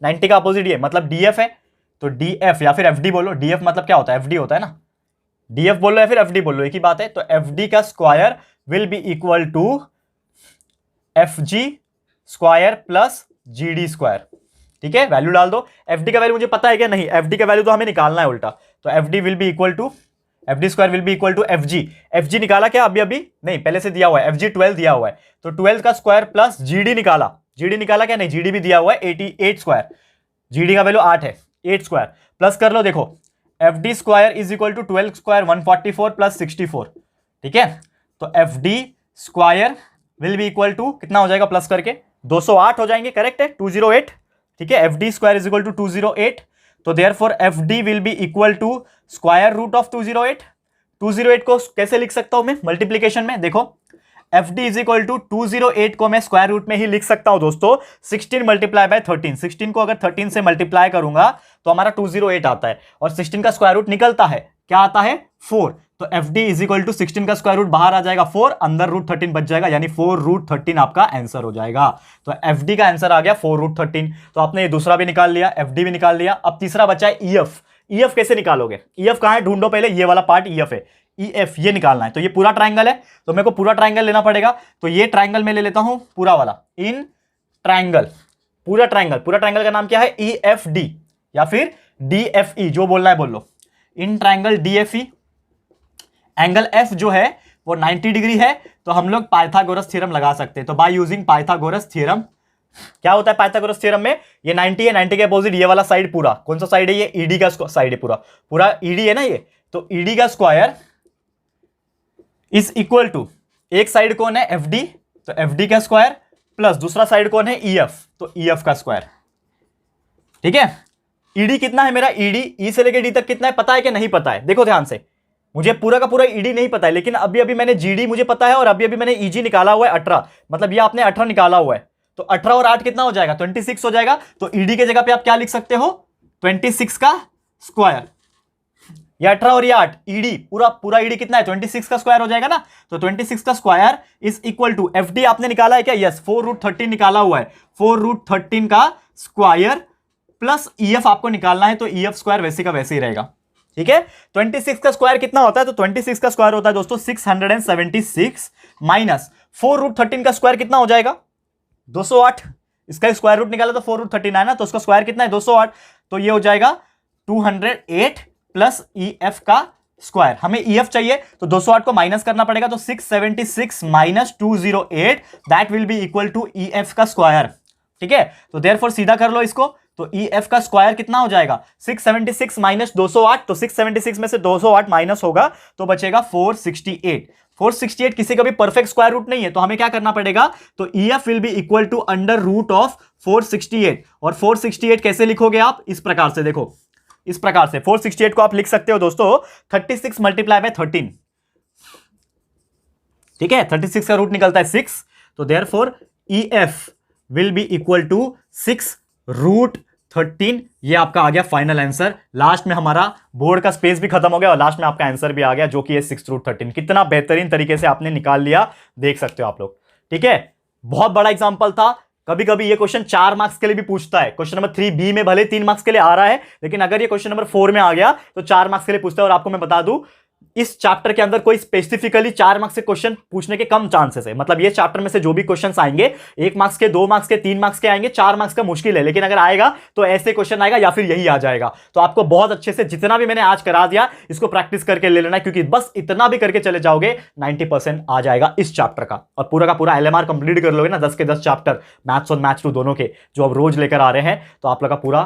90 का अपोजिट ये मतलब डीएफ है, तो डीएफ या फिर एफडी बोलो, डीएफ मतलब क्या होता है, एफडी होता है ना, डीएफ बोलो या फिर एफडी बोलो, एक ही बात है। तो एफडी का square will be equal to F G square plus G D square, ठीक है, वैल्यू डाल दो। एफडी का वैल्यू मुझे पता है क्या, नहीं, एफडी का वैल्यू तो हमें निकालना है उल्टा, तो F D will be equal to, F D square will be equal to F G, F G निकाला क्या अभी अभी, नहीं पहले से दिया हुआ है, एफजी 12 दिया हुआ है, तो 12 का स्क्वायर प्लस जीडी निकाला, जीडी निकाला क्या, नहीं जीडी भी दिया हुआ है 88 स्क्वायर, जीडी का वैल्यू 8 है, 8 स्क्वायर प्लस कर लो, देखो F D square is equal to 12 square 144 plus 64, ठीक है, तो F D square will be equal to कितना हो जाएगा, प्लस करके 208 हो जाएंगे, करेक्ट है 208, ठीक है, F D square is equal to 208, तो therefore F D will be equal to square root of 208, 208 को कैसे लिख सकता हूं मैं, मल्टीप्लीकेशन में, देखो एफडी इज इक्वल टू 208 को मैं स्क्वायर रूट में ही लिख सकता हूं दोस्तों, 16 मल्टीप्लाई बाय 13, 16 को अगर 13 से मल्टीप्लाई करूंगा तो हमारा 208 आता है, और 16 का स्क्वायर रूट निकलता है, क्या आता है 4, तो F D is equal to 16 का स्क्वायर रूट बाहर आ जाएगा 4, अंदर रूट 13 बच जाएगा, यानी 4 रूट 13 आपका आंसर हो जाएगा। तो एफ डी का आंसर आ गया 4 रूट 13। तो आपने ये दूसरा भी निकाल लिया, एफ डी भी निकाल लिया, अब तीसरा बचा है ई एफ। ई एफ कैसे निकालोगे, ई एफ कहां है, ढूंढो पहले, ये वाला पार्ट ई एफ है, ई एफ ये निकालना है। तो ये पूरा ट्राइंगल है, तो मेरे को पूरा ट्राइंगल लेना पड़ेगा, तो ये ट्राइंगल में ले लेता हूं पूरा वाला, इन ट्राइंगल, पूरा ट्राइंगल, पूरा ट्राइंगल का नाम क्या है, ई एफ डी या फिर डी एफ ई, जो बोलना है बोल लो, in triangle D F E, angle F जो है वो 90 डिग्री है, तो हम लोग पाइथागोरस थ्योरम लगा सकते हैं। तो बाय यूजिंग पाइथागोरस थ्योरम, क्या होता है पाइथागोरस थ्योरम में, ये 90 है, 90 के अपोजिट ये वाला साइड पूरा, कौन सा साइड है, ये ईडी का साइड है, पूरा पूरा ईडी है ना ये, तो ईडी का स्क्वायर इज इक्वल टू, एक साइड कौन है एफ डी, तो एफ डी का स्क्वायर प्लस दूसरा साइड कौन है ई एफ, तो ई एफ का स्क्वायर, ठीक है। ईडी कितना है मेरा, ईडी ई से लेकर डी तक कितना है पता है कि नहीं पता है, देखो ध्यान से, मुझे पूरा का पूरा ईडी नहीं पता है, लेकिन अभी अभी मैंने जीडी मुझे पता है, और अभी अभी मैंने ईजी निकाला हुआ है 18, मतलब ये आपने 18 निकाला हुआ है, तो 18 और 8 कितना हो जाएगा, 26 हो जाएगा। तो ईडी के जगह पे आप क्या लिख सकते हो, 26 का स्क्वायर, ये 18 और ये 8, ईडी पूरा पूरा ईडी कितना है, 26 का स्क्वायर हो जाएगा ना, तो 26 का square is equal to, F D आपने निकाला है क्या, यस 4 रूट 13 निकाला हुआ है, 4 रूट 13 का स्क्वायर प्लस ईएफ आपको निकालना है, तो ईएफ स्क्वायर वैसे का वैसे ही रहेगा, ठीक है। 26 का स्क्वायर कितना होता है, तो 26 का स्क्वायर होता है दोस्तों 676 माइनस 4 रूट 13 का स्क्वायर कितना हो जाएगा 208, इसका स्क्वायर रूट निकाला तो 4 रूट 13 है ना, तो उसका स्क्वायर कितना है 208, तो ये हो जाएगा 208 प्लस ई एफ का स्क्वायर, हमें ई एफ चाहिए तो 208 को माइनस करना पड़ेगा, तो 676 minus 208 that will be equal to E F का स्क्वायर, ठीक है। तो देयरफॉर सीधा कर लो इसको, तो ई एफ का स्क्वायर कितना हो जाएगा 676 माइनस 208, तो 676 में से 208 माइनस होगा तो बचेगा 468, 468 किसी का भी परफेक्ट स्क्वायर रूट नहीं है, तो हमें क्या करना पड़ेगा, तो E F will be equal to under root of 468, और 468 कैसे लिखोगे आप, इस प्रकार से, देखो इस प्रकार से 468 को आप लिख सकते हो दोस्तों 36 मल्टीप्लाई बाय 13, ठीक है, 36 का रूट निकलता है 6, तो therefore E F will be equal to 6 root 13, ये आपका आ गया फाइनल आंसर। लास्ट में हमारा बोर्ड का स्पेस भी खत्म हो गया और लास्ट में आपका आंसर भी आ गया जो कि है 6 रूट 13। कितना बेहतरीन तरीके से आपने निकाल लिया, देख सकते हो आप लोग, ठीक है। बहुत बड़ा एग्जांपल था, कभी कभी ये क्वेश्चन 4 मार्क्स के लिए भी पूछता है, क्वेश्चन नंबर 3 बी में भले 3 मार्क्स के लिए आ रहा है, लेकिन अगर ये क्वेश्चन नंबर 4 में आ गया तो 4 मार्क्स के लिए पूछता है। और आपको मैं बता दूं इस चैप्टर के अंदर कोई स्पेसिफिकली 4 मार्क्स के क्वेश्चन पूछने के कम चांसेस है, मतलब ये चैप्टर में से जो भी क्वेश्चंस आएंगे 1 मार्क्स के, 2 मार्क्स के, 3 मार्क्स के आएंगे, 4 मार्क्स का मुश्किल है, लेकिन अगर आएगा तो ऐसे क्वेश्चन आएगा या फिर यही आ जाएगा। तो आपको बहुत अच्छे से जितना भी मैंने आज करा दिया इसको प्रैक्टिस करके ले लेना, क्योंकि बस इतना भी करके चले जाओगे 90% आ जाएगा इस चैप्टर का। और पूरा का पूरा एलएमआर कंप्लीट कर लोगे ना, 10 के 10 चैप्टर मैथ्स और मैथ्स 2 दोनों के जो अब रोज लेकर आ रहे हैं, तो आप लोग का पूरा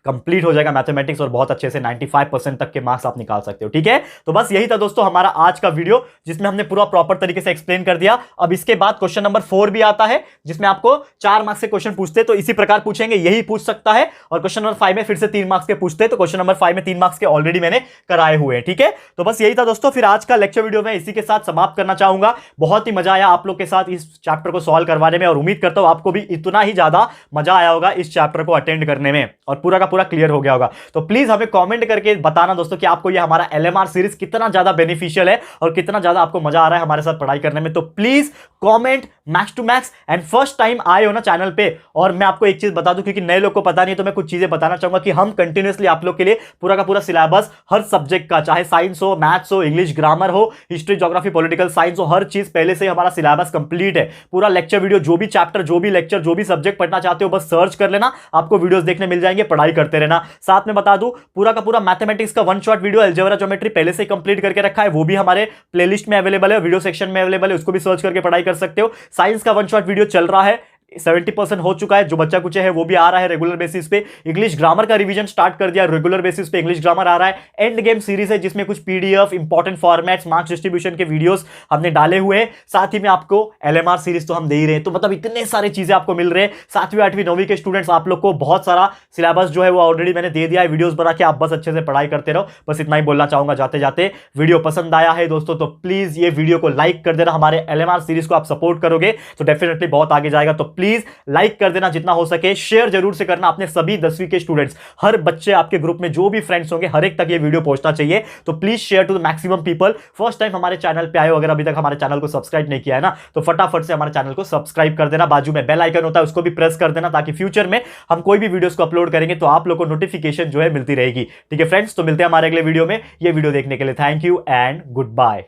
कंप्लीट हो जाएगा मैथमेटिक्स और बहुत अच्छे से 95% तक के मार्क्स आप निकाल सकते हो। ठीक है, तो बस यही था दोस्तों हमारा आज का वीडियो, जिसमें हमने पूरा प्रॉपर तरीके से एक्सप्लेन कर दिया। अब इसके बाद क्वेश्चन नंबर 4 भी आता है, जिसमें आपको 4 मार्क्स के क्वेश्चन पूछते हैं, तो इसी प्रकार पूछेंगे, यही पूछ सकता है। और क्वेश्चन नंबर 5 में फिर से 3 मार्क्स के पूछते हैं, तो क्वेश्चन नंबर 5 में 3 मार्क्स के ऑलरेडी मैंने कराए हुए हैं। ठीक है, तो बस यही था दोस्तों, फिर आज का लेक्चर वीडियो मैं इसी के साथ समाप्त करना चाहूंगा। बहुत ही मजा आया आप लोग के साथ इस चैप्टर को सॉल्व करवाने में, और उम्मीद करता हूं आपको भी इतना ही ज्यादा मजा आया होगा इस चैप्टर को अटेंड करने में, और पूरा का पूरा क्लियर हो गया होगा। तो प्लीज हमें कमेंट करके बताना दोस्तों कि आपको ये हमारा एलएमआर सीरीज कितना ज्यादा बेनिफिशियल है और कितना ज्यादा आपको मजा आ रहा है हमारे साथ पढ़ाई करने में। तो please comment max to max. And first time आए हो ना चैनल पे, और मैं आपको एक चीज बता दूं क्योंकि नए लोग को पता नहीं, तो मैं कुछ चीजें बताना चाहूंगा कि हम कंटिन्यूअसली आप लोग के लिए पूरा का पूरा सिलेबस हर सब्जेक्ट का, चाहे साइंस हो, मैथ्स हो, इंग्लिश ग्रामर हो, हिस्ट्री ज्योग्राफी पॉलिटिकल साइंस हो, हर चीज पहले से हमारा सिलेबस कंप्लीट है। पूरा लेक्चर वीडियो, जो भी चैप्टर, जो भी लेक्चर, जो भी सब्जेक्ट पढ़ना चाहते हो बस सर्च कर लेना, आपको वीडियोस देखने मिल जाएंगे, पढ़ाई करते रहना। साथ में बता दूं पूरा का पूरा मैथमेटिक्स का one shot video algebra geometry पहले से कंप्लीट करके रखा है, वो भी हमारे प्लेलिस्ट में अवेलेबल है, वीडियो सेक्शन में अवेलेबल है, उसको भी सर्च करके पढ़ाई कर सकते हो। साइंस का वन शॉट वीडियो चल रहा है, 70% हो चुका है, जो बच्चा कुछ है वो भी आ रहा है रेगुलर बेसिस पे। इंग्लिश ग्रामर का रिवीजन स्टार्ट कर दिया, रेगुलर बेसिस पे इंग्लिश ग्रामर आ रहा है। एंड गेम सीरीज है जिसमें कुछ PDF, important formats, marks distribution के वीडियोस हमने डाले हुए हैं। साथ ही में आपको एलएमआर सीरीज तो हम दे ही रहे हैं, तो मतलब इतने सारे चीजें आपको मिल रहे हैं। 7वीं 8वीं 9वीं के स्टूडेंट्स आप लोग को बहुत सारा सिलेबस जो है वो ऑलरेडी मैंने दे दिया है, वीडियोस बना के आप बस अच्छे से पढ़ाई करते रहो। बस इतना ही बोलना चाहूंगा जाते जाते। वीडियो पसंद आया है दोस्तों तो प्लीज ये वीडियो को लाइक कर देना, हमारे एलएमआर सीरीज को आप सपोर्ट करोगे तो डेफिनेटली बहुत आगे जाएगा। तो प्लीज लाइक कर देना जितना हो सके, शेयर जरूर से करना अपने सभी 10वीं के स्टूडेंट्स, हर बच्चे आपके ग्रुप में जो भी फ्रेंड्स होंगे हर एक तक ये वीडियो पहुंचना चाहिए। तो please share to the maximum people. First time हमारे चैनल पे आए हो, अगर अभी तक हमारे चैनल को सब्सक्राइब नहीं किया है ना, तो फटाफट से हमारे चैनल को सब्सक्राइब कर देना। बाजू में बेल आइकन होता है, उसको भी प्रेस कर देना, ताकि फ्यूचर में हम कोई भी वीडियोस को अपलोड करेंगे तो आप लोग को नोटिफिकेशन जो है मिलती रहेगी। ठीक है फ्रेंड्स, तो मिलते हैं हमारे अगले वीडियो में। ये वीडियो देखने के लिए thank you and good bye.